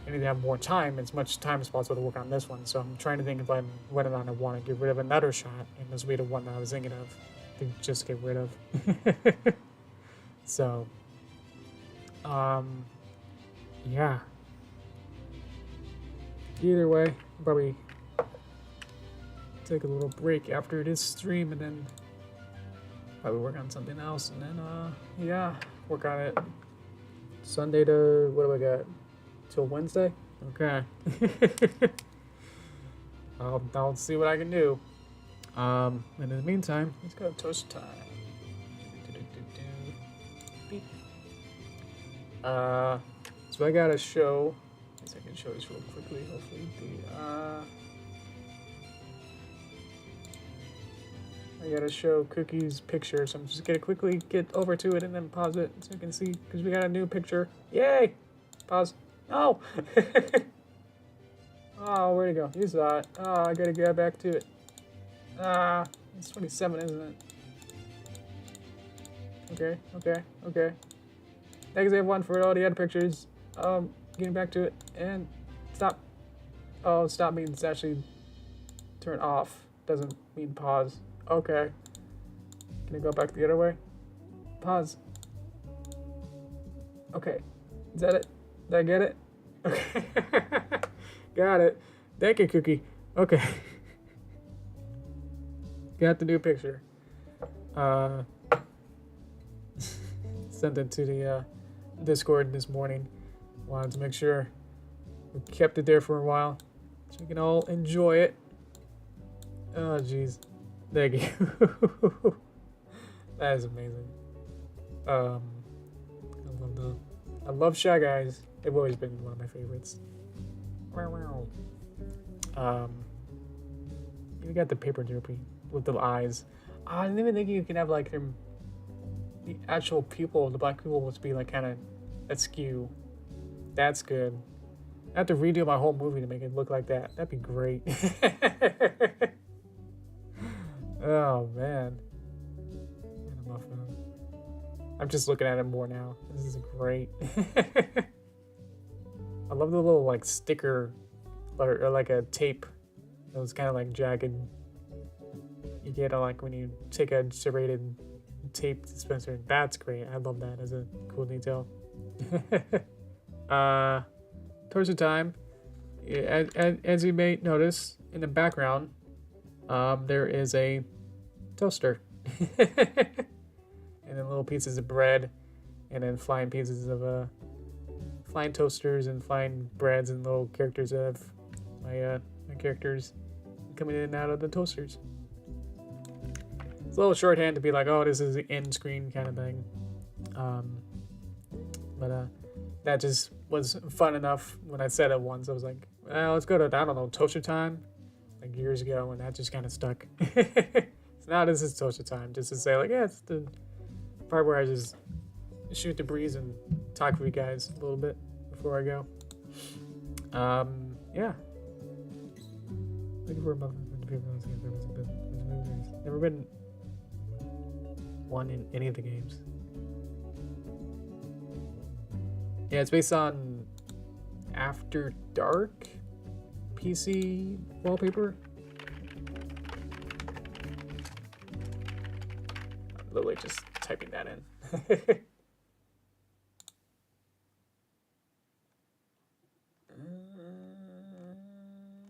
I need to have more time, as much time as possible to work on this one. So I'm trying to think if whether or not I want to get rid of another shot, and this will be the one that I was thinking of to just get rid of. So, yeah. Either way, I'll probably take a little break after this stream and then probably work on something else, and then, yeah, work on it Sunday to, what do I got? Till Wednesday? Okay. I'll see what I can do. And in the meantime, let's go to toast time. Beep. So I got a show. I guess I can show this real quickly, hopefully. I gotta show Cookie's picture, so I'm just gonna quickly get over to it and then pause it so you can see, because we got a new picture. Yay! Pause. No! Oh, where'd it go? You saw it. Oh, I gotta get back to it. It's 27, isn't it? Okay. Thanks everyone for all the other pictures. Getting back to it, and stop. Oh, stop means actually turn off. Doesn't mean pause. Okay. Can I go back the other way? Pause. Okay. Is that it? Did I get it? Okay. Got it. Thank you, Cookie. Okay. Got the new picture. Sent it to the Discord this morning. Wanted to make sure we kept it there for a while so we can all enjoy it. Oh, jeez. Thank you. That is amazing. I love Shy Guys. They've always been one of my favorites. You got the paper Derpy with the eyes. I didn't even think you could have like the actual people, the black people, would be like kind of askew. That's good. I have to redo my whole movie to make it look like that. That'd be great. Oh man. I'm just looking at it more now. This is great. I love the little like sticker or like a tape that was kind of like jagged. You get like when you take a serrated tape dispenser. That's great. I love that as a cool detail. Torso time. As you may notice in the background, there is a toaster. And then little pieces of bread, and then flying pieces of flying toasters and flying breads and little characters of my characters coming in and out of the toasters. It's a little shorthand to be like, oh, this is the end screen kind of thing. But that just was fun enough when I said it once. I was like, well, let's go to, I don't know, toaster time, like years ago, and that just kind of stuck. So now this is toaster time, just to say like, yeah, it's the part where I just shoot the breeze and talk for you guys a little bit before I go. Yeah. Looking for a muffin from the people. Never been one in any of the games. Yeah, it's based on After Dark PC wallpaper. I'm literally just typing that in.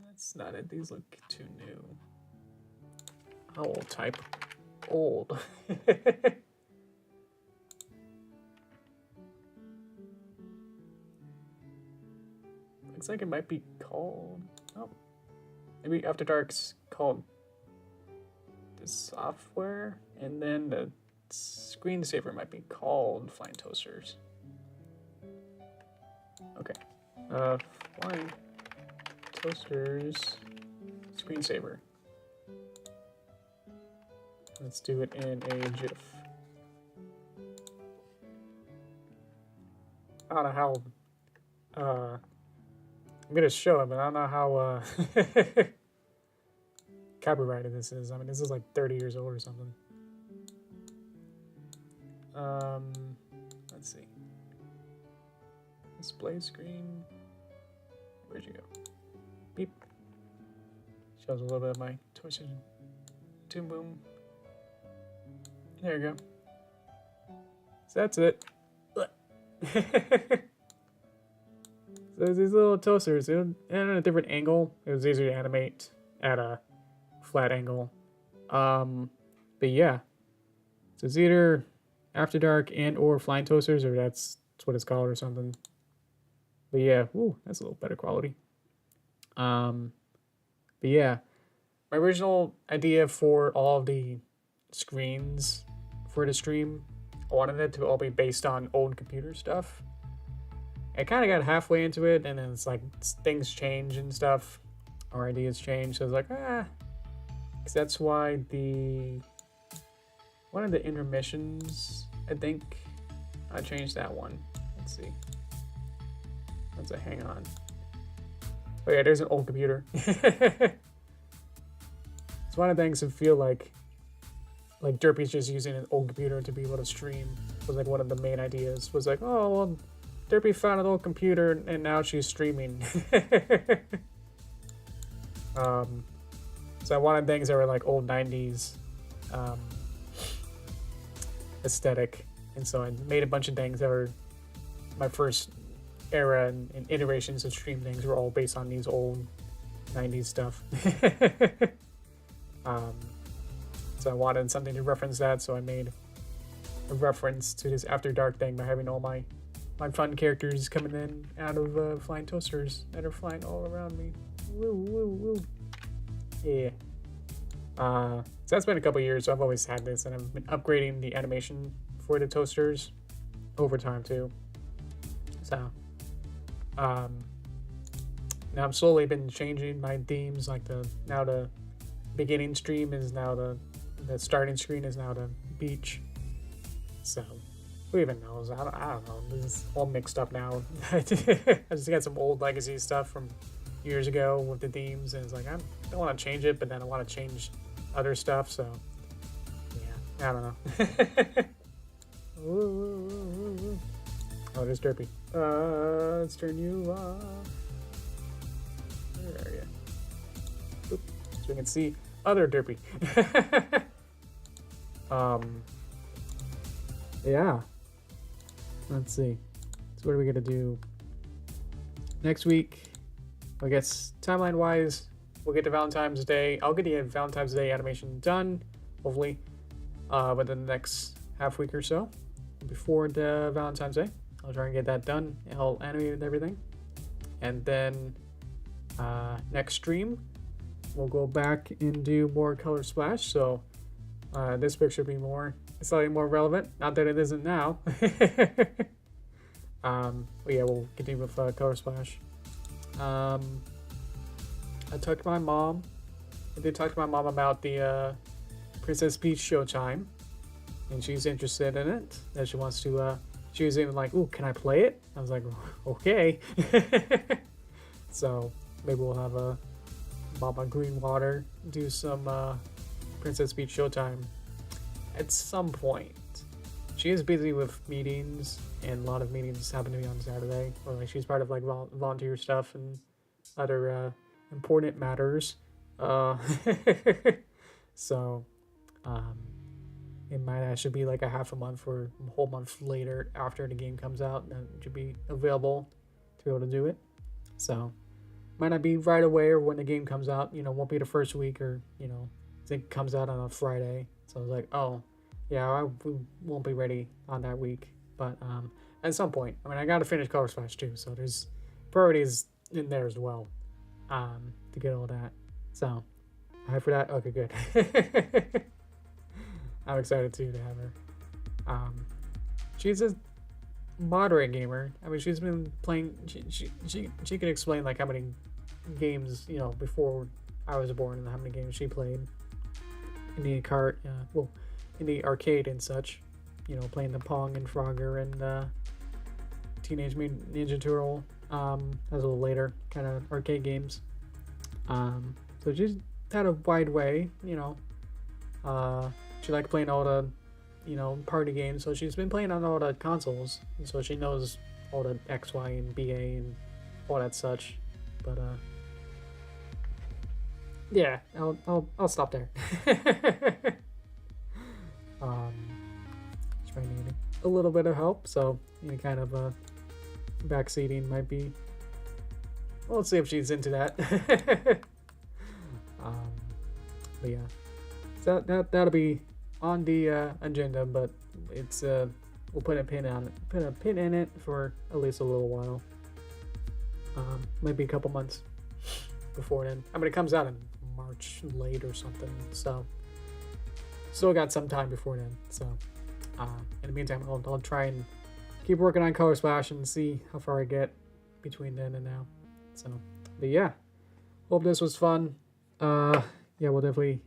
That's not it. These look too new. I will type old. Looks like it might be called. Oh, maybe After Dark's called the software, and then the screensaver might be called Flying Toasters. Okay. Flying Toasters screensaver. Let's do it in a GIF. I don't know how, I'm gonna show it, but I don't know how, copyrighted this is. I mean, this is like 30 years old or something. Let's see. Display screen. Where'd you go? Beep. Shows a little bit of my Toon Boom. There you go. So that's it. So there's these little toasters, and at a different angle. It was easier to animate at a flat angle. But yeah, so it's either After Dark and or Flying Toasters, or that's what it's called or something. But yeah, ooh, that's a little better quality. But yeah, my original idea for all of the screens for the stream, I wanted it to all be based on old computer stuff. I kind of got halfway into it, and then it's like things change and stuff. Our ideas change, so I was like, because that's why one of the intermissions, I think, I changed that one. Let's see. Let's say, hang on. Oh yeah, there's an old computer. It's one of the things that feel like Derpy's just using an old computer to be able to stream. Was like one of the main ideas. Was like, oh well, Derpy found an old computer and now she's streaming. So I wanted things that were like old 90s aesthetic, and so I made a bunch of things that were my first era and iterations of stream things were all based on these old 90s stuff. So I wanted something to reference that, so I made a reference to this After Dark thing by having all my fun characters coming in out of flying toasters that are flying all around me. Woo, woo, woo. Yeah. So that's been a couple years, so I've always had this, and I've been upgrading the animation for the toasters over time too. So, now I've slowly been changing my themes, like now the beginning stream is now the starting screen is now the beach. So, who even knows? I don't know. This is all mixed up now. I just got some old legacy stuff from years ago with the themes, and it's like I don't want to change it, but then I want to change other stuff. So, yeah, I don't know. Oh, there's Derpy. Let's turn you off. Where are you? Oop, so we can see other Derpy. Yeah. Let's see. So what are we gonna do next week? I guess timeline-wise, we'll get to Valentine's Day. I'll get the Valentine's Day animation done, hopefully, within the next half week or so before the Valentine's Day. I'll try and get that done. I'll animate and everything, and then next stream we'll go back and do more color splash. So this picture will be slightly more relevant. Not that it isn't now. But yeah, we'll continue with color splash. I talked to my mom. I did talk to my mom about the Princess Peach Showtime, and she's interested in it. That she wants to. She was even like, "Ooh, can I play it?" I was like, "Okay." So maybe we'll have Mama Greenwater do some Princess Peach Showtime at some point. She is busy with meetings, and a lot of meetings happen to be on Saturday. Or like she's part of like volunteer stuff and other important matters. So it might actually be like a half a month or a whole month later after the game comes out, and it should be available to be able to do it. So might not be right away or when the game comes out. Won't be the first week, or I think it comes out on a Friday. So I was like, oh. Yeah, we won't be ready on that week, but at some point. I mean, I got to finish Color Splash too, so there's priorities in there as well to get all that. So, Hype for that? Okay, good. I'm excited too to have her. She's a moderate gamer. I mean, she's been playing. She can explain like how many games, you know, before I was born and how many games she played in the in the arcade and such. You know, playing the Pong and Frogger and Teenage Mutant Ninja Turtle. That was a little later, kind of arcade games. So she's had a wide way, you know. She liked playing all the, you know, party games. So she's been playing on all the consoles, and so she knows all the X, Y, and BA and all that such. But yeah, I'll stop there. She's probably needing a little bit of help, so you know, kind of backseating might be. Well, let's see if she's into that. But yeah, so that'll be on the agenda, but it's we'll put a pin in it for at least a little while. Maybe a couple months before then. I mean, it comes out in March late or something, so still got some time before then. So in the meantime, I'll try and keep working on Color Splash and see how far I get between then and now. So, but yeah, hope this was fun. Yeah, we'll definitely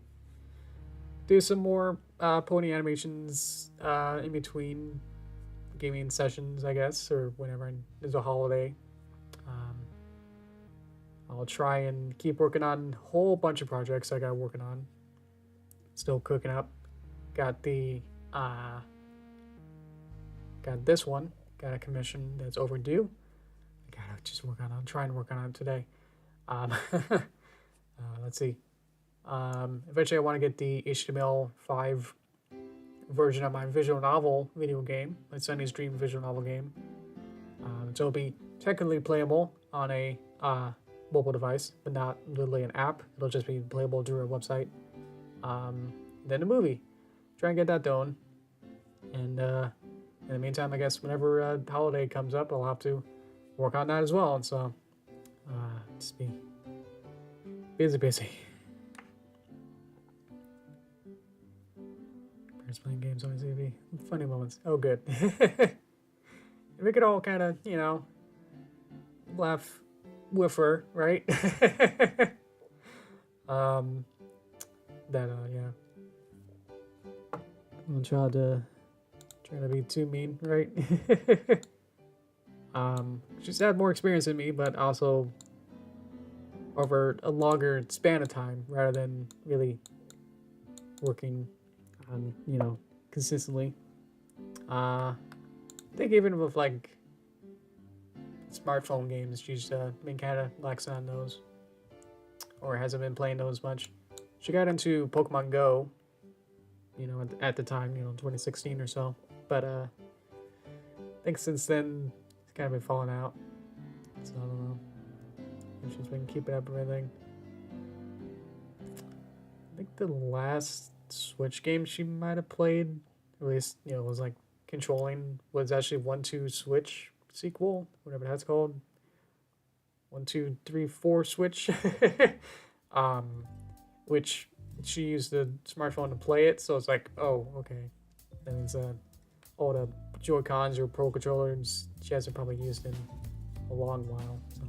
do some more pony animations in between gaming sessions, I guess, or whenever there's a holiday. I'll try and keep working on a whole bunch of projects I got working on. Still cooking up. Got the got this one. Got a commission that's overdue. I gotta just work on it. I'll try and work on it today. Let's see. Eventually I want to get the HTML5 version of my visual novel video game, my Sunny's Dream visual novel game. So it'll be technically playable on a mobile device, but not literally an app. It'll just be playable through a website. Then a movie. Try and get that done. And in the meantime, I guess whenever a holiday comes up, I'll have to work on that as well. And so just be busy. Parents playing games on TV. Funny moments. Oh, good. We could all kind of, you know, laugh with her, right? Yeah. I'll try to be too mean, right? She's had more experience than me, but also over a longer span of time rather than really working on, you know, consistently. I think even with like smartphone games, she's been kind of lax on those, or hasn't been playing those much. She got into Pokemon Go, you know, at the time, you know, 2016 or so. But I think since then it's kind of been falling out. So I don't know. And she's been keeping up with everything. I think the last Switch game she might have played, at least, you know, was like controlling, was actually 1-2 Switch sequel, whatever that's called. 1, 2, 3, 4 Switch. Which she used the smartphone to play it, so it's like, oh, okay. That means all the Joy-Cons or Pro Controllers she hasn't probably used in a long while. So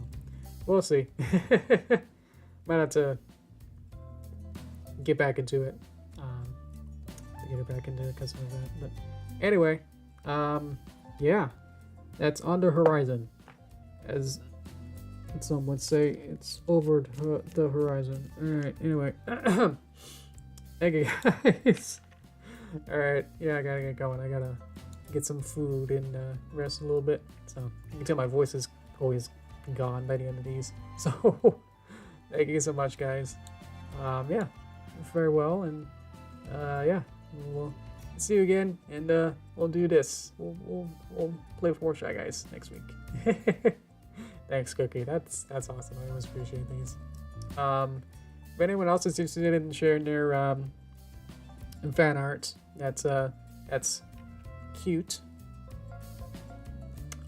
we'll see. Might have to get back into it. Get it back into it because of that. But anyway, yeah, that's on the horizon. As some would say, it's over the horizon. Alright, anyway. Okay, guys. Alright, yeah, I gotta get going. I gotta get some food and rest a little bit. So, you can tell my voice is always gone by the end of these. So, thank you so much, guys. Yeah, farewell, and yeah, we'll see you again, and we'll do this. We'll play with more Shy Guys next week. Thanks, Cookie. That's awesome. I always appreciate these. If anyone else is interested in sharing their fan art, that's cute.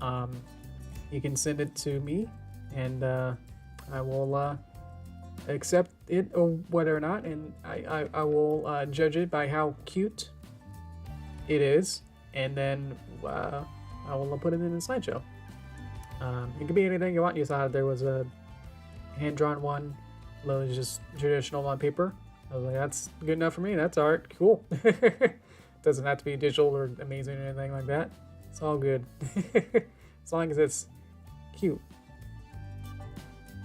You can send it to me, and I will accept it or whether or not, and I will judge it by how cute it is, and then I will put it in the slideshow. It could be anything you want. You saw there was a hand-drawn one, that was just traditional on paper. I was like, that's good enough for me. That's art. Cool. Doesn't have to be digital or amazing or anything like that. It's all good. As long as it's cute.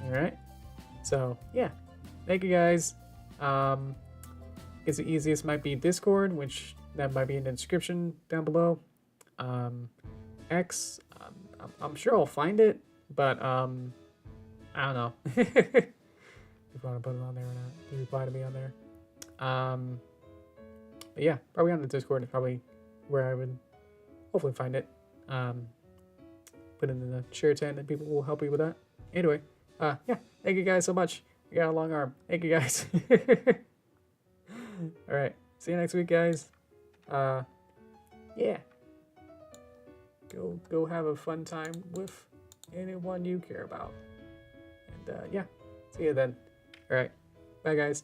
Alright. So, yeah. Thank you guys. Guess the easiest might be Discord, which that might be in the description down below. X, I'm sure I'll find it, but I don't know. If you want to put it on there or not, you reply to me on there. But yeah, probably on the Discord is probably where I would hopefully find it. Put it in the share tent and people will help you with that. Anyway, yeah, thank you guys so much. I got a long arm. Thank you guys. All right, see you next week, guys. Yeah. Go have a fun time with anyone you care about. And yeah, see you then. All right, bye, guys.